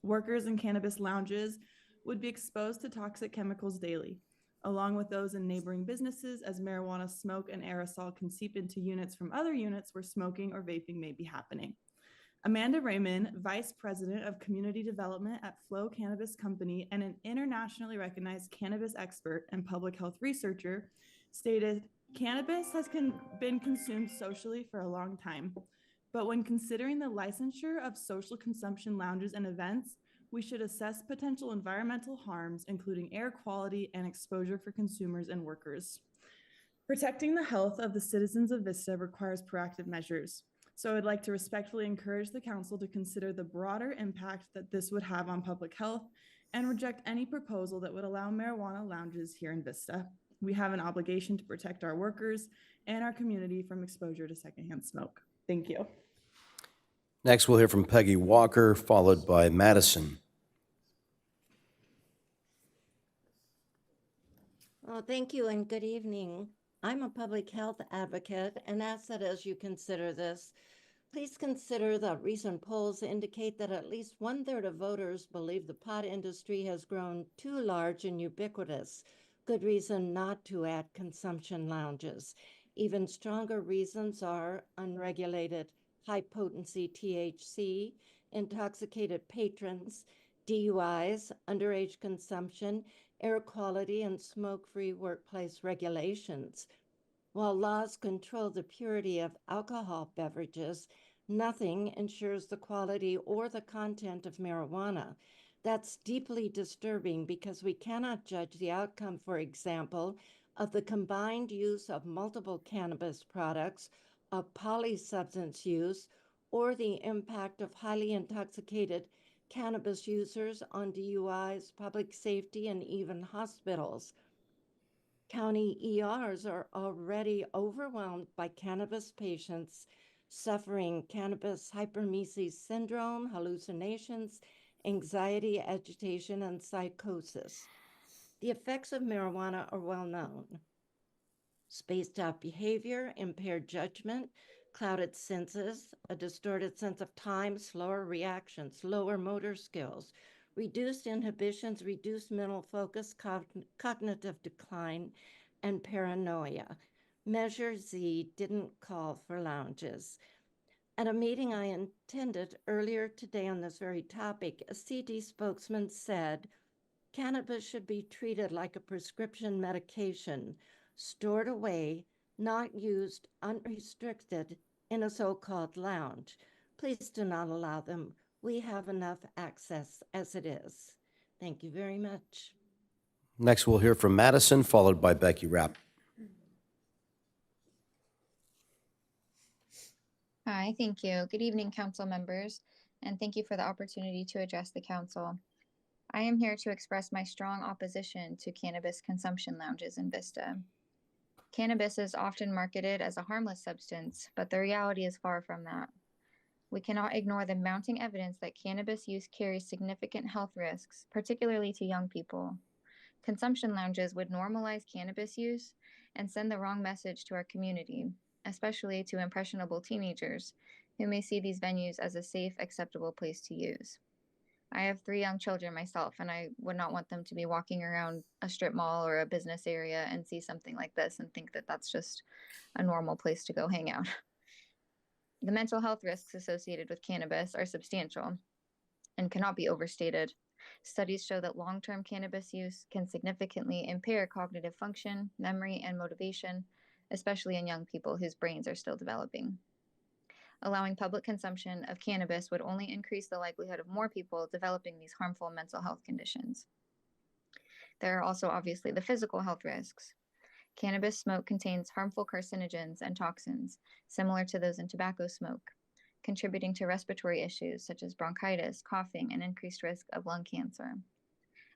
Workers in cannabis lounges would be exposed to toxic chemicals daily, along with those in neighboring businesses, as marijuana smoke and aerosol can seep into units from other units where smoking or vaping may be happening. Amanda Raymond, Vice President of Community Development at Flow Cannabis Company and an internationally recognized cannabis expert and public health researcher, stated, "Cannabis has been consumed socially for a long time, but when considering the licensure of social consumption lounges and events, we should assess potential environmental harms, including air quality and exposure for consumers and workers. Protecting the health of the citizens of Vista requires proactive measures. So I'd like to respectfully encourage the council to consider the broader impact that this would have on public health and reject any proposal that would allow marijuana lounges here in Vista. We have an obligation to protect our workers and our community from exposure to secondhand smoke." Thank you. Next, we'll hear from Peggy Walker, followed by Madison. Well, thank you and good evening. I'm a public health advocate and ask that as you consider this, please consider that recent polls indicate that at least 1/3 of voters believe the pot industry has grown too large and ubiquitous. Good reason not to add consumption lounges. Even stronger reasons are unregulated high-potency THC, intoxicated patrons, DUIs, underage consumption, air quality, and smoke-free workplace regulations. While laws control the purity of alcohol beverages, Nothing ensures the quality or the content of marijuana. That's deeply disturbing because we cannot judge the outcome, for example, of the combined use of multiple cannabis products, of polysubstance use, or the impact of highly intoxicated cannabis users on DUIs, public safety, and even hospitals. County ERs are already overwhelmed by cannabis patients suffering cannabis hypermesis syndrome, hallucinations, anxiety, agitation, and psychosis. The effects of marijuana are well known. Spaced out behavior, impaired judgment, clouded senses, a distorted sense of time, slower reactions, lower motor skills, reduced inhibitions, reduced mental focus, cognitive decline, and paranoia. Measure Z didn't call for lounges. At a meeting I attended earlier today on this very topic, a CD spokesman said, cannabis should be treated like a prescription medication, stored away, not used unrestricted in a so-called lounge. Please do not allow them. We have enough access as it is. Thank you very much. Next, we'll hear from Madison, followed by Becky Rapp. Hi, thank you. Good evening, council members, and thank you for the opportunity to address the council. I am here to express my strong opposition to cannabis consumption lounges in Vista. Cannabis is often marketed as a harmless substance, but the reality is far from that. We cannot ignore the mounting evidence that cannabis use carries significant health risks, particularly to young people. Consumption lounges would normalize cannabis use and send the wrong message to our community, especially to impressionable teenagers who may see these venues as a safe, acceptable place to use. I have 3 young children myself, and I would not want them to be walking around a strip mall or a business area and see something like this and think that that's just a normal place to go hang out. The mental health risks associated with cannabis are substantial and cannot be overstated. Studies show that long-term cannabis use can significantly impair cognitive function, memory, and motivation, especially in young people whose brains are still developing. Allowing public consumption of cannabis would only increase the likelihood of more people developing these harmful mental health conditions. There are also obviously the physical health risks. Cannabis smoke contains harmful carcinogens and toxins, similar to those in tobacco smoke, contributing to respiratory issues such as bronchitis, coughing, and increased risk of lung cancer.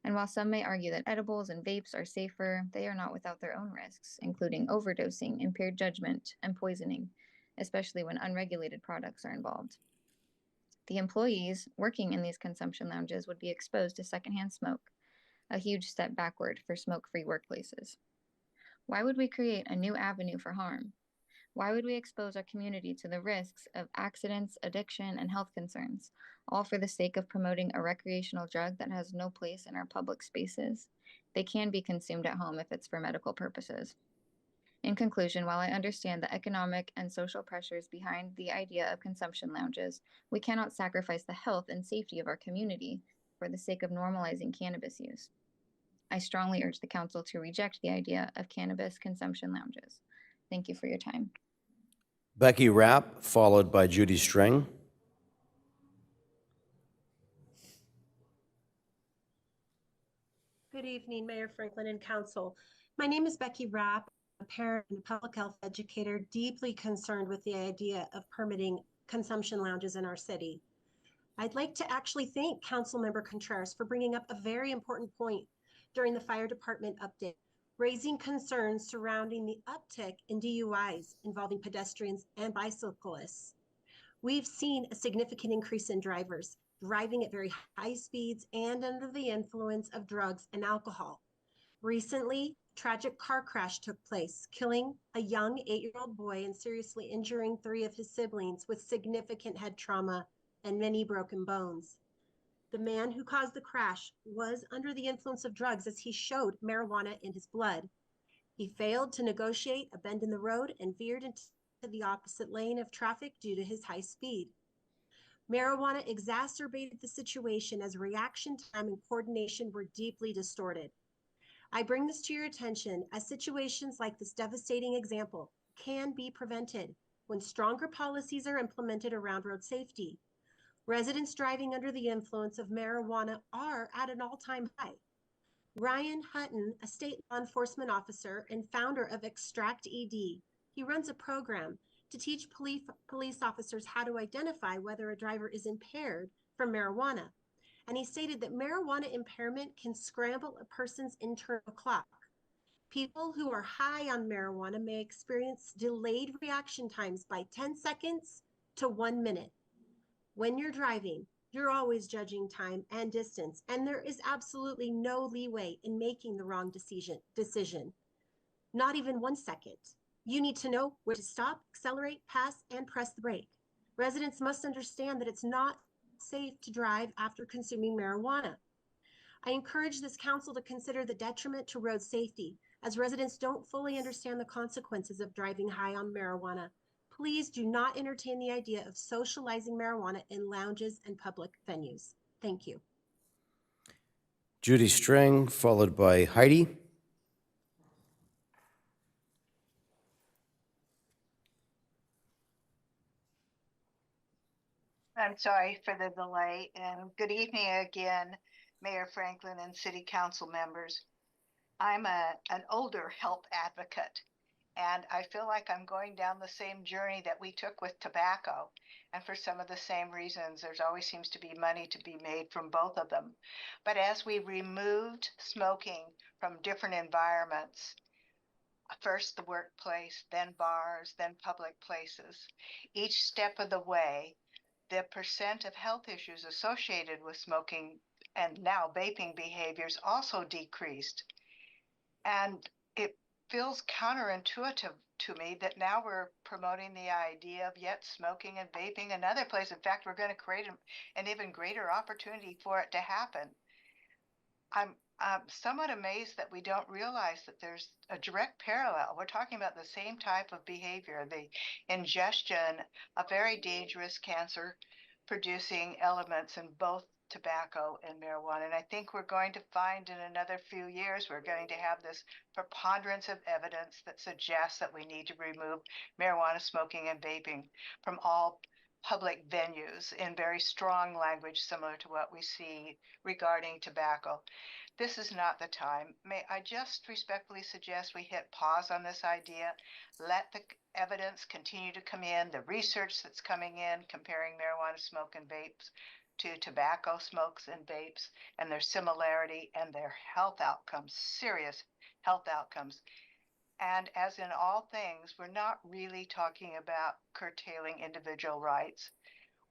And while some may argue that edibles and vapes are safer, they are not without their own risks, including overdosing, impaired judgment, and poisoning, especially when unregulated products are involved. The employees working in these consumption lounges would be exposed to secondhand smoke, a huge step backward for smoke-free workplaces. Why would we create a new avenue for harm? Why would we expose our community to the risks of accidents, addiction, and health concerns, all for the sake of promoting a recreational drug that has no place in our public spaces? They can be consumed at home if it's for medical purposes. In conclusion, while I understand the economic and social pressures behind the idea of consumption lounges, we cannot sacrifice the health and safety of our community for the sake of normalizing cannabis use. I strongly urge the council to reject the idea of cannabis consumption lounges. Thank you for your time. Becky Rapp, followed by Judy String. Good evening, Mayor Franklin and Council. My name is Becky Rapp, a parent and a public health educator deeply concerned with the idea of permitting consumption lounges in our city. I'd like to actually thank Councilmember Contreras for bringing up a very important point during the fire department update, raising concerns surrounding the uptick in DUIs involving pedestrians and bicyclists. We've seen a significant increase in drivers driving at very high speeds and under the influence of drugs and alcohol. Recently, a tragic car crash took place, killing a young 8-year-old boy and seriously injuring 3 of his siblings with significant head trauma and many broken bones. The man who caused the crash was under the influence of drugs as he showed marijuana in his blood. He failed to negotiate a bend in the road and veered into the opposite lane of traffic due to his high speed. Marijuana exacerbated the situation as reaction time and coordination were deeply distorted. I bring this to your attention as situations like this devastating example can be prevented when stronger policies are implemented around road safety. Residents driving under the influence of marijuana are at an all-time high. Ryan Hutton, a state law enforcement officer and founder of Extract ED, he runs a program to teach police officers how to identify whether a driver is impaired from marijuana. And he stated that marijuana impairment can scramble a person's internal clock. People who are high on marijuana may experience delayed reaction times by 10 seconds to 1 minute. When you're driving, you're always judging time and distance, and there is absolutely no leeway in making the wrong decision. Not even 1 second. You need to know where to stop, accelerate, pass, and press the brake. Residents must understand that it's not safe to drive after consuming marijuana. I encourage this council to consider the detriment to road safety, as residents don't fully understand the consequences of driving high on marijuana. Please do not entertain the idea of socializing marijuana in lounges and public venues. Thank you. Judy Strang, followed by Heidi. I'm sorry for the delay, and good evening again, Mayor Franklin and City Council members. I'm an older health advocate, and I feel like I'm going down the same journey that we took with tobacco. And for some of the same reasons, there's always seems to be money to be made from both of them. But as we removed smoking from different environments, first the workplace, then bars, then public places, each step of the way, the percent of health issues associated with smoking and now vaping behaviors also decreased. And it feels counterintuitive to me that now we're promoting the idea of yet smoking and vaping in other places. In fact, we're going to create an even greater opportunity for it to happen. I'm somewhat amazed that we don't realize that there's a direct parallel. We're talking about the same type of behavior, the ingestion of very dangerous cancer-producing elements in both tobacco and marijuana. And I think we're going to find in another few years, we're going to have this preponderance of evidence that suggests that we need to remove marijuana smoking and vaping from all public venues in very strong language, similar to what we see regarding tobacco. This is not the time. May I just respectfully suggest we hit pause on this idea, let the evidence continue to come in, the research that's coming in comparing marijuana smoke and vapes to tobacco smokes and vapes and their similarity and their health outcomes, serious health outcomes. And as in all things, we're not really talking about curtailing individual rights.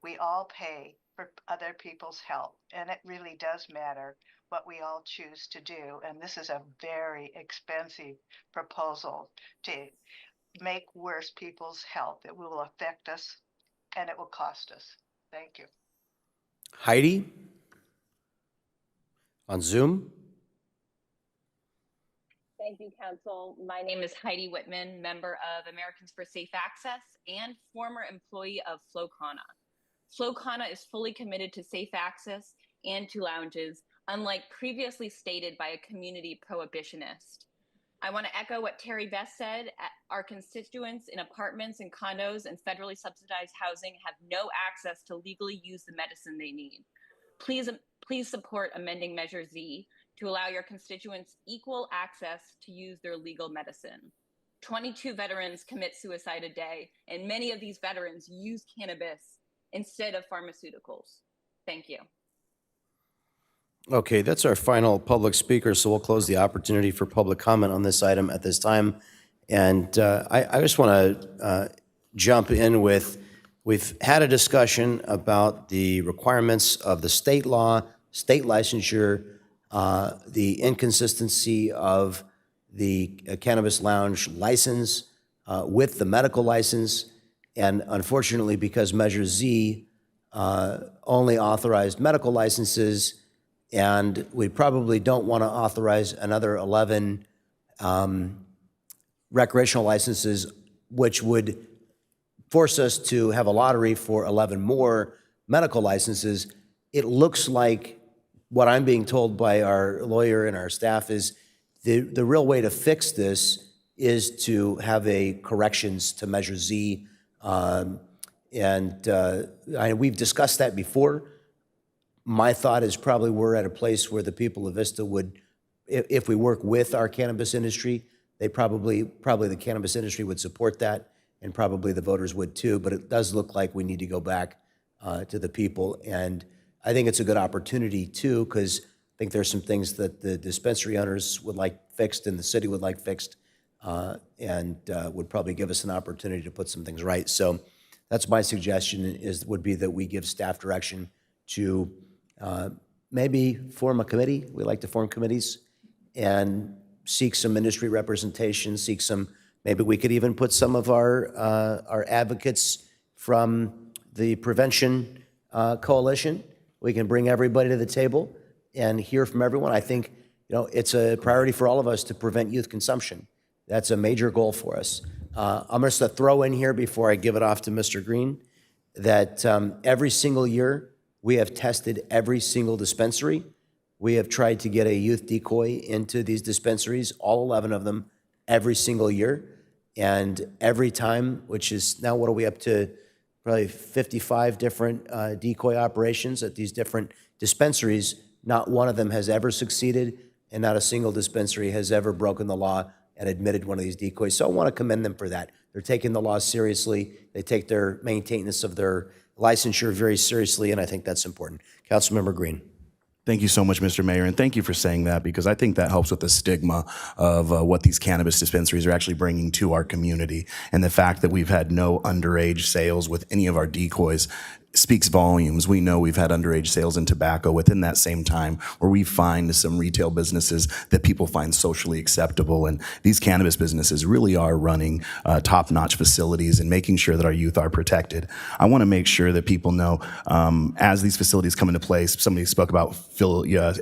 We all pay for other people's health, and it really does matter what we all choose to do. And this is a very expensive proposal to make worse people's health. It will affect us and it will cost us. Thank you. Heidi on Zoom. Thank you, Council. My name is Heidi Whitman, member of Americans for Safe Access and former employee of Flow Kana. Flow Kana is fully committed to safe access and to lounges, unlike previously stated by a community prohibitionist. I want to echo what Terry Best said. Our constituents in apartments and condos and federally subsidized housing have no access to legally use the medicine they need. Please support amending Measure Z to allow your constituents equal access to use their legal medicine. 22 veterans commit suicide a day, and many of these veterans use cannabis instead of pharmaceuticals. Thank you. Okay, that's our final public speaker, so we'll close the opportunity for public comment on this item at this time. And I just want to jump in with, we've had a discussion about the requirements of the state law, state licensure, the inconsistency of the cannabis lounge license with the medical license. And unfortunately, because Measure Z only authorized medical licenses, and we probably don't want to authorize another 11 recreational licenses, which would force us to have a lottery for 11 more medical licenses. It looks like what I'm being told by our lawyer and our staff is the real way to fix this is to have a corrections to Measure Z We've discussed that before. My thought is probably we're at a place where the people of Vista would, if we work with our cannabis industry, they probably the cannabis industry would support that, and probably the voters would too. But it does look like we need to go back to the people. And I think it's a good opportunity too, because I think there's some things that the dispensary owners would like fixed and the city would like fixed, and would probably give us an opportunity to put some things right. So that's my suggestion, would be that we give staff direction to maybe form a committee. We like to form committees and seek some industry representation, maybe we could even put some of our advocates from the Prevention Coalition. We can bring everybody to the table and hear from everyone. I think, it's a priority for all of us to prevent youth consumption. That's a major goal for us. I'm just going to throw in here before I give it off to Mr. Green that every single year we have tested every single dispensary. We have tried to get a youth decoy into these dispensaries, all 11 of them, every single year. And every time, which is now, what are we up to? Probably 55 different decoy operations at these different dispensaries. Not one of them has ever succeeded, and not a single dispensary has ever broken the law and admitted one of these decoys. So I want to commend them for that. They're taking the law seriously. They take their maintenance of their licensure very seriously, and I think that's important. Councilmember Green. Thank you so much, Mr. Mayor, and thank you for saying that, because I think that helps with the stigma of what these cannabis dispensaries are actually bringing to our community. And the fact that we've had no underage sales with any of our decoys speaks volumes. We know we've had underage sales in tobacco within that same time, where we find some retail businesses that people find socially acceptable. And these cannabis businesses really are running top-notch facilities and making sure that our youth are protected. I want to make sure that people know, as these facilities come into place, somebody spoke about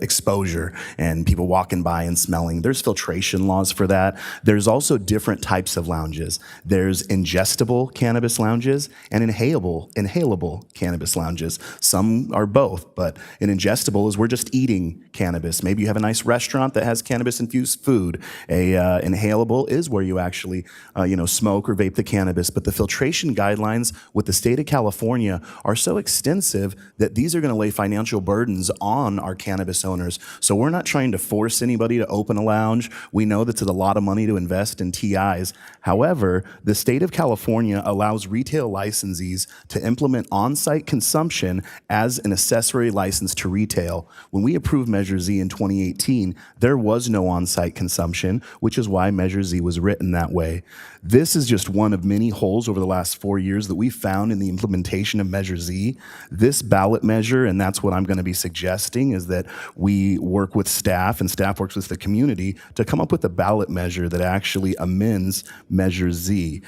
exposure and people walking by and smelling. There's filtration laws for that. There's also different types of lounges. There's ingestible cannabis lounges and inhalable cannabis lounges. Some are both, but an ingestible is we're just eating cannabis. Maybe you have a nice restaurant that has cannabis-infused food. A inhalable is where you actually, smoke or vape the cannabis. But the filtration guidelines with the state of California are so extensive that these are going to lay financial burdens on our cannabis owners. So we're not trying to force anybody to open a lounge. We know that's a lot of money to invest in TIs. However, the state of California allows retail licensees to implement on-site consumption as an accessory license to retail. When we approved Measure Z in 2018, there was no on-site consumption, which is why Measure Z was written that way. This is just one of many holes over the last 4 years that we found in the implementation of Measure Z. This ballot measure, and that's what I'm going to be suggesting, is that we work with staff and staff works with the community to come up with a ballot measure that actually amends Measure Z.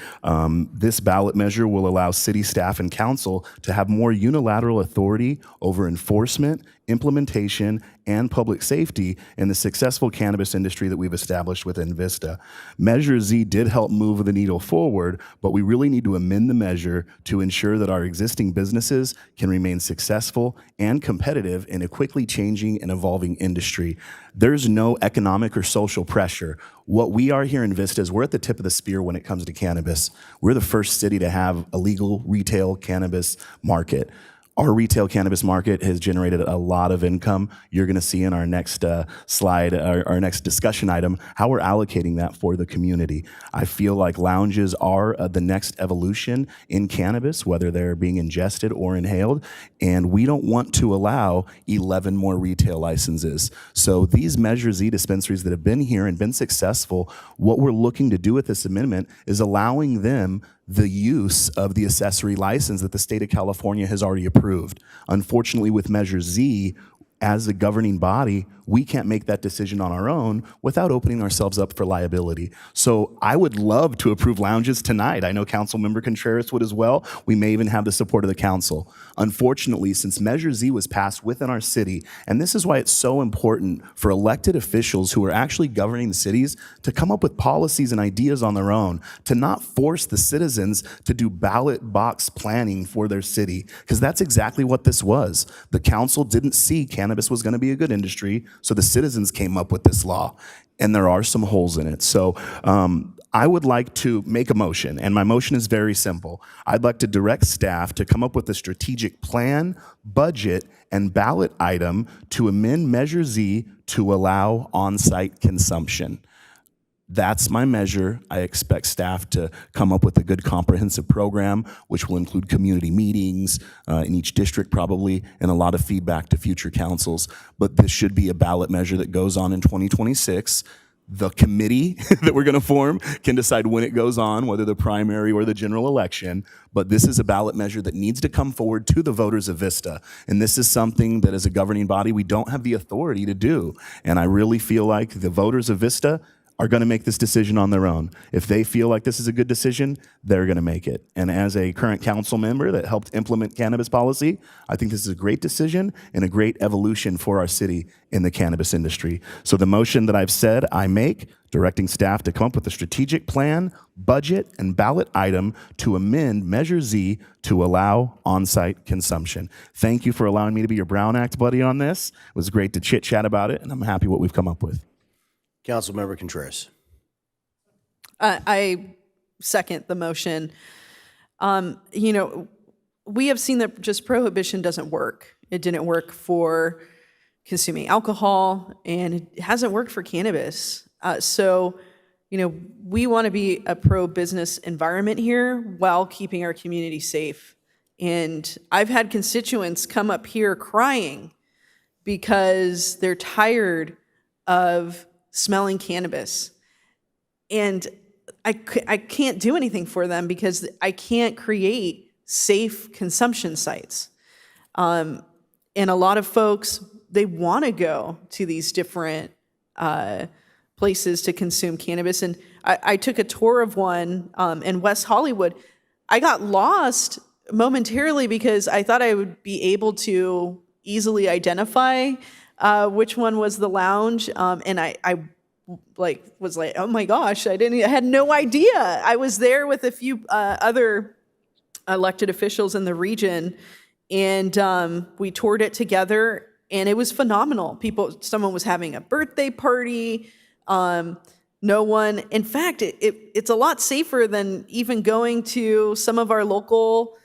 This ballot measure will allow city staff and council to have more unilateral authority over enforcement, implementation, and public safety in the successful cannabis industry that we've established within Vista. Measure Z did help move the needle forward, but we really need to amend the measure to ensure that our existing businesses can remain successful and competitive in a quickly changing and evolving industry. There's no economic or social pressure. What we are here in Vista is we're at the tip of the spear when it comes to cannabis. We're the first city to have a legal retail cannabis market. Our retail cannabis market has generated a lot of income. You're going to see in our next slide, our next discussion item, how we're allocating that for the community. I feel like lounges are the next evolution in cannabis, whether they're being ingested or inhaled, and we don't want to allow 11 more retail licenses. So these Measure Z dispensaries that have been here and been successful, what we're looking to do with this amendment is allowing them the use of the accessory license that the state of California has already approved. Unfortunately, with Measure Z, as the governing body, we can't make that decision on our own without opening ourselves up for liability. So I would love to approve lounges tonight. I know Councilmember Contreras would as well. We may even have the support of the council. Unfortunately, since Measure Z was passed within our city, and this is why it's so important for elected officials who are actually governing the cities to come up with policies and ideas on their own, to not force the citizens to do ballot box planning for their city, because that's exactly what this was. The council didn't see cannabis was going to be a good industry, so the citizens came up with this law, and there are some holes in it. So I would like to make a motion, and my motion is very simple. I'd like to direct staff to come up with a strategic plan, budget, and ballot item to amend Measure Z to allow on-site consumption. That's my measure. I expect staff to come up with a good comprehensive program, which will include community meetings in each district probably, and a lot of feedback to future councils. But this should be a ballot measure that goes on in 2026. The committee that we're going to form can decide when it goes on, whether the primary or the general election. But this is a ballot measure that needs to come forward to the voters of Vista. And this is something that as a governing body, we don't have the authority to do. And I really feel like the voters of Vista are going to make this decision on their own. If they feel like this is a good decision, they're going to make it. And as a current council member that helped implement cannabis policy, I think this is a great decision and a great evolution for our city in the cannabis industry. So the motion that I've said I make, directing staff to come up with a strategic plan, budget, and ballot item to amend Measure Z to allow on-site consumption. Thank you for allowing me to be your Brown Act buddy on this. It was great to chit-chat about it, and I'm happy what we've come up with. Councilmember Contreras. I second the motion. We have seen that just prohibition doesn't work. It didn't work for consuming alcohol, and it hasn't worked for cannabis. So we want to be a pro-business environment here while keeping our community safe. And I've had constituents come up here crying because they're tired of smelling cannabis. And I can't do anything for them because I can't create safe consumption sites. And a lot of folks, they want to go to these different places to consume cannabis. And I took a tour of one in West Hollywood. I got lost momentarily because I thought I would be able to easily identify which one was the lounge, and I was like, oh my gosh, I had no idea. I was there with a few other elected officials in the region, and we toured it together, and it was phenomenal. Someone was having a birthday party. No one, in fact, it's a lot safer than even going to some of our local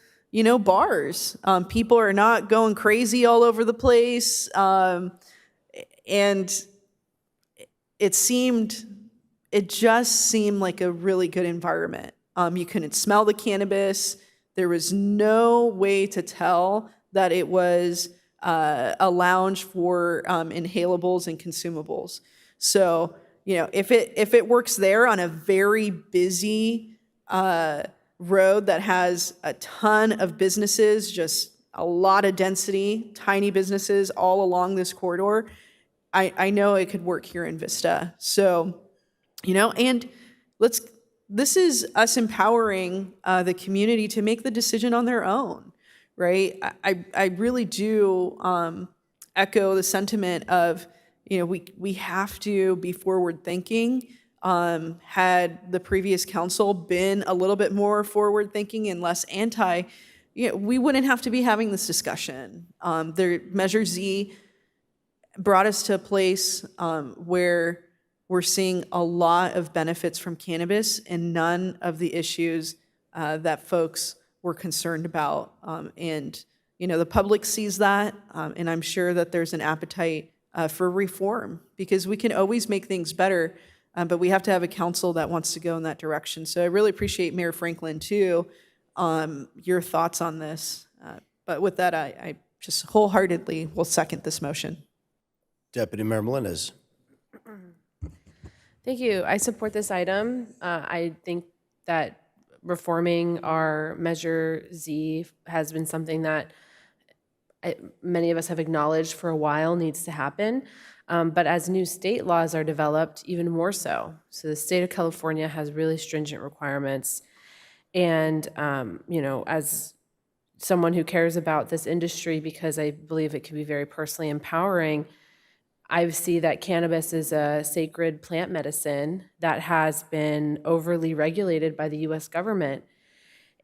bars. People are not going crazy all over the place. And it just seemed like a really good environment. You couldn't smell the cannabis. There was no way to tell that it was a lounge for inhalables and consumables. So, if it works there on a very busy road that has a ton of businesses, just a lot of density, tiny businesses all along this corridor, I know it could work here in Vista. So, and this is us empowering the community to make the decision on their own, right? I really do echo the sentiment of, we have to be forward thinking. Had the previous council been a little bit more forward thinking and less anti, we wouldn't have to be having this discussion. Their Measure Z brought us to a place where we're seeing a lot of benefits from cannabis and none of the issues that folks were concerned about. And the public sees that, and I'm sure that there's an appetite for reform because we can always make things better, but we have to have a council that wants to go in that direction. So I really appreciate Mayor Franklin too, your thoughts on this. But with that, I just wholeheartedly will second this motion. Deputy Mayor Melendez. Thank you. I support this item. I think that reforming our Measure Z has been something that many of us have acknowledged for a while needs to happen. But as new state laws are developed, even more so. So the state of California has really stringent requirements. And, as someone who cares about this industry because I believe it can be very personally empowering, I see that cannabis is a sacred plant medicine that has been overly regulated by the US government.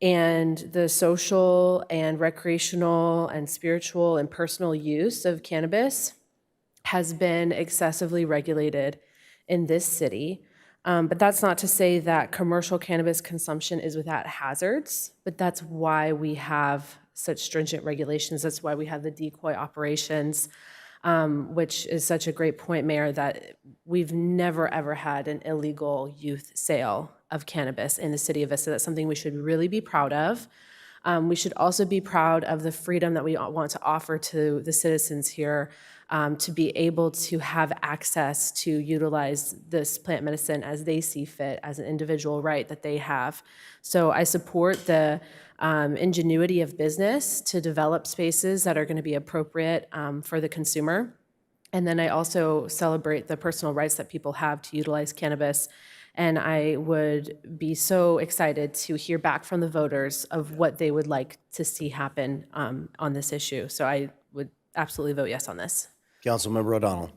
And the social and recreational and spiritual and personal use of cannabis has been excessively regulated in this city. But that's not to say that commercial cannabis consumption is without hazards, but that's why we have such stringent regulations. That's why we have the decoy operations, which is such a great point, Mayor, that we've never, ever had an illegal youth sale of cannabis in the city of Vista. That's something we should really be proud of. We should also be proud of the freedom that we want to offer to the citizens here to be able to have access to utilize this plant medicine as they see fit, as an individual right that they have. So I support the ingenuity of business to develop spaces that are going to be appropriate for the consumer. And then I also celebrate the personal rights that people have to utilize cannabis. And I would be so excited to hear back from the voters of what they would like to see happen on this issue. So I would absolutely vote yes on this. Councilmember O'Donnell.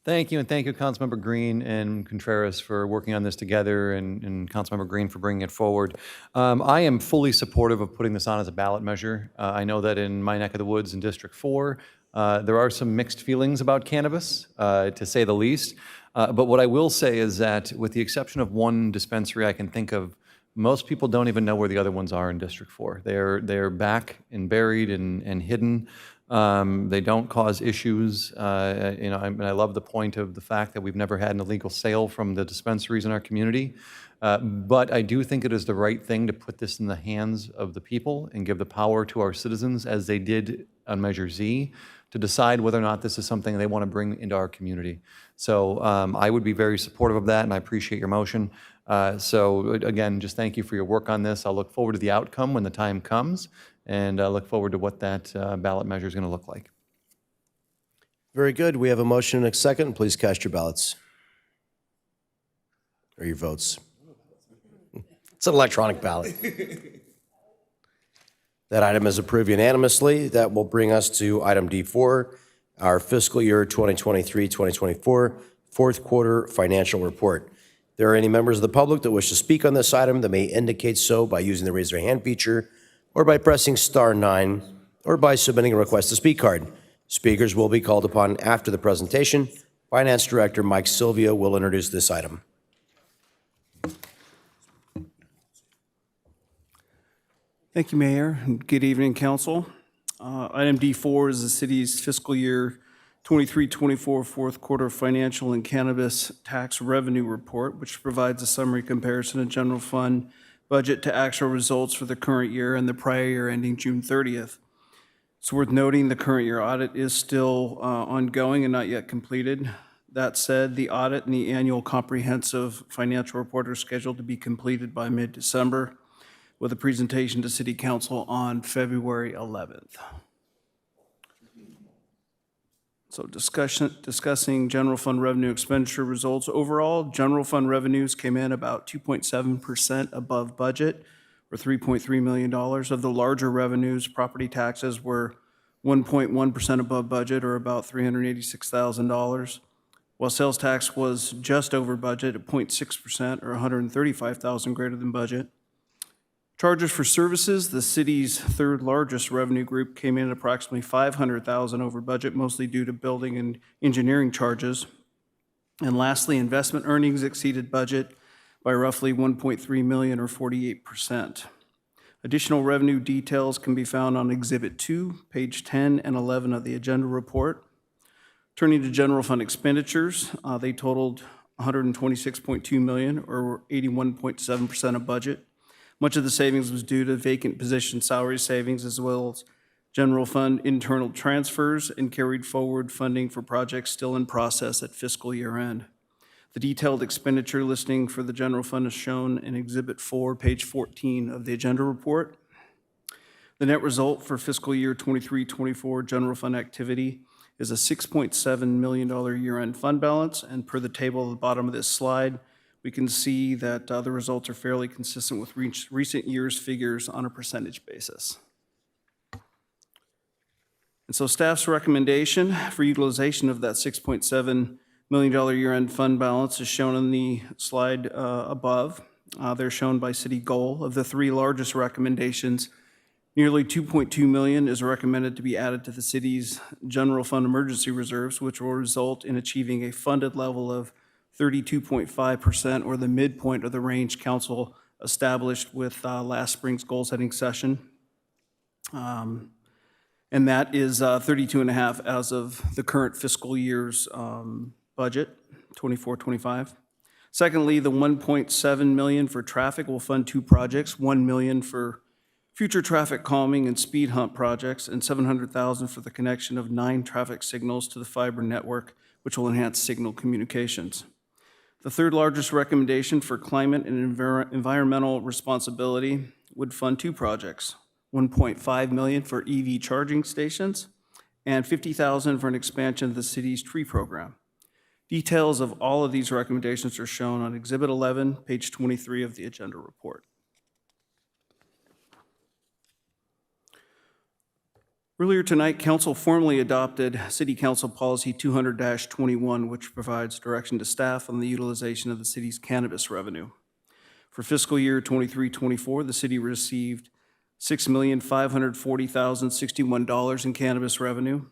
Thank you, and thank you, Councilmember Green and Contreras, for working on this together, and Councilmember Green for bringing it forward. I am fully supportive of putting this on as a ballot measure. I know that in my neck of the woods in District 4, there are some mixed feelings about cannabis, to say the least. But what I will say is that, with the exception of one dispensary I can think of, most people don't even know where the other ones are in District 4. They're back and buried and hidden. They don't cause issues. And I love the point of the fact that we've never had an illegal sale from the dispensaries in our community. But I do think it is the right thing to put this in the hands of the people and give the power to our citizens, as they did on Measure Z, to decide whether or not this is something they want to bring into our community. So I would be very supportive of that, and I appreciate your motion. So again, just thank you for your work on this. I'll look forward to the outcome when the time comes, and I look forward to what that ballot measure is going to look like. Very good. We have a motion and a second. Please cast your ballots or your votes. It's an electronic ballot. That item is approved unanimously. That will bring us to item D4, our fiscal year 2023-2024 fourth quarter financial report. If there are any members of the public that wish to speak on this item, that may indicate so by using the raise their hand feature, or by pressing *9, or by submitting a request to speak card. Speakers will be called upon after the presentation. Finance Director Mike Sylvia will introduce this item. Thank you, Mayor, and good evening, Council. Item D4 is the city's fiscal year 23-24 fourth quarter financial and cannabis tax revenue report, which provides a summary comparison of general fund budget to actual results for the current year and the prior year ending June 30th. It's worth noting the current year audit is still ongoing and not yet completed. That said, the audit and the annual comprehensive financial report are scheduled to be completed by mid-December, with a presentation to City Council on February 11th. So discussing general fund revenue expenditure results. Overall, general fund revenues came in about 2.7% above budget, or $3.3 million. Of the larger revenues, property taxes were 1.1% above budget, or about $386,000, while sales tax was just over budget at 0.6%, or $135,000 greater than budget. Charges for services, the city's third largest revenue group, came in at approximately $500,000 over budget, mostly due to building and engineering charges. And lastly, investment earnings exceeded budget by roughly $1.3 million, or 48%. Additional revenue details can be found on Exhibit 2, page 10 and 11 of the agenda report. Turning to general fund expenditures, they totaled $126.2 million, or 81.7% of budget. Much of the savings was due to vacant position salary savings, as well as general fund internal transfers, and carried forward funding for projects still in process at fiscal year end. The detailed expenditure listing for the general fund is shown in Exhibit 4, page 14 of the agenda report. The net result for fiscal year 23-24 general fund activity is a $6.7 million year-end fund balance, and per the table at the bottom of this slide, we can see that the results are fairly consistent with recent years' figures on a percentage basis. And so staff's recommendation for utilization of that $6.7 million year-end fund balance is shown on the slide above. They're shown by city goal. Of the three largest recommendations, nearly $2.2 million is recommended to be added to the city's general fund emergency reserves, which will result in achieving a funded level of 32.5%, or the midpoint of the range council established with last spring's goal-setting session. And that is 32.5 as of the current fiscal year's budget, 24-25. Secondly, the $1.7 million for traffic will fund 2 projects, $1 million for future traffic calming and speed hump projects, and $700,000 for the connection of 9 traffic signals to the fiber network, which will enhance signal communications. The third largest recommendation for climate and environmental responsibility would fund 2 projects, $1.5 million for EV charging stations, and $50,000 for an expansion of the city's tree program. Details of all of these recommendations are shown on Exhibit 11, page 23 of the agenda report. Earlier tonight, Council formally adopted City Council Policy 200-21, which provides direction to staff on the utilization of the city's cannabis revenue. For fiscal year 23-24, the city received $6,540,061 in cannabis revenue.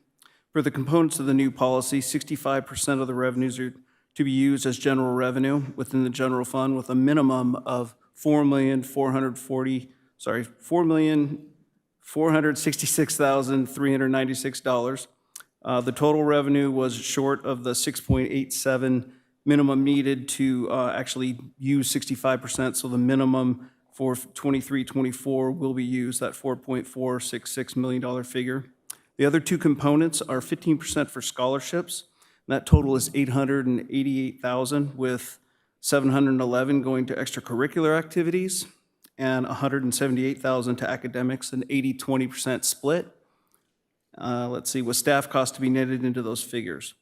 For the components of the new policy, 65% of the revenues are to be used as general revenue within the general fund, with a minimum of $4,466,396. The total revenue was short of the 6.87 minimum needed to actually use 65%, so the minimum for 23-24 will be used, that $4.466 million figure. The other 2 components are 15% for scholarships. That total is $888,000, with $711 going to extracurricular activities and $178,000 to academics, an 80-20% split. Let's see, with staff costs to be netted into those figures.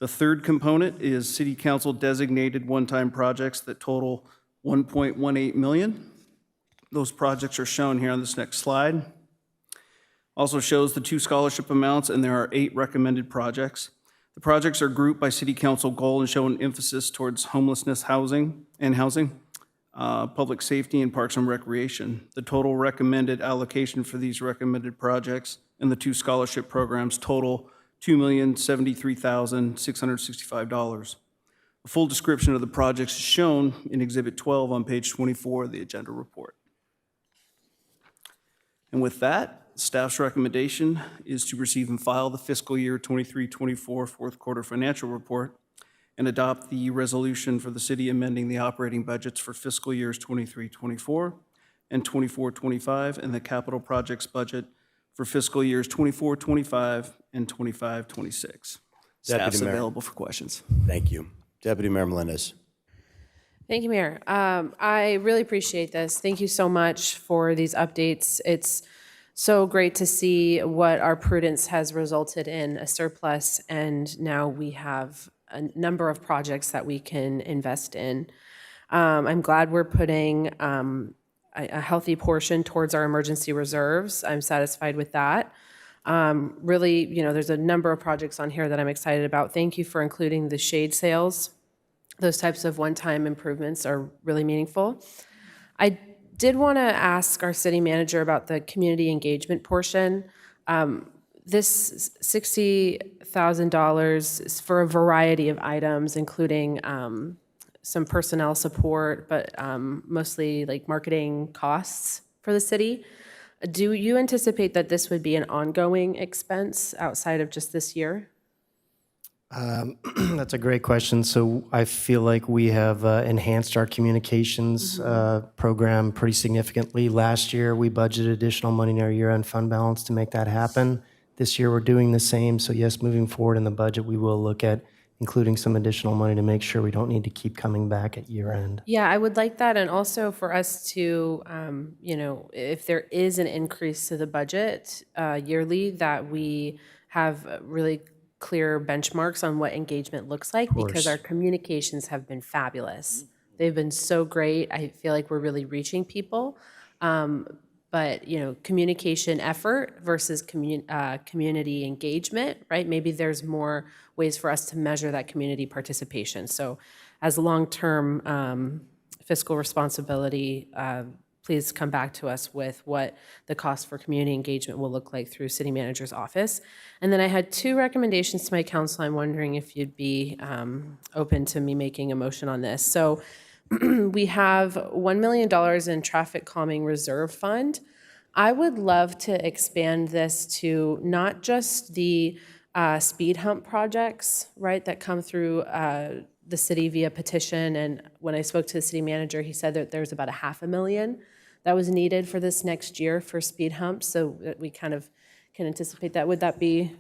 The third component is City Council designated one-time projects that total $1.18 million. Those projects are shown here on this next slide. Also shows the 2 scholarship amounts, and there are 8 recommended projects. The projects are grouped by City Council goal and show an emphasis towards homelessness housing, public safety, and parks and recreation. The total recommended allocation for these recommended projects and the 2 scholarship programs total $2,073,665. A full description of the projects is shown in Exhibit 12 on page 24 of the agenda report. And with that, staff's recommendation is to receive and file the fiscal year 23-24 fourth quarter financial report and adopt the resolution for the city amending the operating budgets for fiscal years 23-24 and 24-25, and the capital projects budget for fiscal years 24-25 and 25-26. Staff's Mayor. available for questions. Thank you. Deputy Mayor Melendez. Thank you, Mayor. I really appreciate this. Thank you so much for these updates. It's so great to see what our prudence has resulted in, a surplus, and now we have a number of projects that we can invest in. I'm glad we're putting a healthy portion towards our emergency reserves. I'm satisfied with that. Really, there's a number of projects on here that I'm excited about. Thank you for including the shade sales. Those types of one-time improvements are really meaningful. I did want to ask our city manager about the community engagement portion. This $60,000 is for a variety of items, including some personnel support, but mostly like marketing costs for the city. Do you anticipate that this would be an ongoing expense outside of just this year? That's a great question. So I feel like we have enhanced our communications program pretty significantly. Last year, we budgeted additional money in our year-end fund balance to make that happen. This year, we're doing the same. So yes, moving forward in the budget, we will look at including some additional money to make sure we don't need to keep coming back at year-end. Yeah, I would like that. And also for us to, if there is an increase to the budget yearly, that we have really clear benchmarks on what engagement looks like, because our communications have been fabulous. They've been so great. I feel like we're really reaching people. But, communication effort versus community engagement, right? Maybe there's more ways for us to measure that community participation. So as long-term fiscal responsibility, please come back to us with what the cost for community engagement will look like through city manager's office. And then I had 2 recommendations to my council. I'm wondering if you'd be open to me making a motion on this. So we have $1 million in traffic calming reserve fund. I would love to expand this to not just the speed hump projects, right, that come through the city via petition. And when I spoke to the city manager, he said that there's about $500,000 that was needed for this next year for speed humps. So that we kind of can anticipate that. Would that be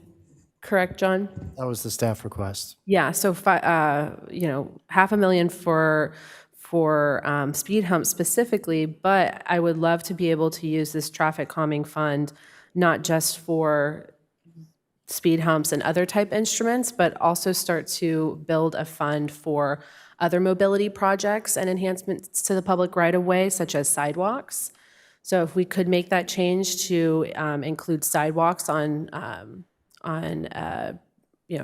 correct, John? That was the staff request. Yeah. So, $500,000 for speed humps specifically, but I would love to be able to use this traffic calming fund not just for speed humps and other type instruments, but also start to build a fund for other mobility projects and enhancements to the public right-of-way, such as sidewalks. So if we could make that change to include sidewalks on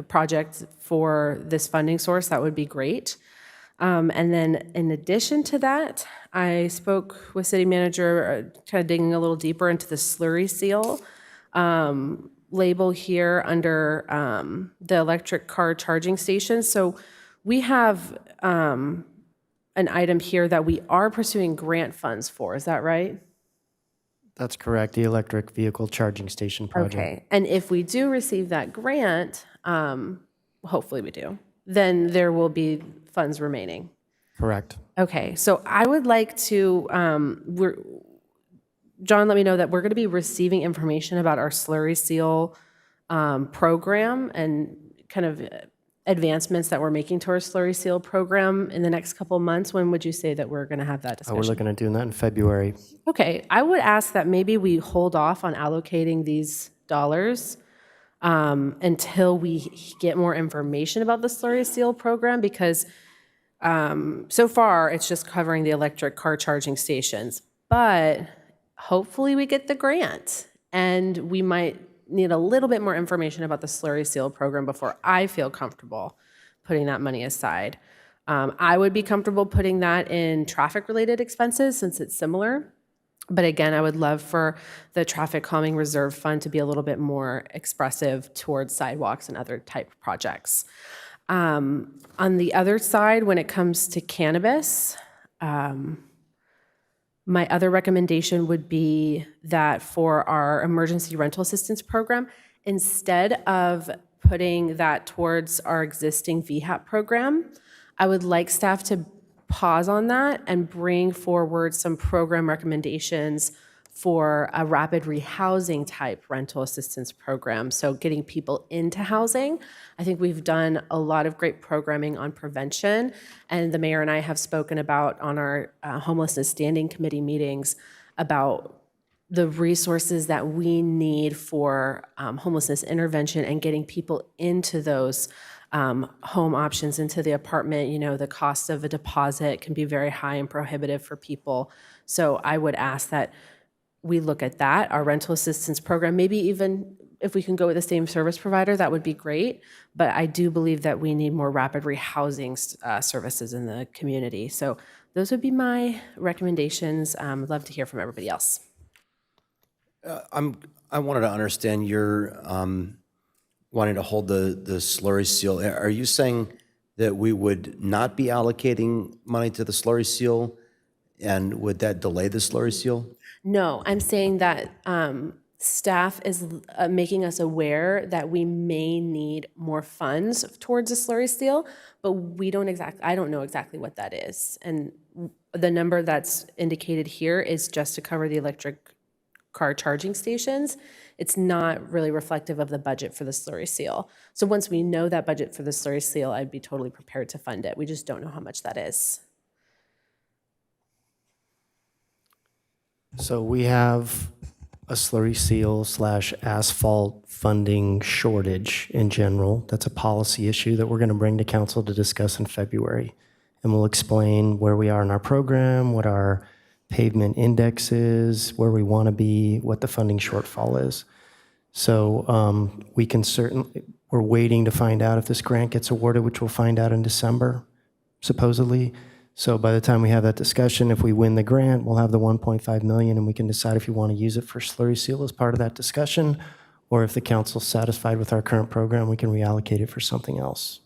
projects for this funding source, that would be great. And then in addition to that, I spoke with city manager, kind of digging a little deeper into the slurry seal label here under the electric car charging stations. So we have an item here that we are pursuing grant funds for. Is that right? That's correct, the electric vehicle charging station project. Okay. And if we do receive that grant, hopefully we do, then there will be funds remaining. Correct. Okay, so I would like to, John let me know that we're going to be receiving information about our slurry seal program and kind of advancements that we're making to our slurry seal program in the next couple of months. When would you say that we're going to have that discussion? We're looking at doing that in February. Okay, I would ask that maybe we hold off on allocating these dollars until we get more information about the slurry seal program, because so far it's just covering the electric car charging stations. But hopefully we get the grant, and we might need a little bit more information about the slurry seal program before I feel comfortable putting that money aside. I would be comfortable putting that in traffic-related expenses since it's similar. But again, I would love for the traffic calming reserve fund to be a little bit more expressive towards sidewalks and other type projects. On the other side, when it comes to cannabis, my other recommendation would be that for our emergency rental assistance program, instead of putting that towards our existing VHAP program, I would like staff to pause on that and bring forward some program recommendations for a rapid rehousing type rental assistance program. So getting people into housing. I think we've done a lot of great programming on prevention, and the mayor and I have spoken about on our homelessness standing committee meetings about the resources that we need for homelessness intervention and getting people into those home options, into the apartment. You know, the cost of a deposit can be very high and prohibitive for people. So I would ask that we look at that, our rental assistance program, maybe even if we can go with the same service provider, that would be great. But I do believe that we need more rapid rehousing services in the community. So those would be my recommendations. I'd love to hear from everybody else. I wanted to understand your wanting to hold the slurry seal. Are you saying that we would not be allocating money to the slurry seal, and would that delay the slurry seal? No, I'm saying that staff is making us aware that we may need more funds towards a slurry seal, but I don't know exactly what that is. And the number that's indicated here is just to cover the electric car charging stations. It's not really reflective of the budget for the slurry seal. So once we know that budget for the slurry seal, I'd be totally prepared to fund it. We just don't know how much that is. So we have a slurry seal / asphalt funding shortage in general. That's a policy issue that we're going to bring to council to discuss in February. And we'll explain where we are in our program, what our pavement index is, where we want to be, what the funding shortfall is. So we're waiting to find out if this grant gets awarded, which we'll find out in December, supposedly. So by the time we have that discussion, if we win the grant, we'll have the 1.5 million and we can decide if you want to use it for slurry seal as part of that discussion, or if the council's satisfied with our current program, we can reallocate it for something else.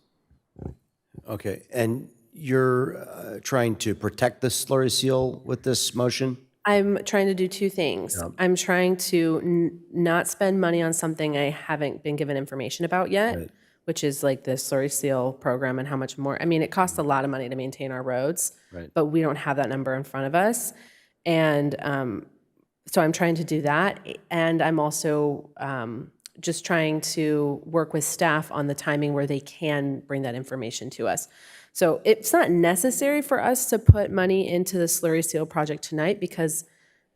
Okay, and you're trying to protect the slurry seal with this motion? I'm trying to do two things. I'm trying to not spend money on something I haven't been given information about yet, which is like the slurry seal program and how much more. I mean, it costs a lot of money to maintain our roads, but we don't have that number in front of us. And so I'm trying to do that. And I'm also just trying to work with staff on the timing where they can bring that information to us. So it's not necessary for us to put money into the slurry seal project tonight because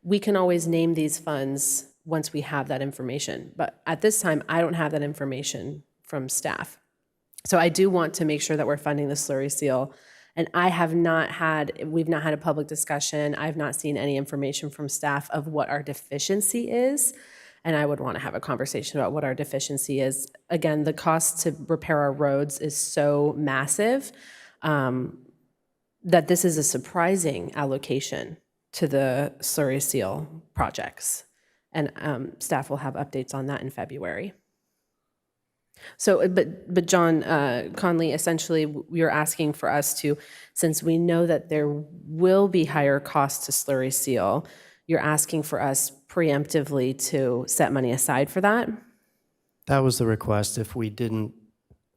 we can always name these funds once we have that information. But at this time, I don't have that information from staff. So I do want to make sure that we're funding the slurry seal. And we've not had a public discussion. I've not seen any information from staff of what our deficiency is. And I would want to have a conversation about what our deficiency is. Again, the cost to repair our roads is so massive that this is a surprising allocation to the slurry seal projects. And staff will have updates on that in February. So, but John Conley, essentially, you're asking for us to, since we know that there will be higher costs to slurry seal, you're asking for us preemptively to set money aside for that? That was the request. If we didn't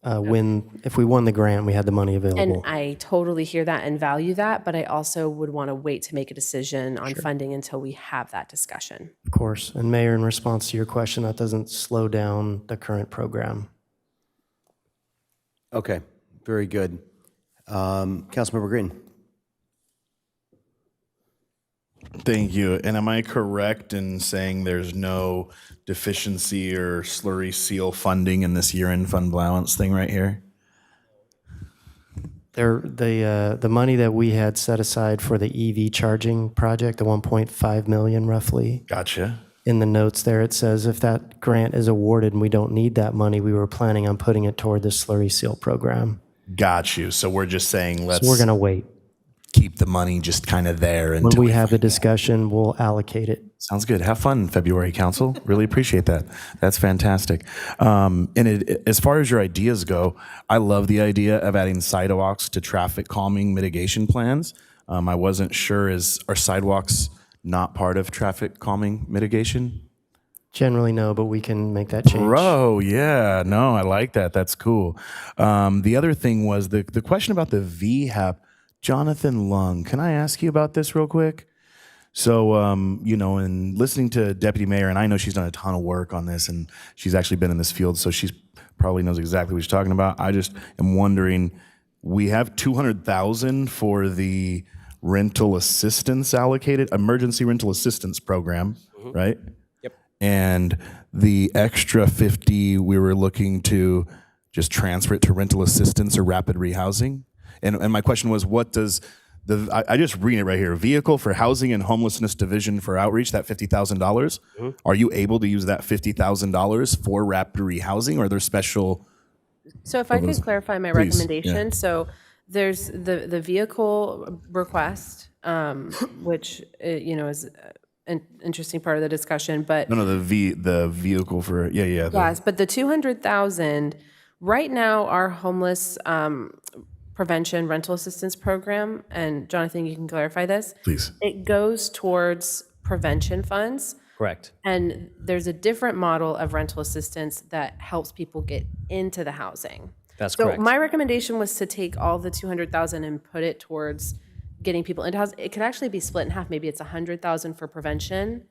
if we won the grant, we had the money available. And I totally hear that and value that, but I also would want to wait to make a decision on funding until we have that discussion. Of course. And Mayor, in response to your question, that doesn't slow down the current program. Okay, very good. Councilmember Green. Thank you. And am I correct in saying there's no deficiency or slurry seal funding in this year-end fund balance thing right here? The money that we had set aside for the EV charging project, the 1.5 million roughly. Gotcha. In the notes there, it says if that grant is awarded and we don't need that money, we were planning on putting it toward the slurry seal program. Got you. So we're just saying let's So we're going to wait. keep the money just kind of there until When we have the discussion, we'll allocate it. Sounds good. Have fun in February, Council. Really appreciate that. That's fantastic. As far as your ideas go, I love the idea of adding sidewalks to traffic calming mitigation plans. I wasn't sure, are sidewalks not part of traffic calming mitigation? Generally, no, but we can make that change. Bro, yeah. No, I like that. That's cool. The other thing was the question about the VHAP. Jonathan Lung, can I ask you about this real quick? So, in listening to Deputy Mayor, and I know she's done a ton of work on this, and she's actually been in this field, so she probably knows exactly what she's talking about. I just am wondering, we have $200,000 for the rental assistance allocated, emergency rental assistance program, right? Yep. And the extra 50, we were looking to just transfer it to rental assistance or rapid rehousing. And my question was, what does I just read it right here, Vehicle for Housing and Homelessness Division for Outreach, that $50,000, are you able to use that $50,000 for rapid rehousing, or are there special? So if I could clarify my Please, recommendation, yeah. so there's the vehicle request, which is an interesting part of the discussion, but No, the vehicle for, yeah. yes, but the 200,000 right now, our homeless prevention rental assistance program, and Jonathan, you can clarify this. Please. It goes towards prevention funds. Correct. And there's a different model of rental assistance that helps people get into the housing. That's so correct. my recommendation was to take all the 200,000 and put it towards getting people into housing. It could actually be split in half. Maybe it's 100,000 for prevention,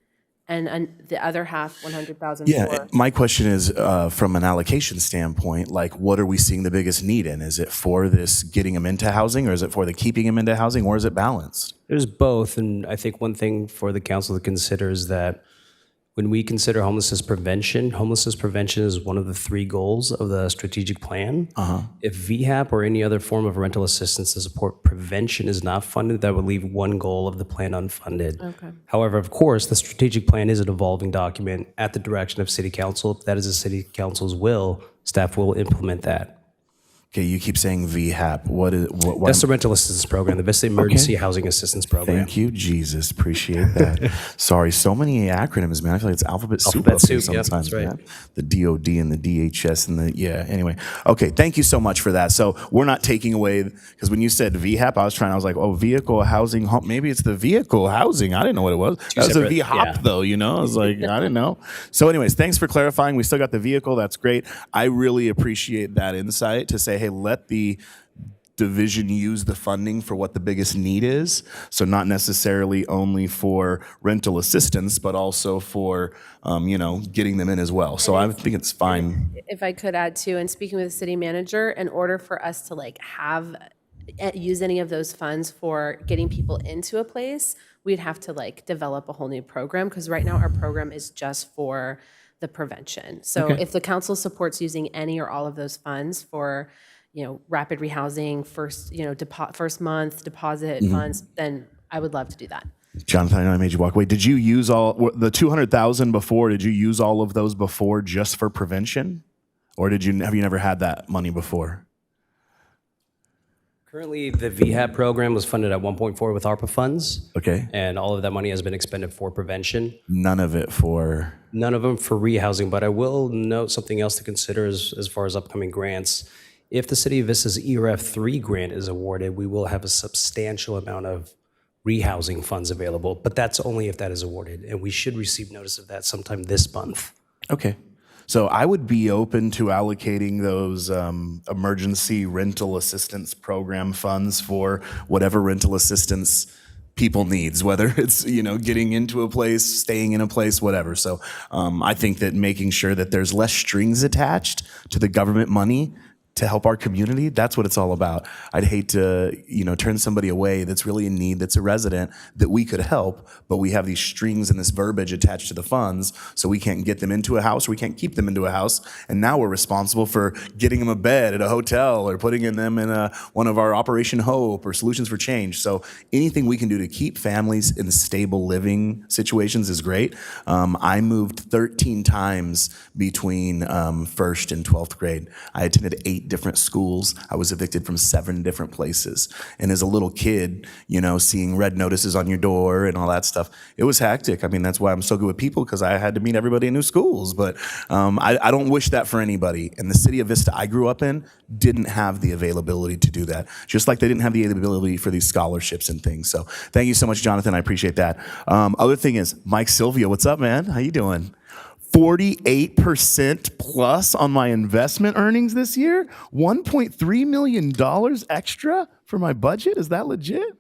and the other half, 100,000 Yeah, for. my question is, from an allocation standpoint, like, what are we seeing the biggest need in? Is it for this getting them into housing, or is it for the keeping them into housing, or is it balanced? There's both, and I think one thing for the council to consider is that when we consider homelessness prevention is one of the 3 goals of the strategic plan. If VHAP or any other form of rental assistance to support prevention is not funded, that would leave one goal of the plan unfunded. Okay. However, of course, the strategic plan is an evolving document at the direction of City Council. If that is the City Council's will, staff will implement that. Okay, you keep saying VHAP. What is what? That's the rental assistance program, the Vista Emergency Housing Assistance Program. Thank you, Jesus. Appreciate that. Sorry, so many acronyms, man. I feel like it's alphabet soup Alphabet up here soup, yep, sometimes, that's right. man. The DOD and the DHS and the, yeah, anyway. Okay, thank you so much for that. So we're not taking away, because when you said VHAP, I was like, oh, vehicle housing, maybe it's the vehicle housing. I didn't know what it was. That was a separate, VHOP yeah. though, you know? I was like, I didn't know. So anyways, thanks for clarifying. We still got the vehicle. That's great. I really appreciate that insight to say, hey, let the division use the funding for what the biggest need is. So not necessarily only for rental assistance, but also for, getting them in as well. So I think it's fine. If I could add too, and speaking with the city manager, in order for us to use any of those funds for getting people into a place, we'd have to develop a whole new program, because right now our program is just for the prevention. So Okay. if the council supports using any or all of those funds for, rapid rehousing, first month deposit funds, then I would love to do that. Jonathan, I know I made you walk away. Did you use all the 200,000 before? Did you use all of those before just for prevention? Or have you never had that money before? Currently, the VHAP program was funded at 1.4 with ARPA funds. Okay. And all of that money has been expended for prevention. None of it for... None of them for rehousing, but I will note something else to consider as far as upcoming grants. If the City of Vista's ERF 3 grant is awarded, we will have a substantial amount of rehousing funds available, but that's only if that is awarded, and we should receive notice of that sometime this month. Okay. So I would be open to allocating those emergency rental assistance program funds for whatever rental assistance people needs, whether it's, getting into a place, staying in a place, whatever. So I think that making sure that there's less strings attached to the government money to help our community, that's what it's all about. I'd hate to, turn somebody away that's really in need, that's a resident, that we could help, but we have these strings and this verbiage attached to the funds, so we can't get them into a house, or we can't keep them into a house, and now we're responsible for getting them a bed at a hotel, or putting them in one of our Operation Hope, or Solutions for Change. So anything we can do to keep families in stable living situations is great. I moved 13 times between first and 12th grade. I attended 8 different schools. I was evicted from 7 different places. And as a little kid, seeing red notices on your door and all that stuff, it was hectic. I mean, that's why I'm so good with people, because I had to meet everybody in new schools. But I don't wish that for anybody. And the city of Vista I grew up in didn't have the availability to do that, just like they didn't have the availability for these scholarships and things. So thank you so much, Jonathan. I appreciate that. Other thing is, Mike Sylvia, what's up, man? How you doing? 48% plus on my investment earnings this year? $1.3 million extra for my budget? Is that legit?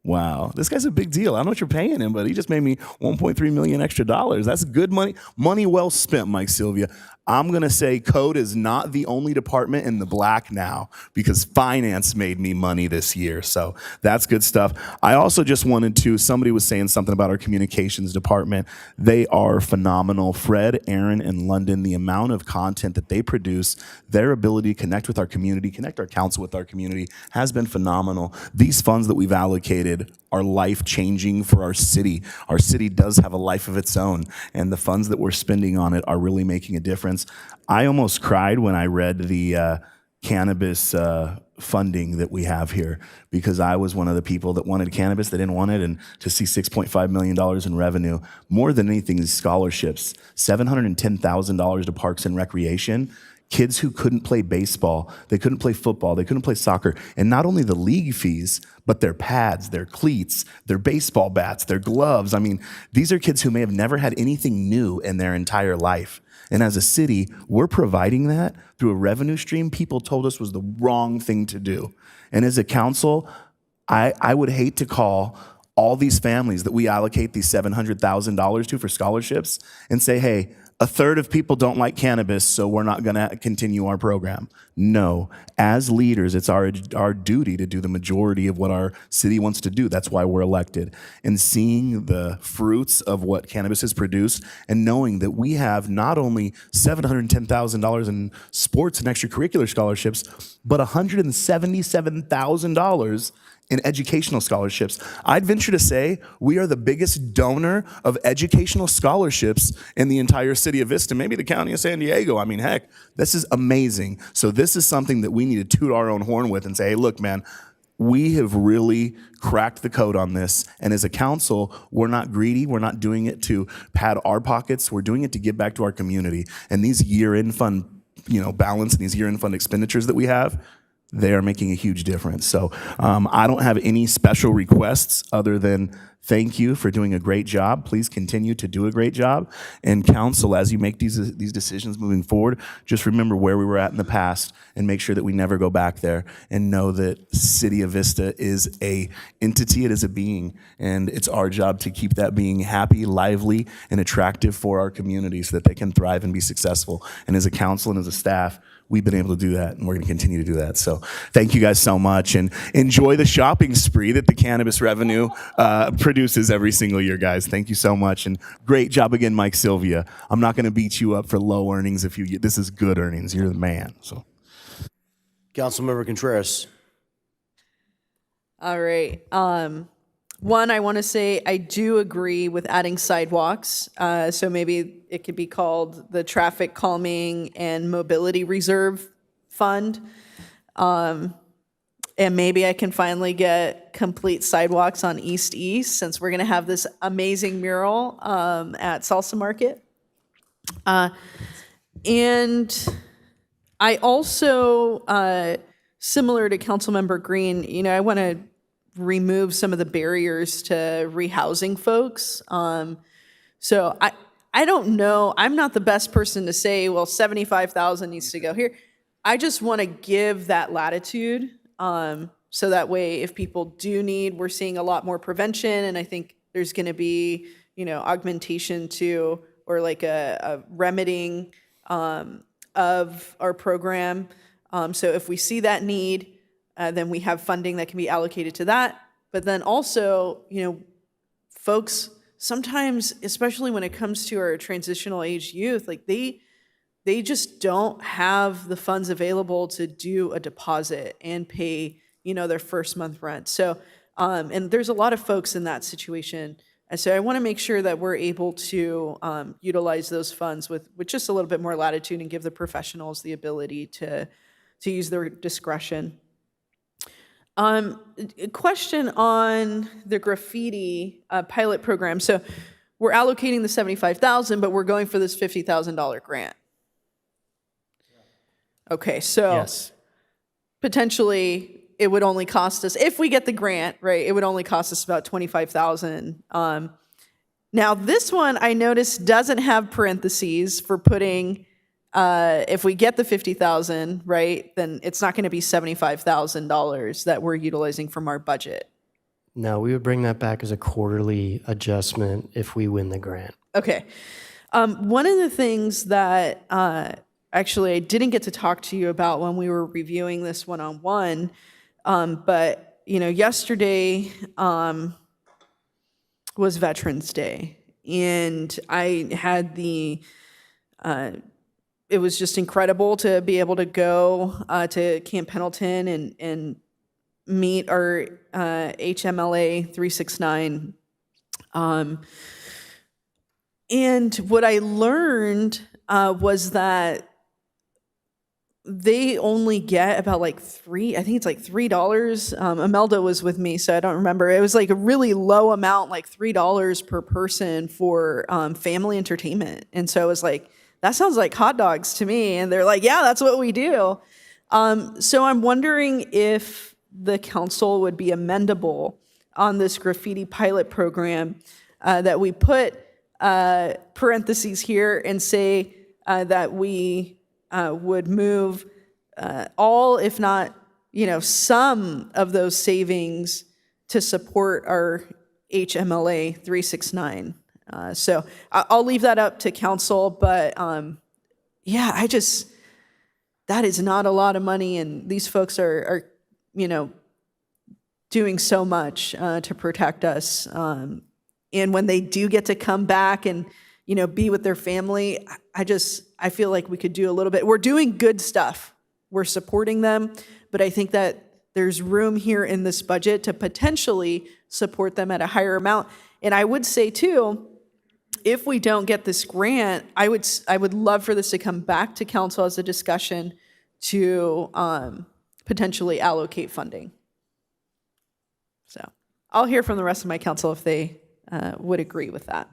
Wow, this guy's a big deal. I don't know what you're paying him, but he just made me $1.3 million extra dollars. That's good money. Money well spent, Mike Sylvia. I'm going to say code is not the only department in the black now, because finance made me money this year. So that's good stuff. I also just wanted to, somebody was saying something about our communications department. They are phenomenal. Fred, Aaron, and London, the amount of content that they produce, their ability to connect with our community, connect our council with our community has been phenomenal. These funds that we've allocated are life-changing for our city. Our city does have a life of its own, and the funds that we're spending on it are really making a difference. I almost cried when I read the cannabis funding that we have here, because I was one of the people that wanted cannabis, they didn't want it, and to see $6.5 million in revenue, more than anything is scholarships, $710,000 to Parks and Recreation. Kids who couldn't play baseball, they couldn't play football, they couldn't play soccer. And not only the league fees, but their pads, their cleats, their baseball bats, their gloves. I mean, these are kids who may have never had anything new in their entire life. And as a city, we're providing that through a revenue stream people told us was the wrong thing to do. And as a council, I would hate to call all these families that we allocate these $700,000 to for scholarships and say, hey, a third of people don't like cannabis, so we're not going to continue our program. No, as leaders, it's our duty to do the majority of what our city wants to do. That's why we're elected. And seeing the fruits of what cannabis has produced, and knowing that we have not only $710,000 in sports and extracurricular scholarships, but $177,000 in educational scholarships. I'd venture to say we are the biggest donor of educational scholarships in the entire city of Vista, maybe the county of San Diego. I mean, heck, this is amazing. So this is something that we need to toot our own horn with and say, hey, look, man, we have really cracked the code on this. And as a council, we're not greedy. We're not doing it to pad our pockets. We're doing it to give back to our community. And these year-end fund, balance and these year-end fund expenditures that we have, they are making a huge difference. So I don't have any special requests other than thank you for doing a great job. Please continue to do a great job. And council, as you make these decisions moving forward, just remember where we were at in the past and make sure that we never go back there, and know that City of Vista is a entity, it is a being, and it's our job to keep that being happy, lively, and attractive for our community so that they can thrive and be successful. And as a council and as a staff, we've been able to do that, and we're going to continue to do that. So thank you guys so much, and enjoy the shopping spree that the cannabis revenue produces every single year, guys. Thank you so much, and great job again, Mike Sylvia. I'm not going to beat you up for low earnings if you. This is good earnings. You're the man. So, Councilmember Contreras. All right. One, I want to say I do agree with adding sidewalks. So maybe it could be called the Traffic Calming and Mobility Reserve Fund. And maybe I can finally get complete sidewalks on East East, since we're going to have this amazing mural at Salsa Market. And I also, similar to Councilmember Green, I want to remove some of the barriers to rehousing folks. So I don't know. I'm not the best person to say, well, 75,000 needs to go here. I just want to give that latitude. So that way, if people do need, we're seeing a lot more prevention, and I think there's going to be, augmentation to, or like a remedying of our program. So if we see that need, then we have funding that can be allocated to that. But then also, folks, sometimes, especially when it comes to our transitional age youth, like they just don't have the funds available to do a deposit and pay, their first month rent. So, and there's a lot of folks in that situation. And so I want to make sure that we're able to utilize those funds with just a little bit more latitude and give the professionals the ability to use their discretion. A question on the graffiti pilot program. So we're allocating the $75,000, but we're going for this $50,000 grant. Okay, so Yes. potentially it would only cost us, if we get the grant, right, it would only cost us about $25,000. Now this one I noticed doesn't have parentheses for putting, if we get the $50,000, right, then it's not going to be $75,000 that we're utilizing from our budget. No, we would bring that back as a quarterly adjustment if we win the grant. Okay. One of the things that actually I didn't get to talk to you about when we were reviewing this one-on-one, but yesterday was Veterans Day, and I had it was just incredible to be able to go to Camp Pendleton and meet our HMLA 369. And what I learned was that they only get about I think it's like $3. Imelda was with me, so I don't remember. It was like a really low amount, like $3 per person for family entertainment. And so I was like, that sounds like hot dogs to me. And they're like, yeah, that's what we do. So I'm wondering if the council would be amendable on this graffiti pilot program, that we put parentheses here and say that we would move all, if not, some of those savings to support our HMLA 369. So I'll leave that up to council, but yeah, that is not a lot of money, and these folks are doing so much to protect us. And when they do get to come back and, be with their family, I feel like we could do a little bit. We're doing good stuff. We're supporting them, but I think that there's room here in this budget to potentially support them at a higher amount. And I would say too, if we don't get this grant, I would love for this to come back to council as a discussion to potentially allocate funding. So I'll hear from the rest of my council if they would agree with that.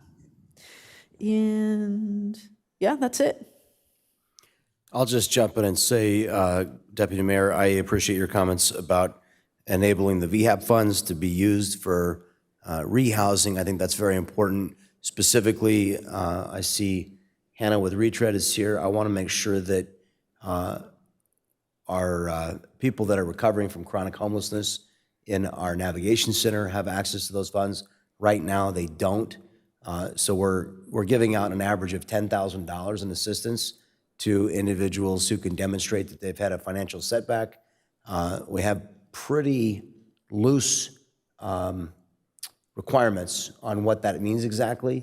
And yeah, that's it. I'll just jump in and say, Deputy Mayor, I appreciate your comments about enabling the VHAP funds to be used for rehousing. I think that's very important. Specifically, I see Hannah with Retread is here. I want to make sure that our people that are recovering from chronic homelessness in our navigation center have access to those funds. Right now, they don't. So we're giving out an average of $10,000 in assistance to individuals who can demonstrate that they've had a financial setback. We have pretty loose requirements on what that means exactly,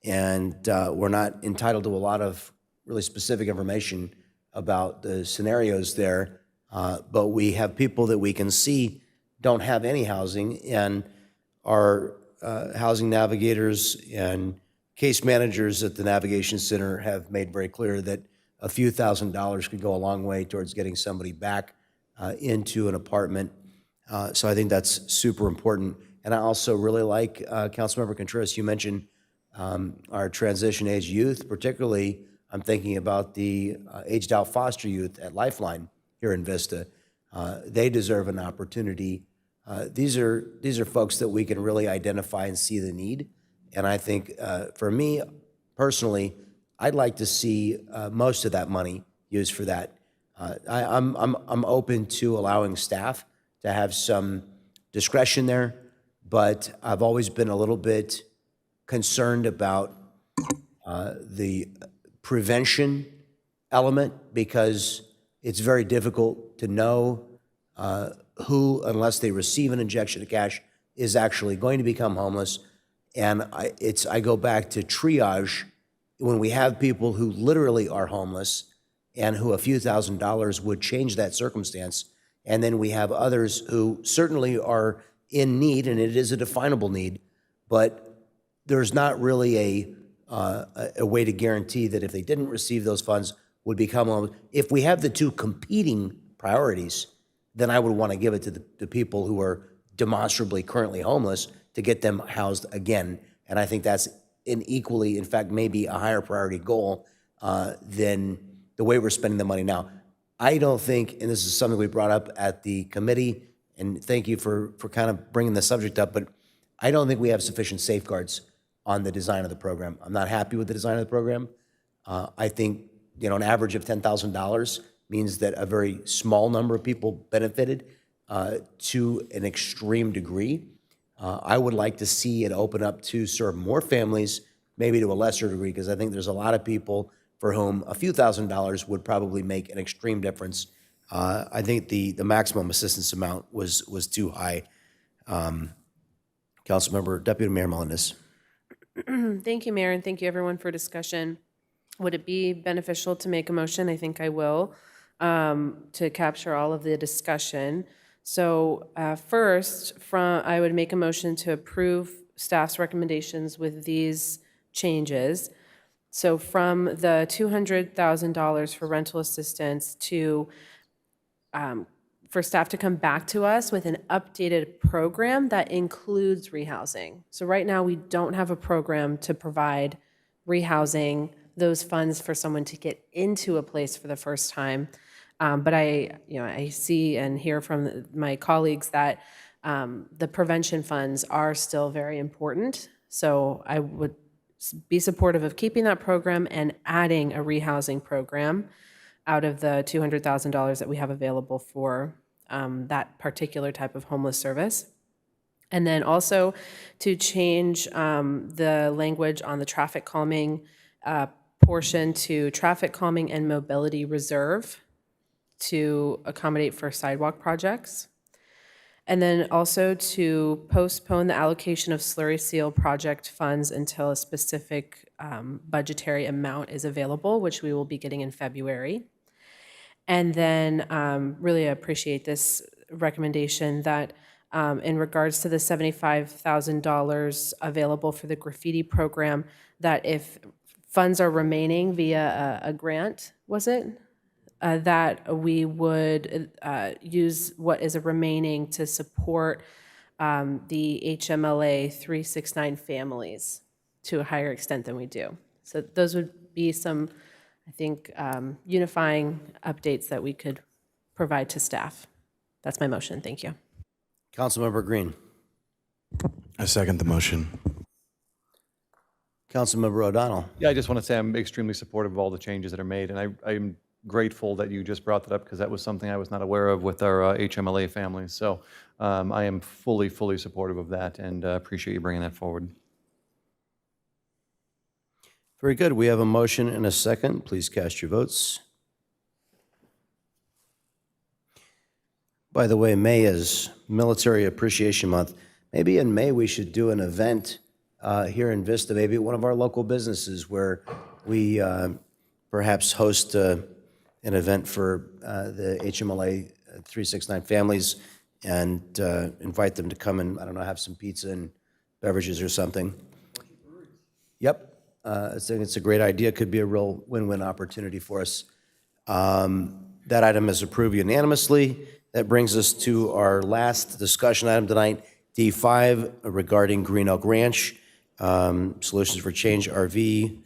and we're not entitled to a lot of really specific information about the scenarios there, but we have people that we can see don't have any housing, and our housing navigators and case managers at the Navigation Center have made very clear that a few $1,000s could go a long way towards getting somebody back into an apartment. So I think that's super important. And I also really like, Councilmember Contreras, you mentioned our transition age youth, particularly I'm thinking about the aged out foster youth at Lifeline here in Vista. They deserve an opportunity. These are folks that we can really identify and see the need. And I think for me personally, I'd like to see most of that money used for that. I'm open to allowing staff to have some discretion there, but I've always been a little bit concerned about the prevention element, because it's very difficult to know who, unless they receive an injection of cash, is actually going to become homeless. And I go back to triage. When we have people who literally are homeless and who a few $1,000s would change that circumstance, and then we have others who certainly are in need, and it is a definable need, but there's not really a way to guarantee that if they didn't receive those funds would become homeless. If we have the two competing priorities, then I would want to give it to the people who are demonstrably currently homeless to get them housed again. And I think that's an equally, in fact, maybe a higher priority goal than the way we're spending the money now. I don't think, and this is something we brought up at the committee, and thank you for kind of bringing the subject up, but I don't think we have sufficient safeguards on the design of the program. I'm not happy with the design of the program. I think, an average of $10,000 means that a very small number of people benefited to an extreme degree. I would like to see it open up to serve more families, maybe to a lesser degree, because I think there's a lot of people for whom a few $1,000s would probably make an extreme difference. I think the maximum assistance amount was too high. Councilmember, Deputy Mayor Melendez. Thank you, Mayor, and thank you, everyone, for discussion. Would it be beneficial to make a motion? I think I will, to capture all of the discussion. So first, I would make a motion to approve staff's recommendations with these changes. So from the $200,000 for rental assistance to for staff to come back to us with an updated program that includes rehousing. So right now we don't have a program to provide rehousing, those funds for someone to get into a place for the first time. But I see and hear from my colleagues that the prevention funds are still very important. So I would be supportive of keeping that program and adding a rehousing program out of the $200,000 that we have available for that particular type of homeless service. And then also to change the language on the traffic calming portion to traffic calming and mobility reserve to accommodate for sidewalk projects. And then also to postpone the allocation of slurry seal project funds until a specific budgetary amount is available, which we will be getting in February. And then really appreciate this recommendation that in regards to the $75,000 available for the graffiti program, that if funds are remaining via a grant, was it? That we would use what is remaining to support the HMLA 369 families to a higher extent than we do. So those would be some, I think, unifying updates that we could provide to staff. That's my motion. Thank you. Councilmember Green. I second the motion. Councilmember O'Donnell. Yeah, I just want to say I'm extremely supportive of all the changes that are made, and I'm grateful that you just brought that up because that was something I was not aware of with our HMLA families. So I am fully supportive of that and appreciate you bringing that forward. Very good. We have a motion and a second. Please cast your votes. By the way, May is Military Appreciation Month. Maybe in May we should do an event here in Vista, maybe at one of our local businesses where we perhaps host an event for the HMLA 369 families and invite them to come and, I don't know, have some pizza and beverages or something. Yep. I think it's a great idea. Could be a real win-win opportunity for us. That item is approved unanimously. That brings us to our last discussion item tonight, D5, regarding Green Oak Ranch, Solutions for Change RV.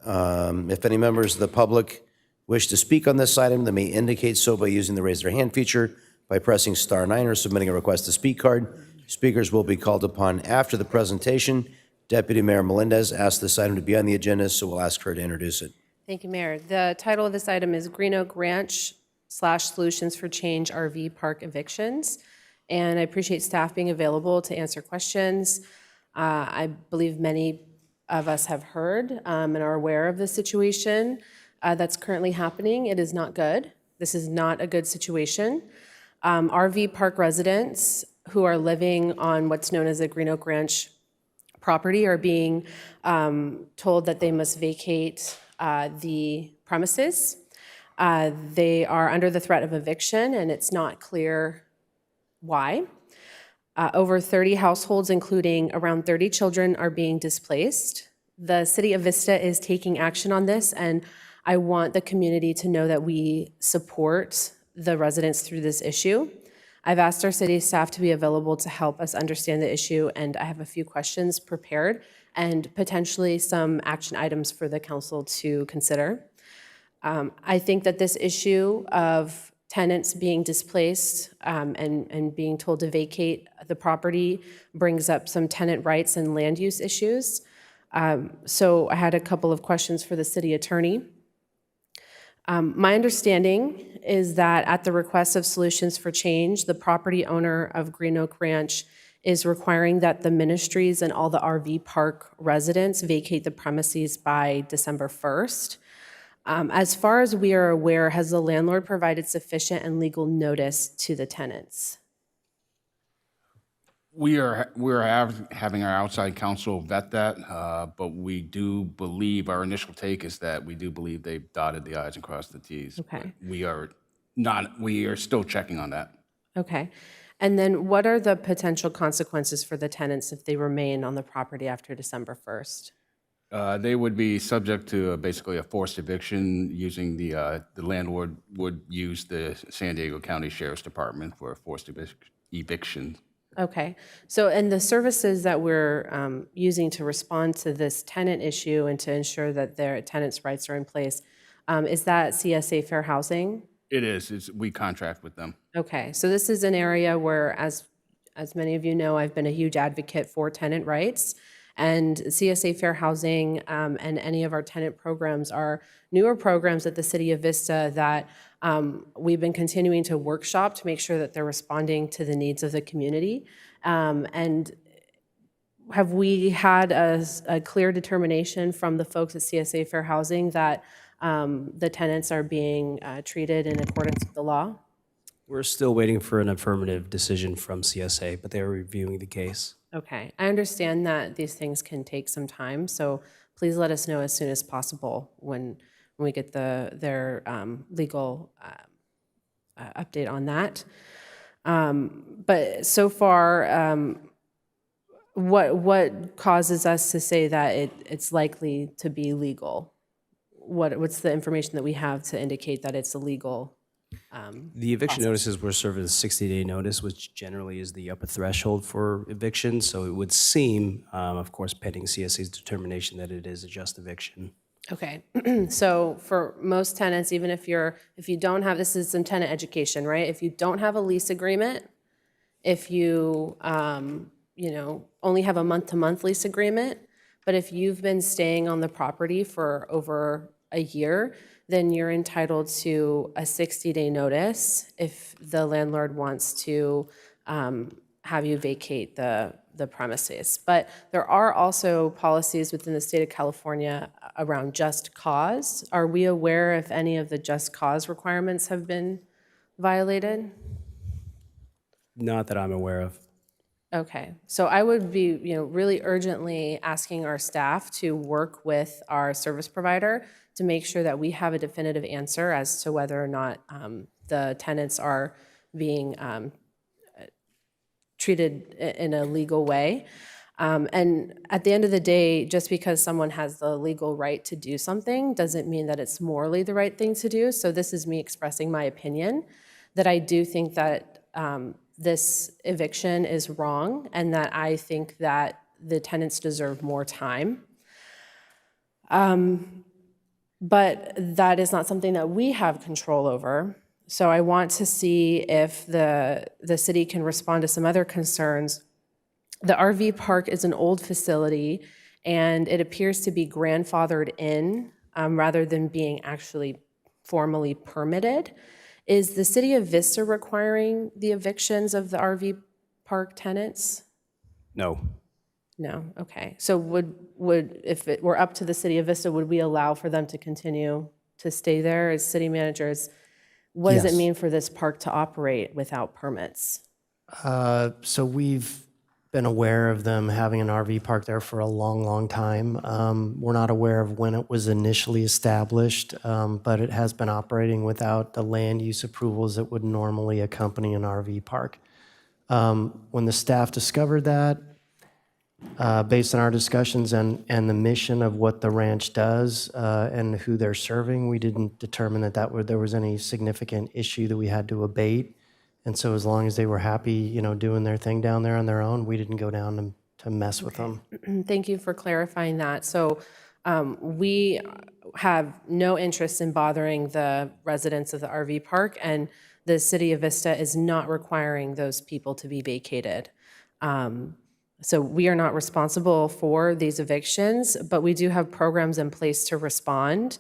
If any members of the public wish to speak on this item, they may indicate so by using the raise their hand feature by pressing *9 or submitting a request to speak card. Speakers will be called upon after the presentation. Deputy Mayor Melendez asked this item to be on the agenda, so we'll ask her to introduce it. Thank you, Mayor. The title of this item is Green Oak Ranch / Solutions for Change RV Park Evictions. And I appreciate staff being available to answer questions. I believe many of us have heard and are aware of the situation that's currently happening. It is not good. This is not a good situation. RV park residents who are living on what's known as the Green Oak Ranch property are being told that they must vacate the premises. They are under the threat of eviction, and it's not clear why. Over 30 households, including around 30 children, are being displaced. The City of Vista is taking action on this, and I want the community to know that we support the residents through this issue. I've asked our city staff to be available to help us understand the issue, and I have a few questions prepared and potentially some action items for the council to consider. I think that this issue of tenants being displaced and being told to vacate the property brings up some tenant rights and land use issues. So I had a couple of questions for the city attorney. My understanding is that at the request of Solutions for Change, the property owner of Green Oak Ranch is requiring that the ministries and all the RV park residents vacate the premises by December 1st. As far as we are aware, has the landlord provided sufficient and legal notice to the tenants? We're having our outside counsel vet that, but we do believe, our initial take is that we do believe they've dotted the i's and crossed the t's. Okay. But we are still checking on that. Okay. And then what are the potential consequences for the tenants if they remain on the property after December 1st? They would be subject to basically a forced eviction using the landlord would use the San Diego County Sheriff's Department for a forced eviction. Okay. So, and the services that we're using to respond to this tenant issue and to ensure that their tenants' rights are in place, is that CSA Fair Housing? It is. We contract with them. Okay. So this is an area where, as many of you know, I've been a huge advocate for tenant rights. And CSA Fair Housing and any of our tenant programs are newer programs at the City of Vista that we've been continuing to workshop to make sure that they're responding to the needs of the community. And have we had a clear determination from the folks at CSA Fair Housing that the tenants are being treated in accordance with the law? We're still waiting for an affirmative decision from CSA, but they are reviewing the case. Okay. I understand that these things can take some time, so please let us know as soon as possible when we get their legal update on that. But so far, what causes us to say that it's likely to be legal? What's the information that we have to indicate that it's illegal? The eviction notices were served as a 60-day notice, which generally is the upper threshold for eviction. So it would seem, of course, pending CSA's determination that it is a just eviction. Okay, so for most tenants, even if you don't have, this is some tenant education, right? If you don't have a lease agreement, if you, only have a month-to-month lease agreement, but if you've been staying on the property for over a year, then you're entitled to a 60-day notice if the landlord wants to have you vacate the premises. But there are also policies within the state of California around just cause. Are we aware if any of the just cause requirements have been violated? Not that I'm aware of. Okay, so I would be, really urgently asking our staff to work with our service provider to make sure that we have a definitive answer as to whether or not the tenants are being treated in a legal way. And at the end of the day, just because someone has the legal right to do something doesn't mean that it's morally the right thing to do. So this is me expressing my opinion that I do think that this eviction is wrong and that I think that the tenants deserve more time. But that is not something that we have control over. So I want to see if the city can respond to some other concerns. The RV park is an old facility and it appears to be grandfathered in rather than being actually formally permitted. Is the city of Vista requiring the evictions of the RV park tenants? No. No, okay. So would if it were up to the city of Vista, would we allow for them to continue to stay there as city managers? What does it Yes. mean for this park to operate without permits? So we've been aware of them having an RV park there for a long, long time. We're not aware of when it was initially established, but it has been operating without the land use approvals that would normally accompany an RV park. When the staff discovered that, based on our discussions and the mission of what the ranch does and who they're serving, we didn't determine that there was any significant issue that we had to abate. And so as long as they were happy, doing their thing down there on their own, we didn't go down to mess with them. Thank you for clarifying that. So we have no interest in bothering the residents of the RV park, and the city of Vista is not requiring those people to be vacated. So we are not responsible for these evictions, but we do have programs in place to respond.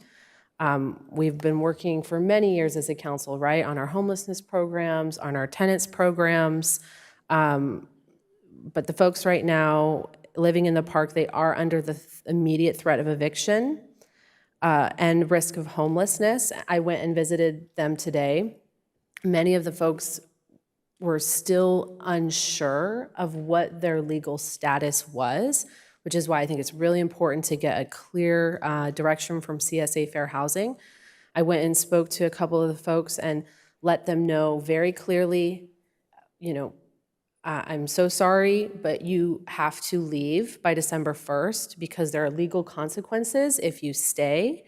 We've been working for many years as a council, right, on our homelessness programs, on our tenants programs. But the folks right now living in the park, they are under the immediate threat of eviction and risk of homelessness. I went and visited them today. Many of the folks were still unsure of what their legal status was, which is why I think it's really important to get a clear direction from CSA Fair Housing. I went and spoke to a couple of the folks and let them know very clearly, I'm so sorry, but you have to leave by December 1st because there are legal consequences if you stay.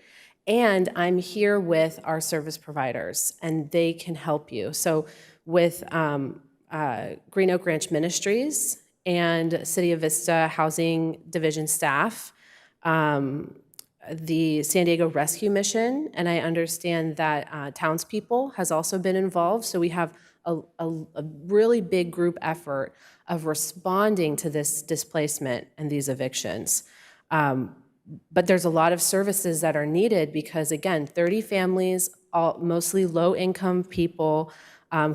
And I'm here with our service providers and they can help you. So with Green Oak Ranch Ministries and City of Vista Housing Division staff, the San Diego Rescue Mission, and I understand that townspeople has also been involved. So we have a really big group effort of responding to this displacement and these evictions. But there's a lot of services that are needed because, again, 30 families, mostly low-income people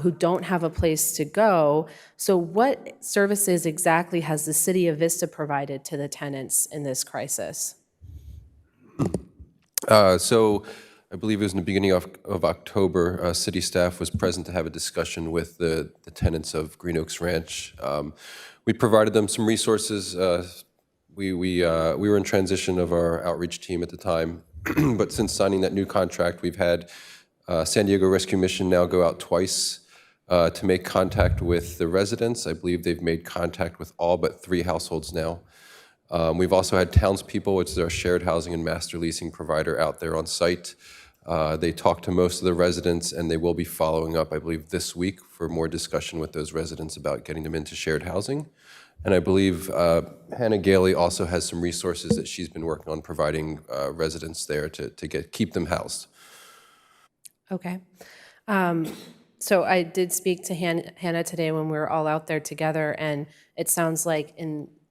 who don't have a place to go. So what services exactly has the City of Vista provided to the tenants in this crisis? So I believe it was in the beginning of October, city staff was present to have a discussion with the tenants of Green Oaks Ranch. We provided them some resources. We were in transition of our outreach team at the time, but since signing that new contract, we've had San Diego Rescue Mission now go out twice to make contact with the residents. I believe they've made contact with all but 3 households now. We've also had Townspeople, which is our shared housing and master leasing provider, out there on site. They talked to most of the residents, and they will be following up, I believe, this week for more discussion with those residents about getting them into shared housing. And I believe Hannah Gailey also has some resources that she's been working on providing residents there to keep them housed. Okay. So I did speak to Hannah today when we were all out there together, and it sounds like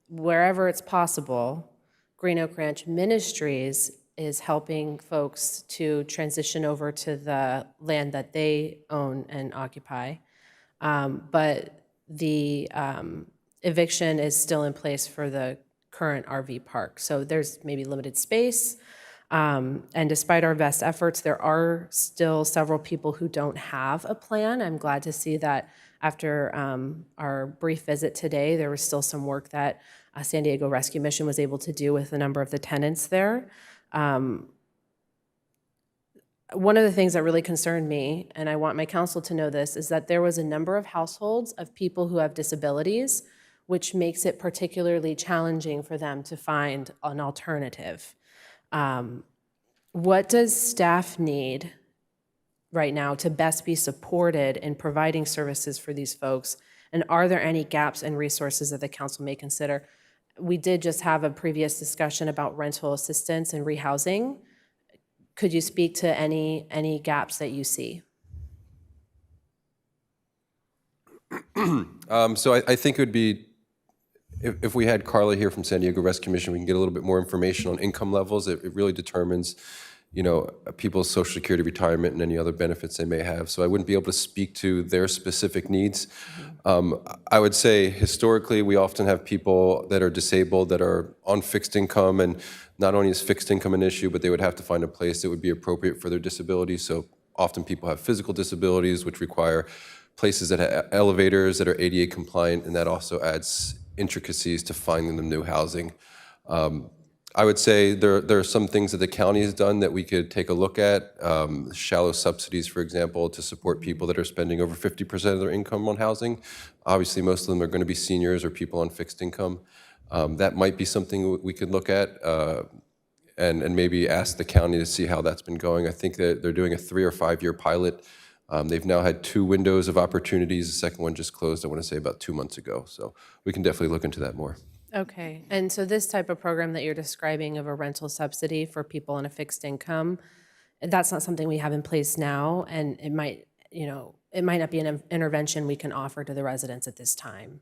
wherever it's possible, Green Oak Ranch Ministries is helping folks to transition over to the land that they own and occupy. But the eviction is still in place for the current RV park. So there's maybe limited space. And despite our best efforts, there are still several people who don't have a plan. I'm glad to see that after our brief visit today, there was still some work that San Diego Rescue Mission was able to do with a number of the tenants there. One of the things that really concerned me, and I want my council to know this, is that there was a number of households of people who have disabilities, which makes it particularly challenging for them to find an alternative. What does staff need right now to best be supported in providing services for these folks? And are there any gaps in resources that the council may consider? We did just have a previous discussion about rental assistance and rehousing. Could you speak to any gaps that you see? So I think it would be, if we had Carla here from San Diego Rescue Mission, we can get a little bit more information on income levels. It really determines, people's Social Security, retirement, and any other benefits they may have. So I wouldn't be able to speak to their specific needs. I would say historically, we often have people that are disabled that are on fixed income, and not only is fixed income an issue, but they would have to find a place that would be appropriate for their disability. So often people have physical disabilities, which require places that have elevators that are ADA compliant, and that also adds intricacies to finding them new housing. I would say there are some things that the county has done that we could take a look at. Shallow subsidies, for example, to support people that are spending over 50% of their income on housing. Obviously, most of them are going to be seniors or people on fixed income. That might be something we could look at and maybe ask the county to see how that's been going. I think that they're doing a 3 or 5 year pilot. They've now had 2 windows of opportunities. The second one just closed, I want to say, about 2 months ago. So we can definitely look into that more. Okay, and so this type of program that you're describing of a rental subsidy for people on a fixed income, that's not something we have in place now, and it might not be an intervention we can offer to the residents at this time.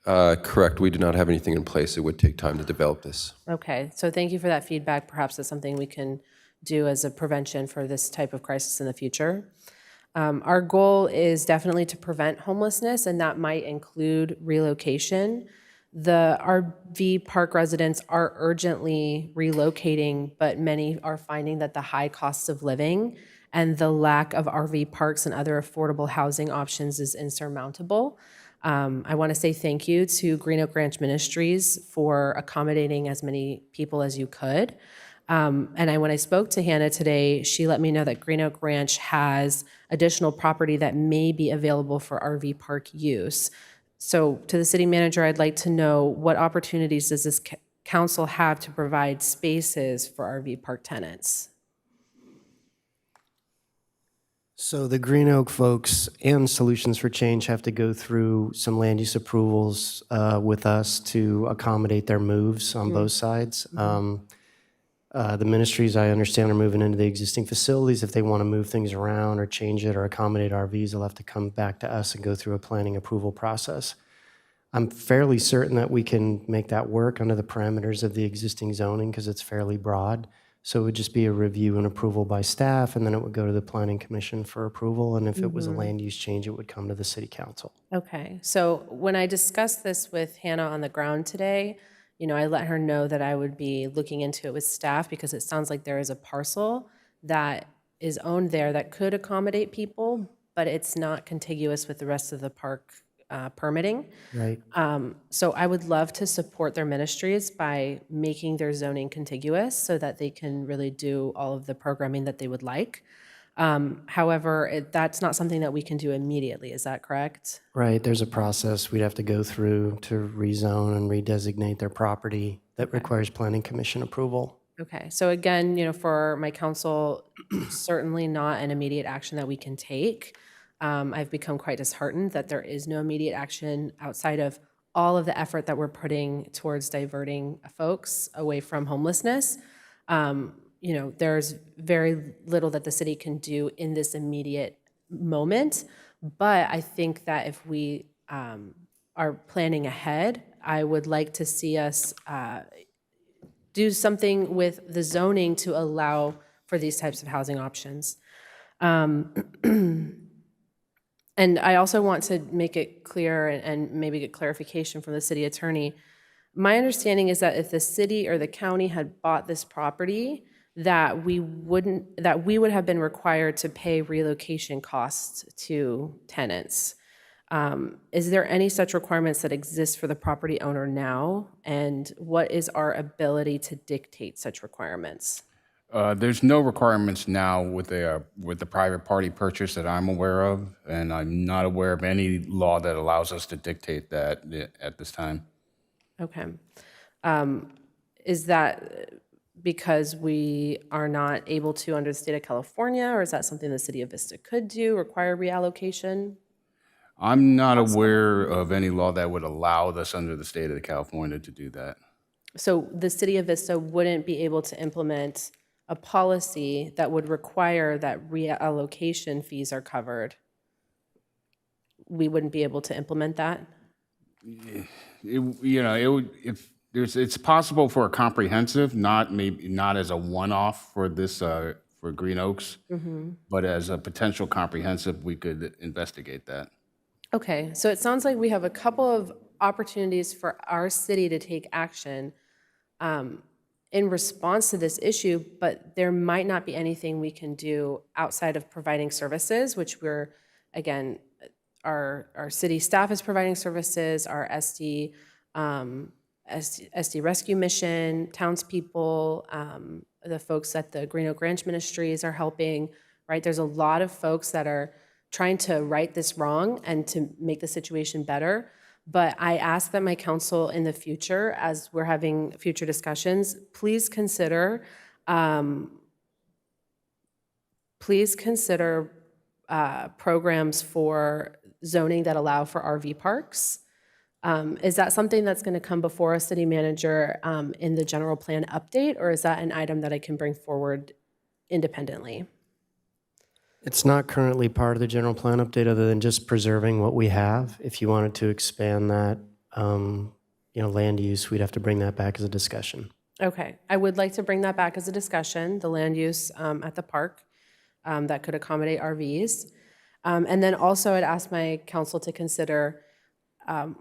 Correct. We do not have anything in place. It would take time to develop this. Okay, so thank you for that feedback. Perhaps that's something we can do as a prevention for this type of crisis in the future. Our goal is definitely to prevent homelessness, and that might include relocation. The RV park residents are urgently relocating, but many are finding that the high costs of living and the lack of RV parks and other affordable housing options is insurmountable. I want to say thank you to Green Oak Ranch Ministries for accommodating as many people as you could. And when I spoke to Hannah today, she let me know that Green Oak Ranch has additional property that may be available for RV park use. So to the city manager, I'd like to know what opportunities does this council have to provide spaces for RV park tenants? So the Green Oak folks and Solutions for Change have to go through some land use approvals with us to accommodate their moves on both sides. The ministries, I understand, are moving into the existing facilities. If they want to move things around or change it or accommodate RVs, they'll have to come back to us and go through a planning approval process. I'm fairly certain that we can make that work under the parameters of the existing zoning because it's fairly broad. So it would just be a review and approval by staff, and then it would go to the Planning Commission for approval. And if it was a land use change, it would come to the City Council. Okay, so when I discussed this with Hannah on the ground today, I let her know that I would be looking into it with staff because it sounds like there is a parcel that is owned there that could accommodate people, but it's not contiguous with the rest of the park permitting. Right. So I would love to support their ministries by making their zoning contiguous so that they can really do all of the programming that they would like. However, that's not something that we can do immediately. Is that correct? Right, there's a process we'd have to go through to rezone and redesignate their property that requires planning commission approval. Okay, so again, for my council, certainly not an immediate action that we can take. I've become quite disheartened that there is no immediate action outside of all of the effort that we're putting towards diverting folks away from homelessness. There's very little that the city can do in this immediate moment, but I think that if we are planning ahead, I would like to see us do something with the zoning to allow for these types of housing options. And I also want to make it clear and maybe get clarification from the city attorney. My understanding is that if the city or the county had bought this property, that we would have been required to pay relocation costs to tenants. Is there any such requirements that exist for the property owner now? And what is our ability to dictate such requirements? There's no requirements now with the private party purchase that I'm aware of, and I'm not aware of any law that allows us to dictate that at this time. Okay. Is that because we are not able to under the state of California, or is that something the city of Vista could do, require reallocation? I'm not aware of any law that would allow us under the state of California to do that. So the city of Vista wouldn't be able to implement a policy that would require that reallocation fees are covered. We wouldn't be able to implement that? It's possible for a comprehensive, not as a one-off for this for Green Oaks, but as a potential comprehensive, we could investigate that. Okay, so it sounds like we have a couple of opportunities for our city to take action in response to this issue, but there might not be anything we can do outside of providing services, which we're, again, our city staff is providing services, our SD Rescue Mission, townspeople, the folks at the Green Oak Ranch Ministries are helping, right? There's a lot of folks that are trying to right this wrong and to make the situation better. But I ask that my council in the future, as we're having future discussions, please consider programs for zoning that allow for RV parks. Is that something that's going to come before a city manager in the general plan update, or is that an item that I can bring forward independently? It's not currently part of the general plan update other than just preserving what we have. If you wanted to expand that, land use, we'd have to bring that back as a discussion. Okay, I would like to bring that back as a discussion, the land use at the park that could accommodate RVs. And then also I'd ask my council to consider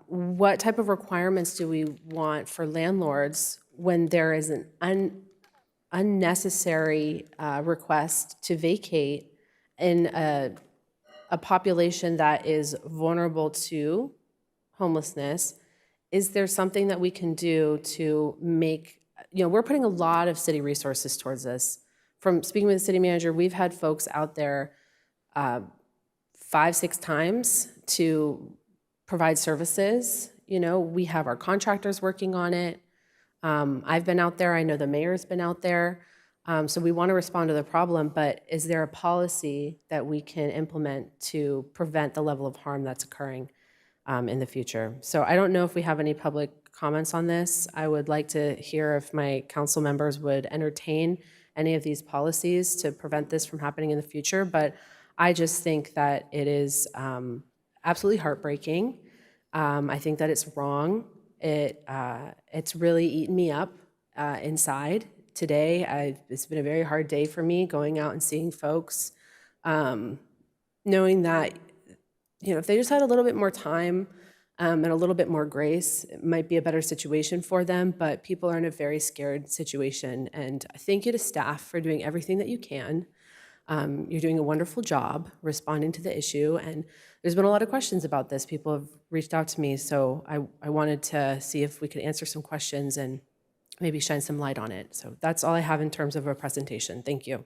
what type of requirements do we want for landlords when there is an unnecessary request to vacate in a population that is vulnerable to homelessness. Is there something that we can do to make, we're putting a lot of city resources towards this. From speaking with the city manager, we've had folks out there 5-6 times to provide services. We have our contractors working on it. I've been out there. I know the mayor's been out there. So we want to respond to the problem, but is there a policy that we can implement to prevent the level of harm that's occurring in the future? So I don't know if we have any public comments on this. I would like to hear if my council members would entertain any of these policies to prevent this from happening in the future, but I just think that it is absolutely heartbreaking. I think that it's wrong. It's really eaten me up inside. Today, it's been a very hard day for me going out and seeing folks, knowing that, if they just had a little bit more time and a little bit more grace, it might be a better situation for them, but people are in a very scared situation. And I thank you to staff for doing everything that you can. You're doing a wonderful job responding to the issue, and there's been a lot of questions about this. People have reached out to me, so I wanted to see if we could answer some questions and maybe shine some light on it. So that's all I have in terms of a presentation. Thank you.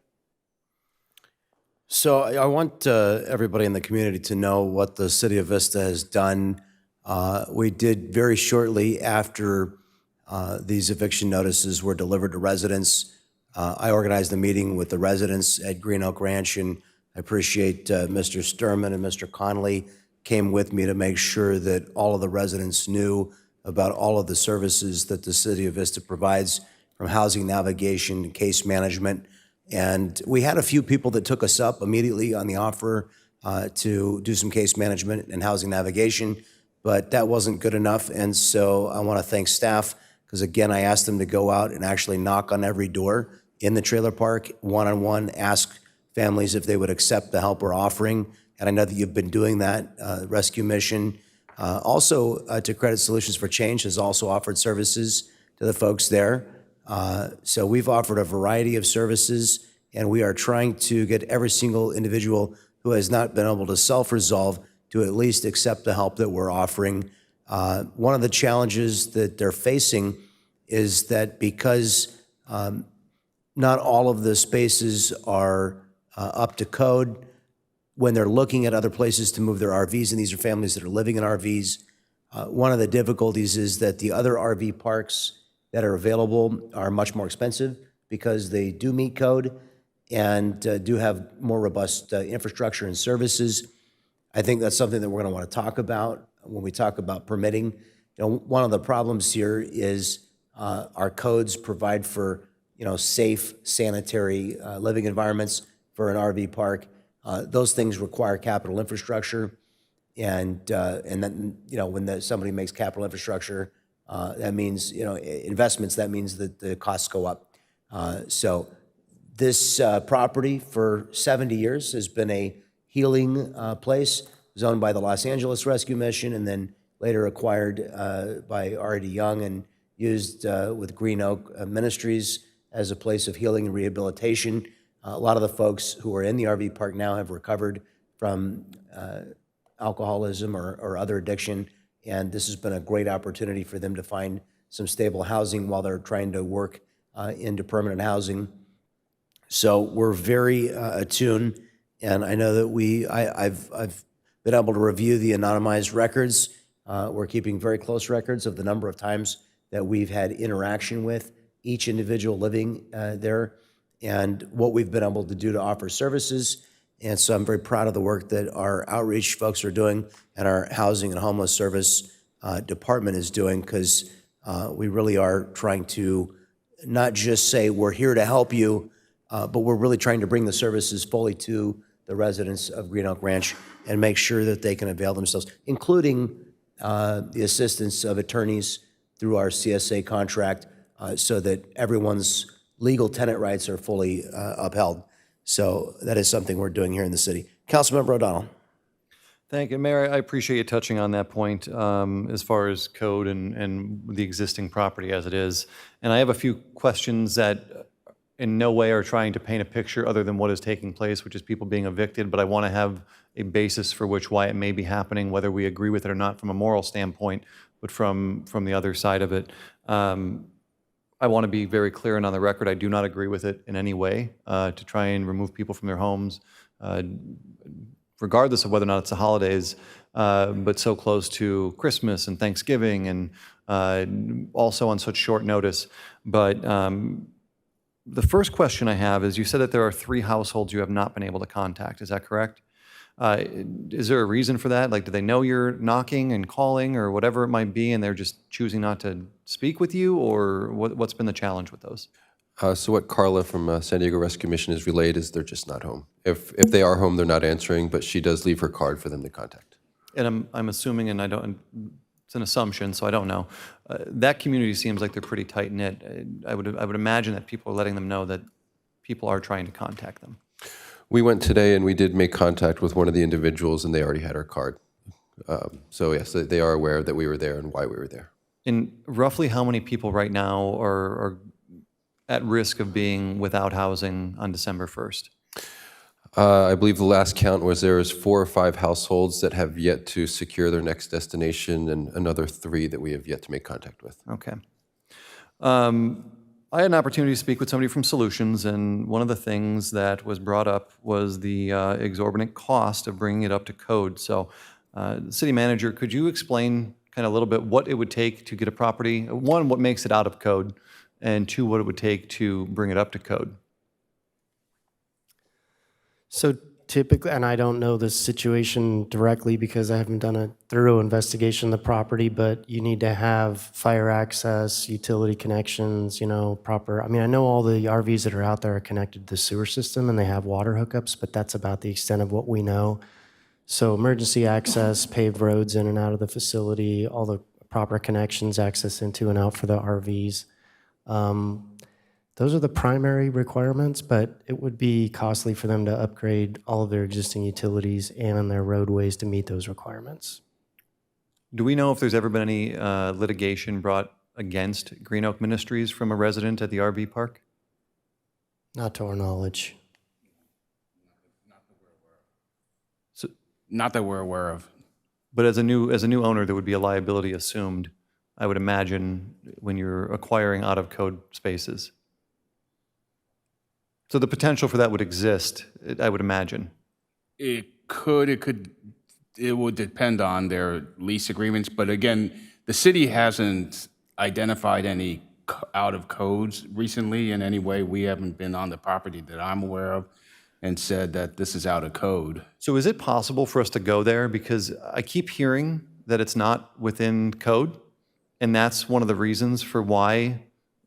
So I want everybody in the community to know what the City of Vista has done. We did very shortly after these eviction notices were delivered to residents. I organized a meeting with the residents at Green Oak Ranch, and I appreciate Mr. Sturman and Mr. Connolly came with me to make sure that all of the residents knew about all of the services that the City of Vista provides, from housing navigation to case management. And we had a few people that took us up immediately on the offer to do some case management and housing navigation, but that wasn't good enough. And so I want to thank staff, because again, I asked them to go out and actually knock on every door in the trailer park, one-on-one, ask families if they would accept the help we're offering. And I know that you've been doing that. Rescue Mission, also to Credit Solutions for Change, has also offered services to the folks there. So we've offered a variety of services, and we are trying to get every single individual who has not been able to self-resolve to at least accept the help that we're offering. One of the challenges that they're facing is that because not all of the spaces are up to code, when they're looking at other places to move their RVs, and these are families that are living in RVs, one of the difficulties is that the other RV parks that are available are much more expensive because they do meet code and do have more robust infrastructure and services. I think that's something that we're going to want to talk about when we talk about permitting. One of the problems here is our codes provide for safe, sanitary living environments for an RV park. Those things require capital infrastructure, and then when somebody makes capital infrastructure, that means investments. That means that the costs go up. So this property for 70 years has been a healing place. It was owned by the Los Angeles Rescue Mission, and then later acquired by R.D. Young and used with Green Oak Ministries as a place of healing and rehabilitation. A lot of the folks who are in the RV park now have recovered from alcoholism or other addiction, and this has been a great opportunity for them to find some stable housing while they're trying to work into permanent housing. So we're very attuned, and I know that I've been able to review the anonymized records. We're keeping very close records of the number of times that we've had interaction with each individual living there, and what we've been able to do to offer services. And so I'm very proud of the work that our outreach folks are doing and our housing and homeless service department is doing, because we really are trying to not just say we're here to help you, but we're really trying to bring the services fully to the residents of Green Oak Ranch and make sure that they can avail themselves, including the assistance of attorneys through our CSA contract, so that everyone's legal tenant rights are fully upheld. So that is something we're doing here in the city. Councilmember O'Donnell. Thank you, Mayor. I appreciate you touching on that point as far as code and the existing property as it is. And I have a few questions that in no way are trying to paint a picture other than what is taking place, which is people being evicted, but I want to have a basis for why it may be happening, whether we agree with it or not from a moral standpoint, but from the other side of it. I want to be very clear and on the record, I do not agree with it in any way to try and remove people from their homes, regardless of whether or not it's the holidays, but so close to Christmas and Thanksgiving, and also on such short notice. But the first question I have is, you said that there are 3 households you have not been able to contact. Is that correct? Is there a reason for that? Like, do they know you're knocking and calling or whatever it might be, and they're just choosing not to speak with you, or what's been the challenge with those? So what Carla from San Diego Rescue Mission has relayed is they're just not home. If they are home, they're not answering, but she does leave her card for them to contact. And I'm assuming, and it's an assumption, so I don't know. That community seems like they're pretty tight knit. I would imagine that people are letting them know that people are trying to contact them. We went today and we did make contact with one of the individuals, and they already had our card. So yes, they are aware that we were there and why we were there. And roughly how many people right now are at risk of being without housing on December 1st? I believe the last count was there is 4 or 5 households that have yet to secure their next destination, and another 3 that we have yet to make contact with. Okay. I had an opportunity to speak with somebody from Solutions, and one of the things that was brought up was the exorbitant cost of bringing it up to code. So, City Manager, could you explain kind of a little bit what it would take to get a property, one, what makes it out of code, and two, what it would take to bring it up to code? So typically, and I don't know the situation directly because I haven't done a thorough investigation of the property, but you need to have fire access, utility connections, proper, I mean, I know all the RVs that are out there are connected to the sewer system and they have water hookups, but that's about the extent of what we know. So emergency access, paved roads in and out of the facility, all the proper connections, access into and out for the RVs. Those are the primary requirements, but it would be costly for them to upgrade all of their existing utilities and their roadways to meet those requirements. Do we know if there's ever been any litigation brought against Green Oak Ministries from a resident at the RV park? Not to our knowledge. Not that we're aware of. But as a new owner, there would be a liability assumed, I would imagine, when you're acquiring out-of-code spaces. So the potential for that would exist, I would imagine. It would depend on their lease agreements, but again, the city hasn't identified any out of codes recently in any way. We haven't been on the property that I'm aware of and said that this is out of code. So is it possible for us to go there? Because I keep hearing that it's not within code, and that's one of the reasons for why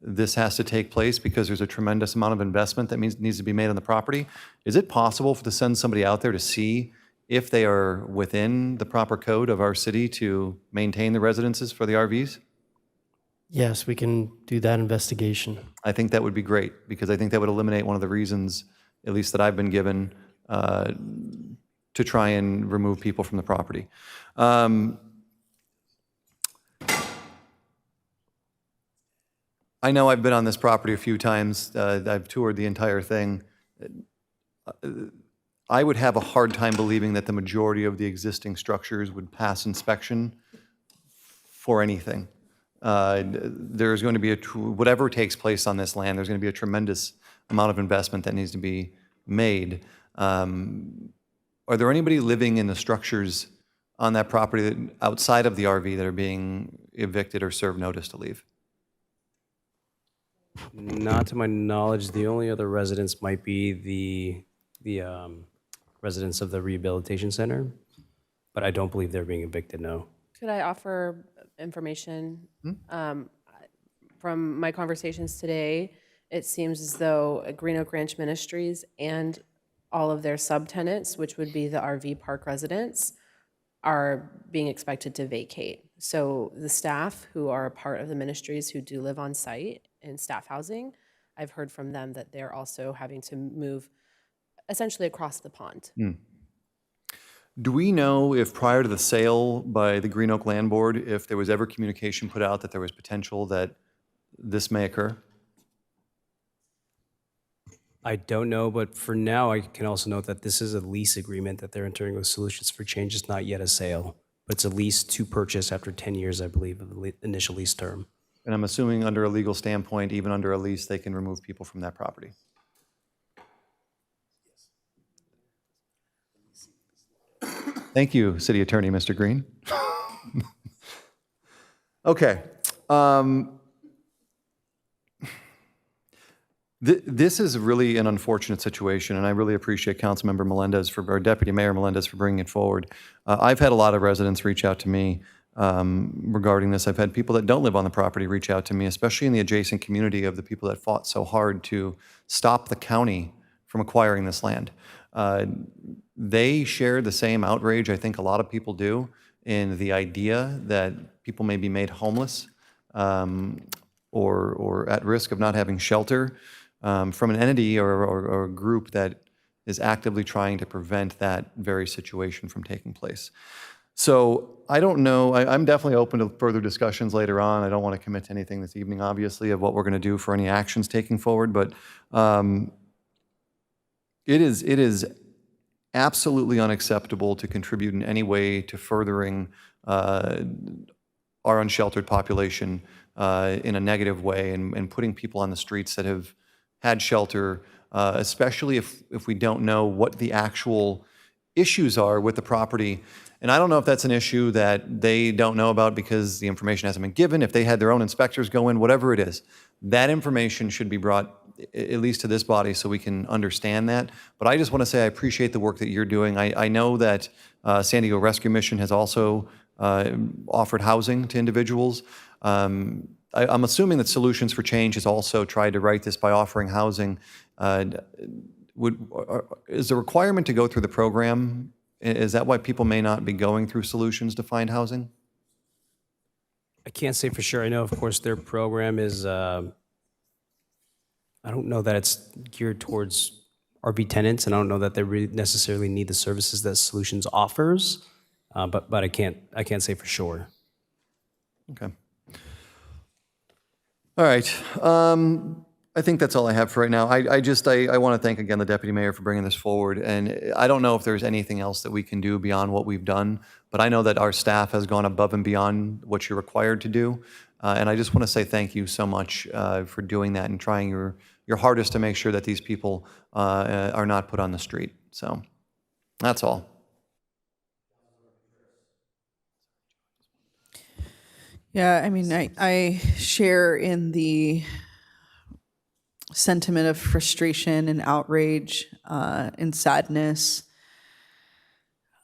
this has to take place, because there's a tremendous amount of investment that needs to be made on the property. Is it possible to send somebody out there to see if they are within the proper code of our city to maintain the residences for the RVs? Yes, we can do that investigation. I think that would be great, because I think that would eliminate one of the reasons, at least that I've been given, to try and remove people from the property. I know I've been on this property a few times. I've toured the entire thing. I would have a hard time believing that the majority of the existing structures would pass inspection for anything. There's going to be whatever takes place on this land, there's going to be a tremendous amount of investment that needs to be made. Are there anybody living in the structures on that property outside of the RV that are being evicted or served notice to leave? Not to my knowledge. The only other residents might be the residents of the rehabilitation center, but I don't believe they're being evicted, no. Could I offer information? From my conversations today, it seems as though Green Oak Ranch Ministries and all of their subtenants, which would be the RV park residents, are being expected to vacate. So the staff who are a part of the ministries who do live on site in staff housing, I've heard from them that they're also having to move essentially across the pond. Do we know if prior to the sale by the Green Oak Land Board, if there was ever communication put out that there was potential that this may occur? I don't know, but for now, I can also note that this is a lease agreement that they're entering with Solutions for Change. It's not yet a sale, but it's a lease to purchase after 10 years, I believe, of the initial lease term. And I'm assuming under a legal standpoint, even under a lease, they can remove people from that property. Thank you, City Attorney, Mr. Green. Okay. This is really an unfortunate situation, and I really appreciate Councilmember Melendez, or Deputy Mayor Melendez, for bringing it forward. I've had a lot of residents reach out to me regarding this. I've had people that don't live on the property reach out to me, especially in the adjacent community of the people that fought so hard to stop the county from acquiring this land. They share the same outrage I think a lot of people do in the idea that people may be made homeless or at risk of not having shelter from an entity or a group that is actively trying to prevent that very situation from taking place. So I don't know. I'm definitely open to further discussions later on. I don't want to commit to anything this evening, obviously, of what we're going to do for any actions taking forward, but it is absolutely unacceptable to contribute in any way to furthering our unsheltered population in a negative way and putting people on the streets that have had shelter, especially if we don't know what the actual issues are with the property. And I don't know if that's an issue that they don't know about because the information hasn't been given, if they had their own inspectors go in, whatever it is. That information should be brought at least to this body so we can understand that. But I just want to say I appreciate the work that you're doing. I know that San Diego Rescue Mission has also offered housing to individuals. I'm assuming that Solutions for Change has also tried to right this by offering housing. Is the requirement to go through the program, is that why people may not be going through Solutions to find housing? I can't say for sure. I know, of course, their program is, I don't know that it's geared towards RV tenants, and I don't know that they really necessarily need the services that Solutions offers, but I can't say for sure. Okay. All right. I think that's all I have for right now. I want to thank again the Deputy Mayor for bringing this forward. And I don't know if there's anything else that we can do beyond what we've done, but I know that our staff has gone above and beyond what you're required to do. And I just want to say thank you so much for doing that and trying your hardest to make sure that these people are not put on the street. So that's all. Yeah, I mean, I share in the sentiment of frustration and outrage and sadness.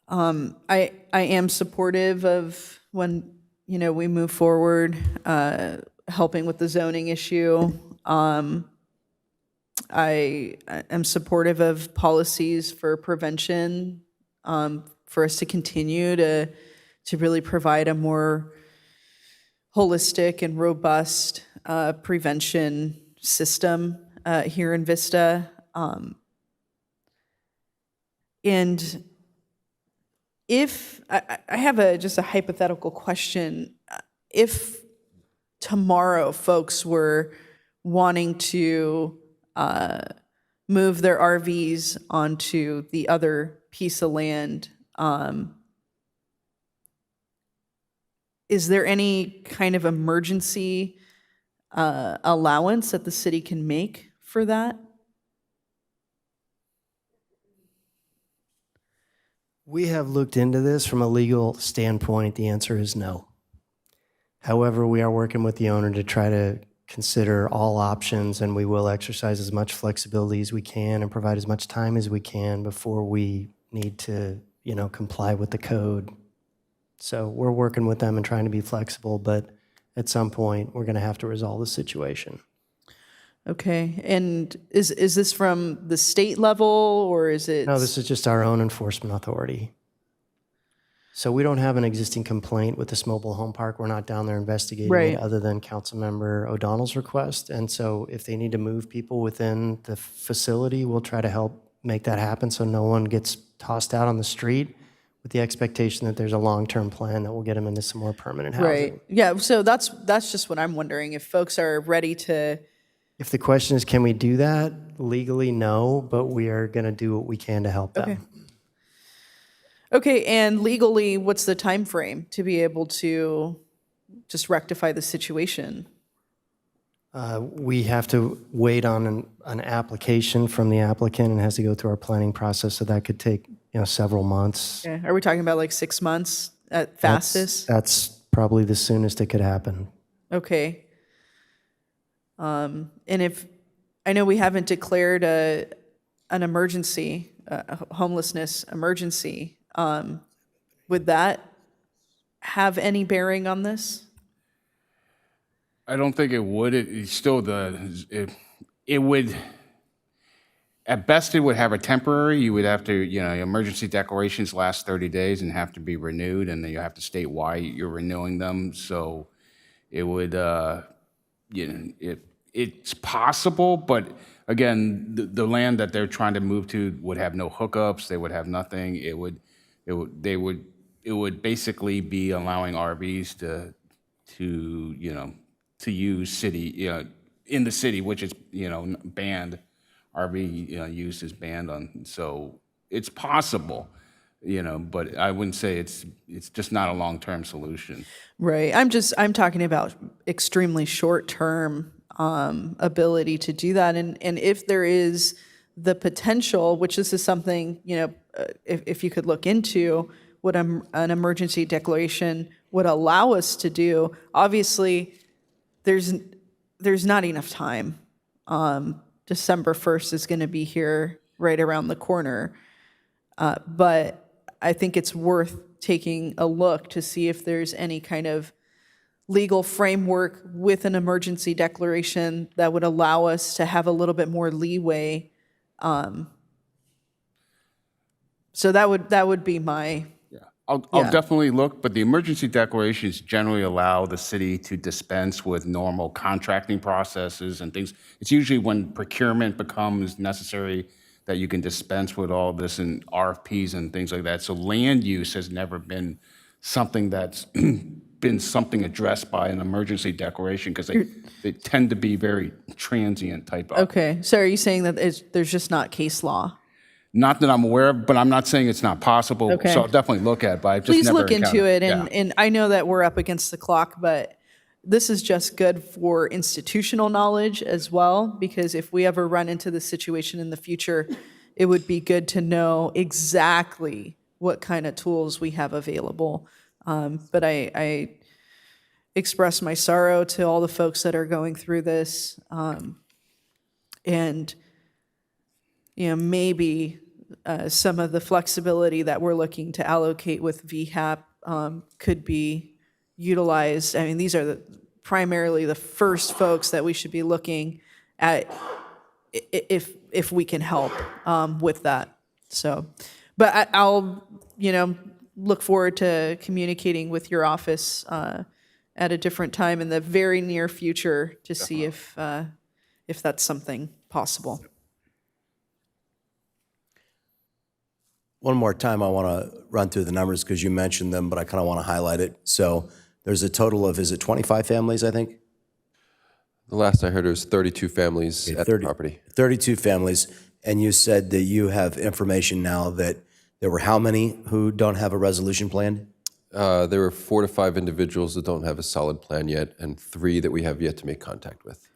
I am supportive of when, we move forward, helping with the zoning issue. I am supportive of policies for prevention, for us to continue to really provide a more holistic and robust prevention system here in Vista. And if I have just a hypothetical question, if tomorrow folks were wanting to move their RVs onto the other piece of land, is there any kind of emergency allowance that the city can make for that? We have looked into this from a legal standpoint. The answer is no. However, we are working with the owner to try to consider all options, and we will exercise as much flexibility as we can and provide as much time as we can before we need to, comply with the code. So we're working with them and trying to be flexible, but at some point, we're going to have to resolve the situation. Okay, and is this from the state level, or is it? No, this is just our own enforcement authority. So we don't have an existing complaint with this mobile home park. We're not down there investigating Right. it other than Councilmember O'Donnell's request. And so if they need to move people within the facility, we'll try to help make that happen so no one gets tossed out on the street, with the expectation that there's a long-term plan that will get them into some more permanent housing. Right, yeah, so that's just what I'm wondering, if folks are ready to. If the question is, can we do that? Legally, no, but we are going to do what we can to help them. Okay, and legally, what's the time frame to be able to just rectify the situation? We have to wait on an application from the applicant, and it has to go through our planning process, so that could take, several months. Okay, are we talking about like 6 months at fastest? That's probably the soonest it could happen. Okay. And if, I know we haven't declared an emergency, a homelessness emergency, would that have any bearing on this? I don't think it would. It's still it would, at best, it would have a temporary. You would have to, emergency declarations last 30 days and have to be renewed, and then you have to state why you're renewing them. So it would, it's possible, but again, the land that they're trying to move to would have no hookups. They would have nothing. It would basically be allowing RVs to use city, in the city, which is, banned. RV use is banned on, so it's possible. but I wouldn't say it's just not a long-term solution. Right. I'm talking about extremely short-term ability to do that. And if there is the potential, which this is something, if you could look into what an emergency declaration would allow us to do, obviously there's not enough time. December 1st is going to be here right around the corner. But I think it's worth taking a look to see if there's any kind of legal framework with an emergency declaration that would allow us to have a little bit more leeway. So that would be my. I'll definitely look, but the emergency declarations generally allow the city to dispense with normal contracting processes and things. It's usually when procurement becomes necessary that you can dispense with all this and RFPs and things like that. So land use has never been something that's been something addressed by an emergency declaration because they tend to be very transient type of. Okay, so are you saying that there's just not case law? Not that I'm aware of, but I'm not saying it's not possible. Okay. So I'll definitely look at it, but I've just Please never look into it, encountered- and I know that we're up against the clock, but this is just good for institutional knowledge as well, because if we ever run into this situation in the future, it would be good to know exactly what kind of tools we have available. But I express my sorrow to all the folks that are going through this, and maybe some of the flexibility that we're looking to allocate with VHAP could be utilized. I mean, these are primarily the first folks that we should be looking at if we can help with that. So, but I'll look forward to communicating with your office at a different time in the very near future to see if that's something possible. One more time, I want to run through the numbers because you mentioned them, but I kind of want to highlight it. So there's a total of, is it 25 families, I think? The last I heard, it was 32 families at the property. 32 families. And you said that you have information now that there were how many who don't have a resolution plan? There were 4 to 5 individuals that don't have a solid plan yet, and 3 that we have yet to make contact with.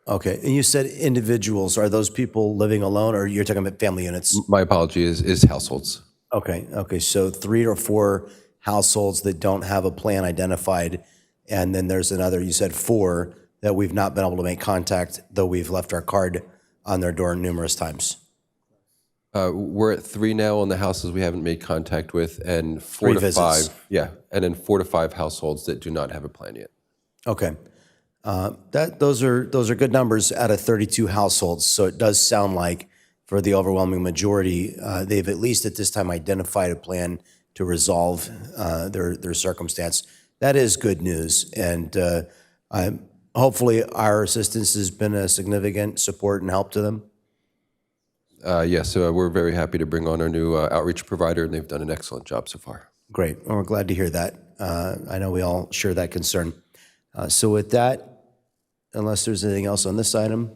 Okay, and you said individuals. Are those people living alone, or you're talking about family units? My apology is households. Okay, so 3 or 4 households that don't have a plan identified, and then there's another, you said 4, that we've not been able to make contact, though we've left our card on their door numerous times. We're at 3 now on the houses we haven't made contact with, and 4 3 to visits. 5, and then 4 to 5 households that do not have a plan yet. Okay. Those are good numbers out of 32 households. So it does sound like for the overwhelming majority, they've at least at this time identified a plan to resolve their circumstance. That is good news. And hopefully our assistance has been a significant support and help to them. Yes, we're very happy to bring on our new outreach provider, and they've done an excellent job so far. Great. Well, we're glad to hear that. I know we all share that concern. So with that, unless there's anything else on this item,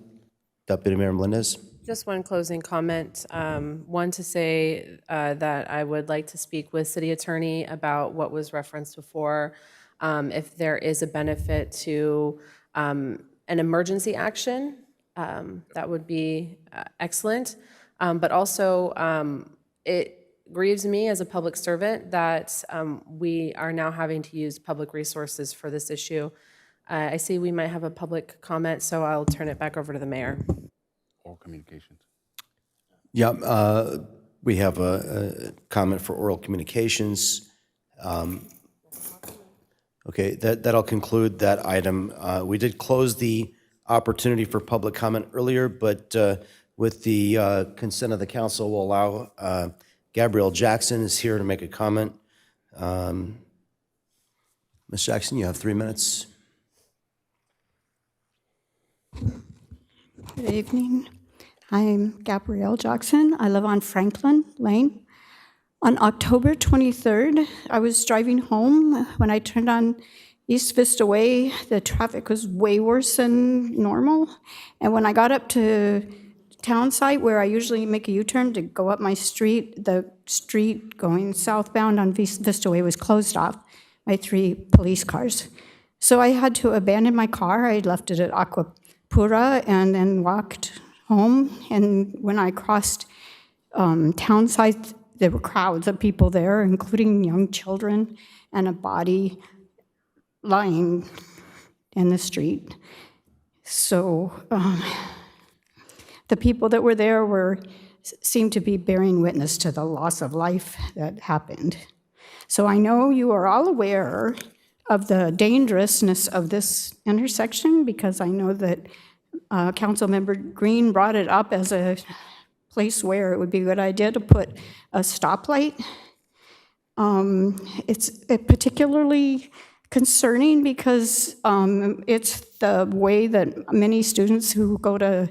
Deputy Mayor Melendez? Just one closing comment. One to say that I would like to speak with City Attorney about what was referenced before. If there is a benefit to an emergency action, that would be excellent. But also, it grieves me as a public servant that we are now having to use public resources for this issue. I see we might have a public comment, so I'll turn it back over to the mayor. Oral communications. Yeah, we have a comment for oral communications. Okay, that'll conclude that item. We did close the opportunity for public comment earlier, but with the consent of the council, we'll allow Gabrielle Jackson is here to make a comment. Ms. Jackson, you have 3 minutes. Good evening. I'm Gabrielle Jackson. I live on Franklin Lane. On October 23rd, I was driving home. When I turned on East Vista Way, the traffic was way worse than normal. And when I got up to town site where I usually make a U-turn to go up my street, the street going southbound on Vista Way was closed off by 3 police cars. So I had to abandon my car. I left it at Aquapura and then walked home. And when I crossed town site, there were crowds of people there, including young children, and a body lying in the street. So the people that were there seemed to be bearing witness to the loss of life that happened. So I know you are all aware of the dangerousness of this intersection, because I know that Councilmember Green brought it up as a place where it would be a good idea to put a stoplight. It's particularly concerning because it's the way that many students who go to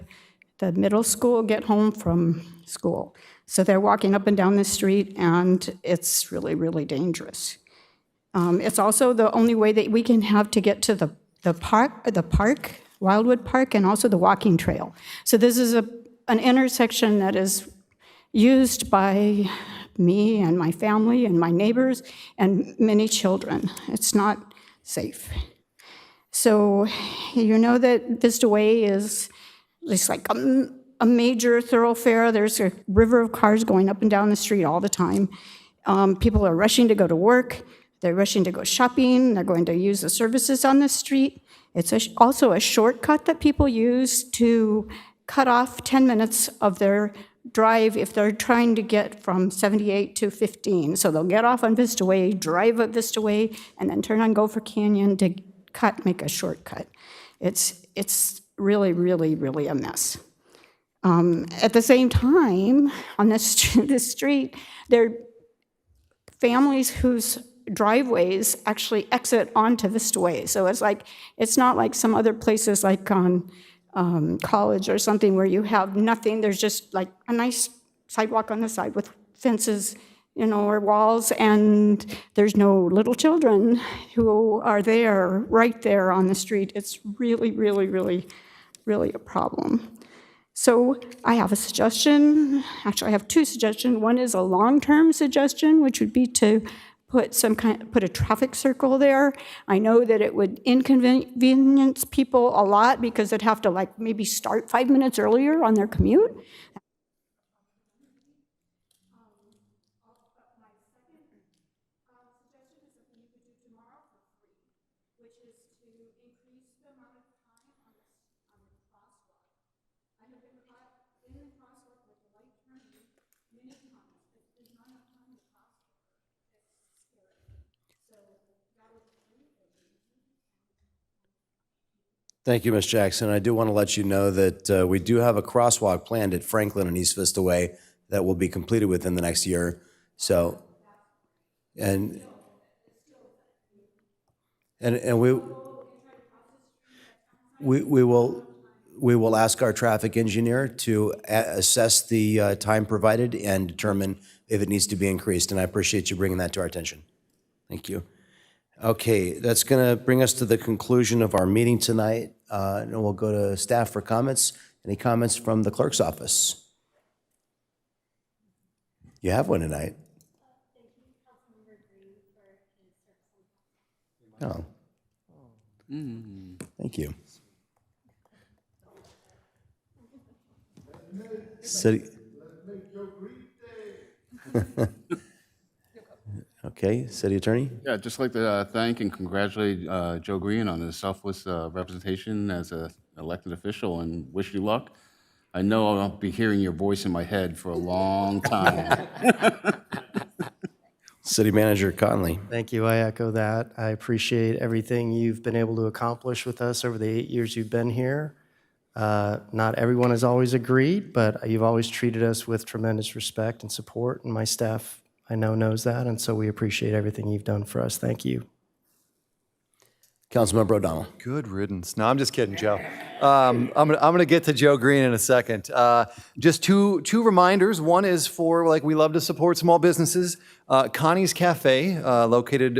the middle school get home from school. So they're walking up and down the street, and it's really, really dangerous. It's also the only way that we can have to get to the park, Wildwood Park, and also the walking trail. So this is an intersection that is used by me and my family and my neighbors and many children. It's not safe. So you know that Vista Way is just like a major thoroughfare. There's a river of cars going up and down the street all the time. People are rushing to go to work. They're rushing to go shopping. They're going to use the services on the street. It's also a shortcut that people use to cut off 10 minutes of their drive if they're trying to get from 78 to 15. So they'll get off on Vista Way, drive up Vista Way, and then turn on Gopher Canyon to make a shortcut. It's really, really, really a mess. At the same time, on this street, there are families whose driveways actually exit onto Vista Way. So it's not like some other places like on College or something where you have nothing. There's just like a nice sidewalk on the side with fences, or walls, and there's no little children who are there, right there on the street. It's really, really, really, really a problem. So I have a suggestion. Actually, I have 2 suggestions. One is a long-term suggestion, which would be to put a traffic circle there. I know that it would inconvenience people a lot because they'd have to maybe start 5 minutes earlier on their commute. Thank you, Ms. Jackson. I do want to let you know that we do have a crosswalk planned at Franklin and East Vista Way that will be completed within the next year. So, and we will ask our traffic engineer to assess the time provided and determine if it needs to be increased. And I appreciate you bringing that to our attention. Thank you. Okay, that's going to bring us to the conclusion of our meeting tonight. And we'll go to staff for comments. Any comments from the clerk's office? You have one tonight. Oh. Thank you. City. Okay, City Attorney? Yeah, I'd just like to thank and congratulate Joe Green on his selfless representation as an elected official and wish you luck. I know I'll be hearing your voice in my head for a long time. City Manager Conley. Thank you. I echo that. I appreciate everything you've been able to accomplish with us over the 8 years you've been here. Not everyone has always agreed, but you've always treated us with tremendous respect and support, and my staff I know knows that, and so we appreciate everything you've done for us. Thank you. Councilmember O'Donnell. Good riddance. No, I'm just kidding, Joe. I'm gonna get to Joe Green in a second. Just two reminders. One is for we love to support small businesses. Connie's Cafe, located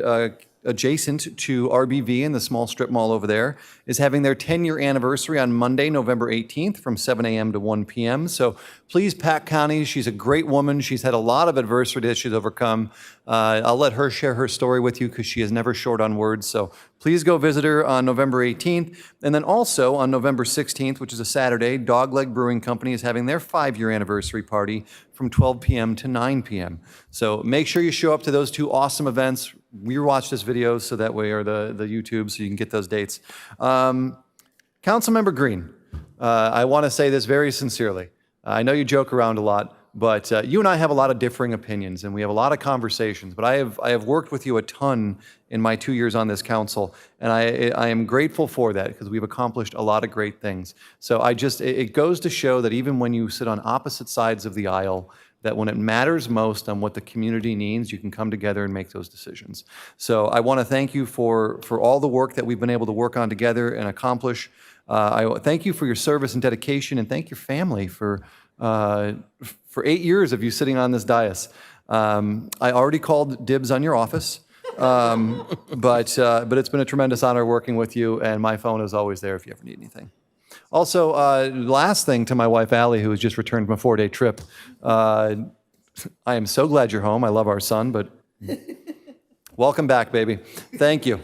adjacent to RBV in the small strip mall over there, is having their 10-year anniversary on Monday, November 18th from 7 a.m. to 1 p.m. So please, Pat Connie, she's a great woman. She's had a lot of adversity that she's overcome. I'll let her share her story with you because she is never short on words. So please go visit her on November 18th. And then also on November 16th, which is a Saturday, Dogleg Brewing Company is having their 5-year anniversary party from 12 p.m. to 9 p.m. So make sure you show up to those two awesome events. Rewatch this video so that way, or the YouTube, so you can get those dates. Councilmember Green, I want to say this very sincerely. I know you joke around a lot, but you and I have a lot of differing opinions, and we have a lot of conversations. But I have worked with you a ton in my 2 years on this council, and I am grateful for that because we've accomplished a lot of great things. So it goes to show that even when you sit on opposite sides of the aisle, that when it matters most on what the community needs, you can come together and make those decisions. So I want to thank you for all the work that we've been able to work on together and accomplish. I thank you for your service and dedication, and thank your family for 8 years of you sitting on this dais. I already called dibs on your office, but it's been a tremendous honor working with you, and my phone is always there if you ever need anything. Also, last thing to my wife, Allie, who has just returned from a 4-day trip. I am so glad you're home. I love our son, but welcome back, baby. Thank you.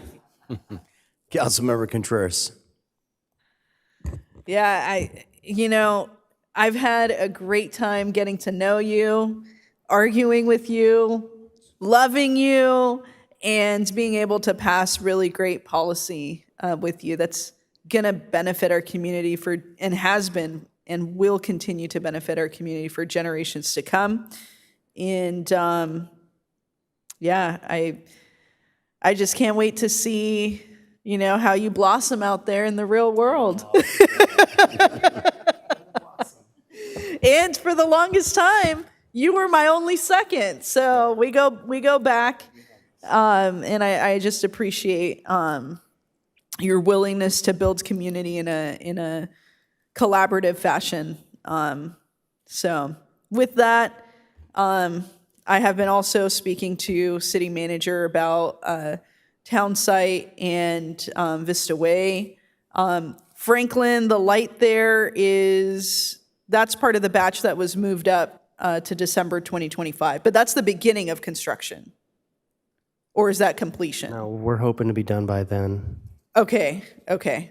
Councilmember Contreras. Yeah, I've had a great time getting to know you, arguing with you, loving you, and being able to pass really great policy with you that's going to benefit our community and has been and will continue to benefit our community for generations to come. And I just can't wait to see, how you blossom out there in the real world. And for the longest time, you were my only second. So we go back, and I just appreciate your willingness to build community in a collaborative fashion. So with that, I have been also speaking to city manager about town site and Vista Way. Franklin, the light there that's part of the batch that was moved up to December 2025, but that's the beginning of construction. Or is that completion? No, we're hoping to be done by then. Okay.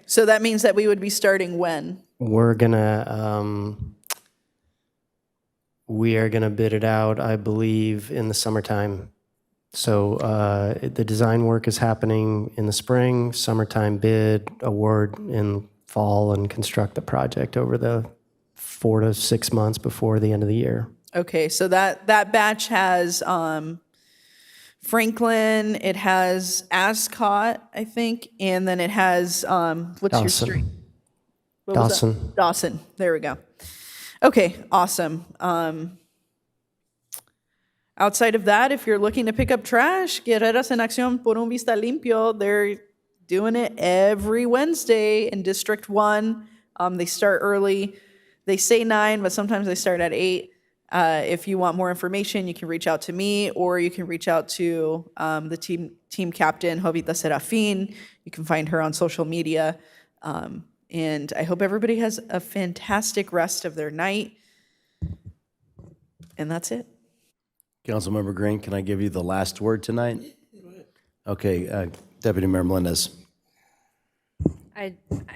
So that means that we would be starting when? We are gonna bid it out, I believe, in the summertime. So the design work is happening in the spring, summertime bid, award in fall, and construct the project over the 4 to 6 months before the end of the year. Okay, so that batch has Franklin, it has Ascot, I think, and then it has, what's your street? What was that? Dawson. Dawson, there we go. Okay, awesome. Outside of that, if you're looking to pick up trash, Guerreras en Acción por un Vista Limpio, they're doing it every Wednesday in District 1. They start early. They say 9, but sometimes they start at 8. If you want more information, you can reach out to me, or you can reach out to the team captain, Jovita Serafin. You can find her on social media. And I hope everybody has a fantastic rest of their night. And that's it. Councilmember Green, can I give you the last word tonight? Okay, Deputy Mayor Melendez. I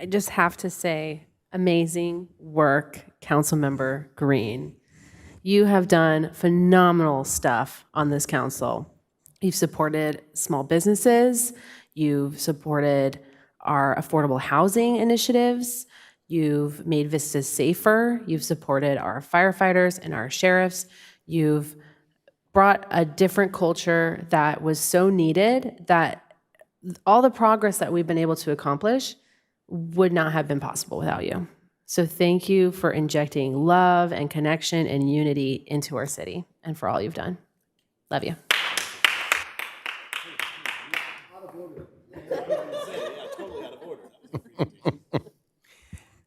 just have to say, amazing work, Councilmember Green. You have done phenomenal stuff on this council. You've supported small businesses. You've supported our affordable housing initiatives. You've made Vistas safer. You've supported our firefighters and our sheriffs. You've brought a different culture that was so needed that all the progress that we've been able to accomplish would not have been possible without you. So thank you for injecting love and connection and unity into our city and for all you've done. Love you.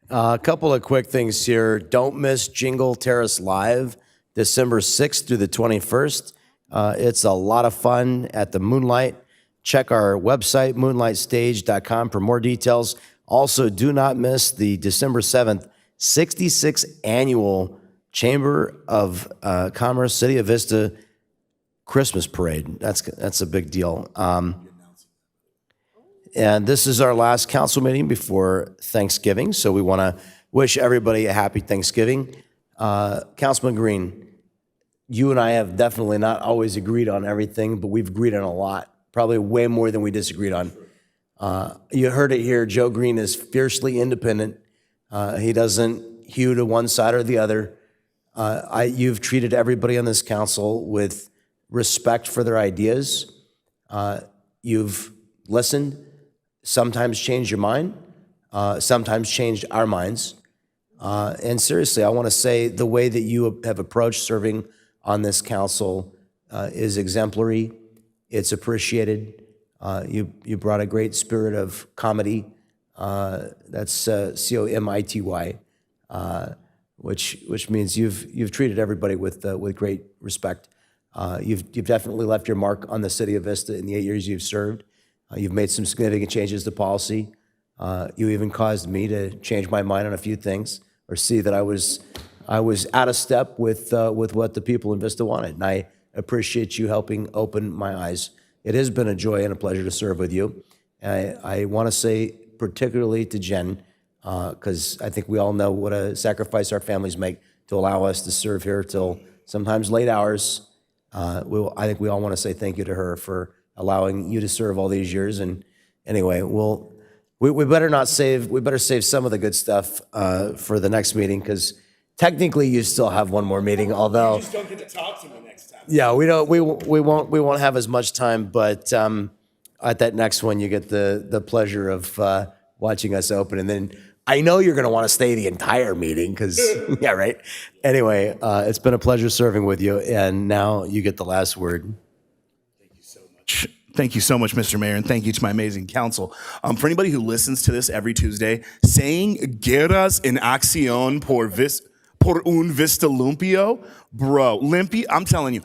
A couple of quick things here. Don't miss Jingle Terrace Live, December 6th through the 21st. It's a lot of fun at the Moonlight check our website, moonlightstage.com, for more details. Also, do not miss the December 7th, 66th Annual Chamber of Commerce City of Vista Christmas Parade. That's a big deal. And this is our last council meeting before Thanksgiving, so we want to wish everybody a happy Thanksgiving. Councilman Green, you and I have definitely not always agreed on everything, but we've agreed on a lot, probably way more than we disagreed on. You heard it here, Joe Green is fiercely independent. He doesn't hew to one side or the other. You've treated everybody on this council with respect for their ideas. You've listened, sometimes changed your mind, sometimes changed our minds. And seriously, I want to say the way that you have approached serving on this council is exemplary. It's appreciated. You brought a great spirit of comedy. That's COMITY, which means you've treated everybody with great respect. You've definitely left your mark on the city of Vista in the 8 years you've served. You've made some significant changes to policy. You even caused me to change my mind on a few things, or see that I was out of step with what the people in Vista wanted. And I appreciate you helping open my eyes. It has been a joy and a pleasure to serve with you. I want to say particularly to Jen, because I think we all know what a sacrifice our families make to allow us to serve here till sometimes late hours. I think we all want to say thank you to her for allowing you to serve all these years. And anyway, we better save some of the good stuff for the next meeting, because technically you still have one more meeting, although. You just don't get to talk to me next time. Yeah, we won't have as much time, but at that next one you get the pleasure of watching us open, and then I know you're going to want to stay the entire meeting because yeah, right. Anyway, it's been a pleasure serving with you, and now you get the last word. Thank you so much, Mr. Mayor, and thank you to my amazing council. For anybody who listens to this every Tuesday, saying guerras en acción por un Vista Limpio, bro, I'm telling you,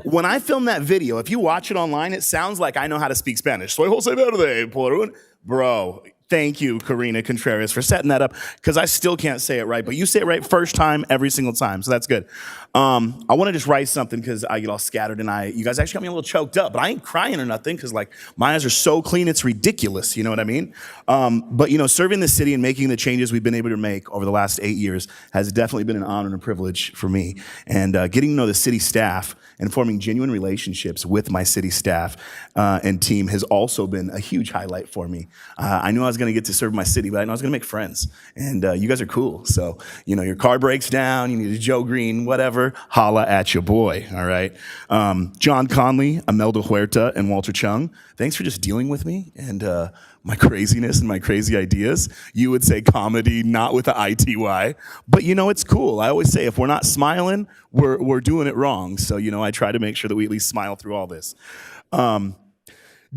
when I film that video, if you watch it online, it sounds like I know how to speak Spanish. Soy Jose Verde, por un, bro. Thank you, Karina Contreras, for setting that up, because I still can't say it right, but you say it right first time every single time, so that's good. I want to just write something because I get all scattered, and you guys actually got me a little choked up, but I ain't crying or nothing, because like my eyes are so clean, it's ridiculous, you know what I mean? But you know, serving the city and making the changes we've been able to make over the last 8 years has definitely been an honor and a privilege for me. And getting to know the city staff and forming genuine relationships with my city staff and team has also been a huge highlight for me. I knew I was going to get to serve my city, but I know I was going to make friends. And you guys are cool. So, you know, your car breaks down, you need a Joe Green, whatever, holla at your boy, all right? John Conley, Imelda Huerta, and Walter Chung, thanks for just dealing with me and my craziness and my crazy ideas. You would say comedy, not with a ITY, but you know, it's cool. I always say if we're not smiling, we're doing it wrong. So, you know, I try to make sure that we at least smile through all this.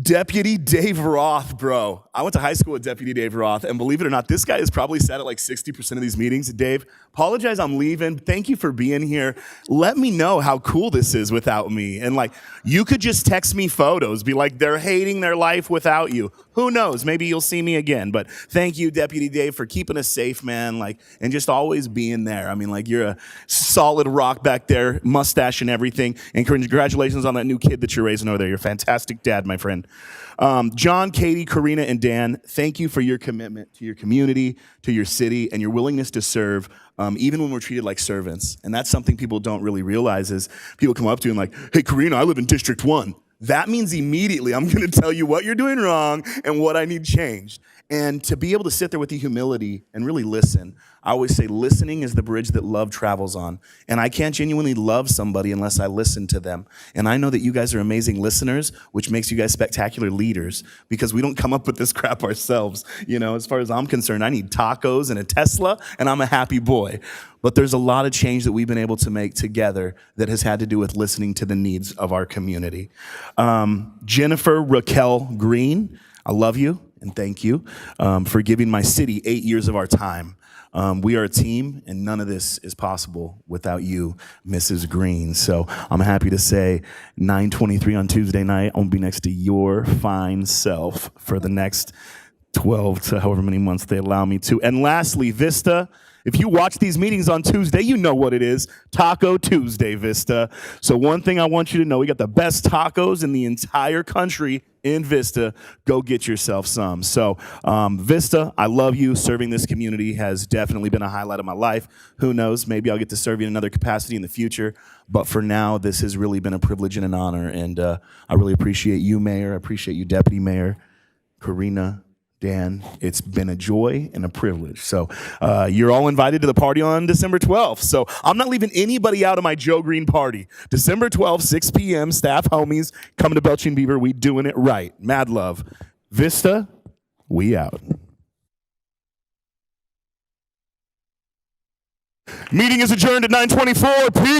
Deputy Dave Roth, bro. I went to high school with Deputy Dave Roth, and believe it or not, this guy has probably sat at like 60% of these meetings. Dave, apologize, I'm leaving. Thank you for being here. Let me know how cool this is without me. And like, you could just text me photos, be like, they're hating their life without you. Who knows? Maybe you'll see me again. But thank you, Deputy Dave, for keeping us safe, man. Like, and just always being there. I mean, like, you're a solid rock back there, mustache and everything. And congratulations on that new kid that you're raising over there. You're a fantastic dad, my friend. John, Katie, Karina, and Dan, thank you for your commitment to your community, to your city, and your willingness to serve, even when we're treated like servants. And that's something people don't really realize is people come up to you and like, hey, Karina, I live in District 1. That means immediately I'm going to tell you what you're doing wrong and what I need changed. And to be able to sit there with the humility and really listen, I always say listening is the bridge that love travels on. And I can't genuinely love somebody unless I listen to them. And I know that you guys are amazing listeners, which makes you guys spectacular leaders, because we don't come up with this crap ourselves. You know, as far as I'm concerned, I need tacos and a Tesla, and I'm a happy boy. But there's a lot of change that we've been able to make together that has had to do with listening to the needs of our community. Jennifer Raquel Green, I love you and thank you for giving my city 8 years of our time. We are a team, and none of this is possible without you, Mrs. Green. So I'm happy to say 9:23 on Tuesday night, I'm going to be next to your fine self for the next 12 to however many months they allow me to. And lastly, Vista, if you watch these meetings on Tuesday, you know what it is. Taco Tuesday, Vista. So one thing I want you to know, we got the best tacos in the entire country in Vista. Go get yourself some. So Vista, I love you. Serving this community has definitely been a highlight of my life. Who knows, maybe I'll get to serve you in another capacity in the future. But for now, this has really been a privilege and an honor. And I really appreciate you, Mayor. I appreciate you, Deputy Mayor, Karina, Dan. It's been a joy and a privilege. So you're all invited to the party on December 12th. So I'm not leaving anybody out of my Joe Green party. December 12th, 6 p.m., staff homies, coming to Belching Beaver. We doing it right. Mad love. Vista, we out. Meeting is adjourned at 9:24. Peace.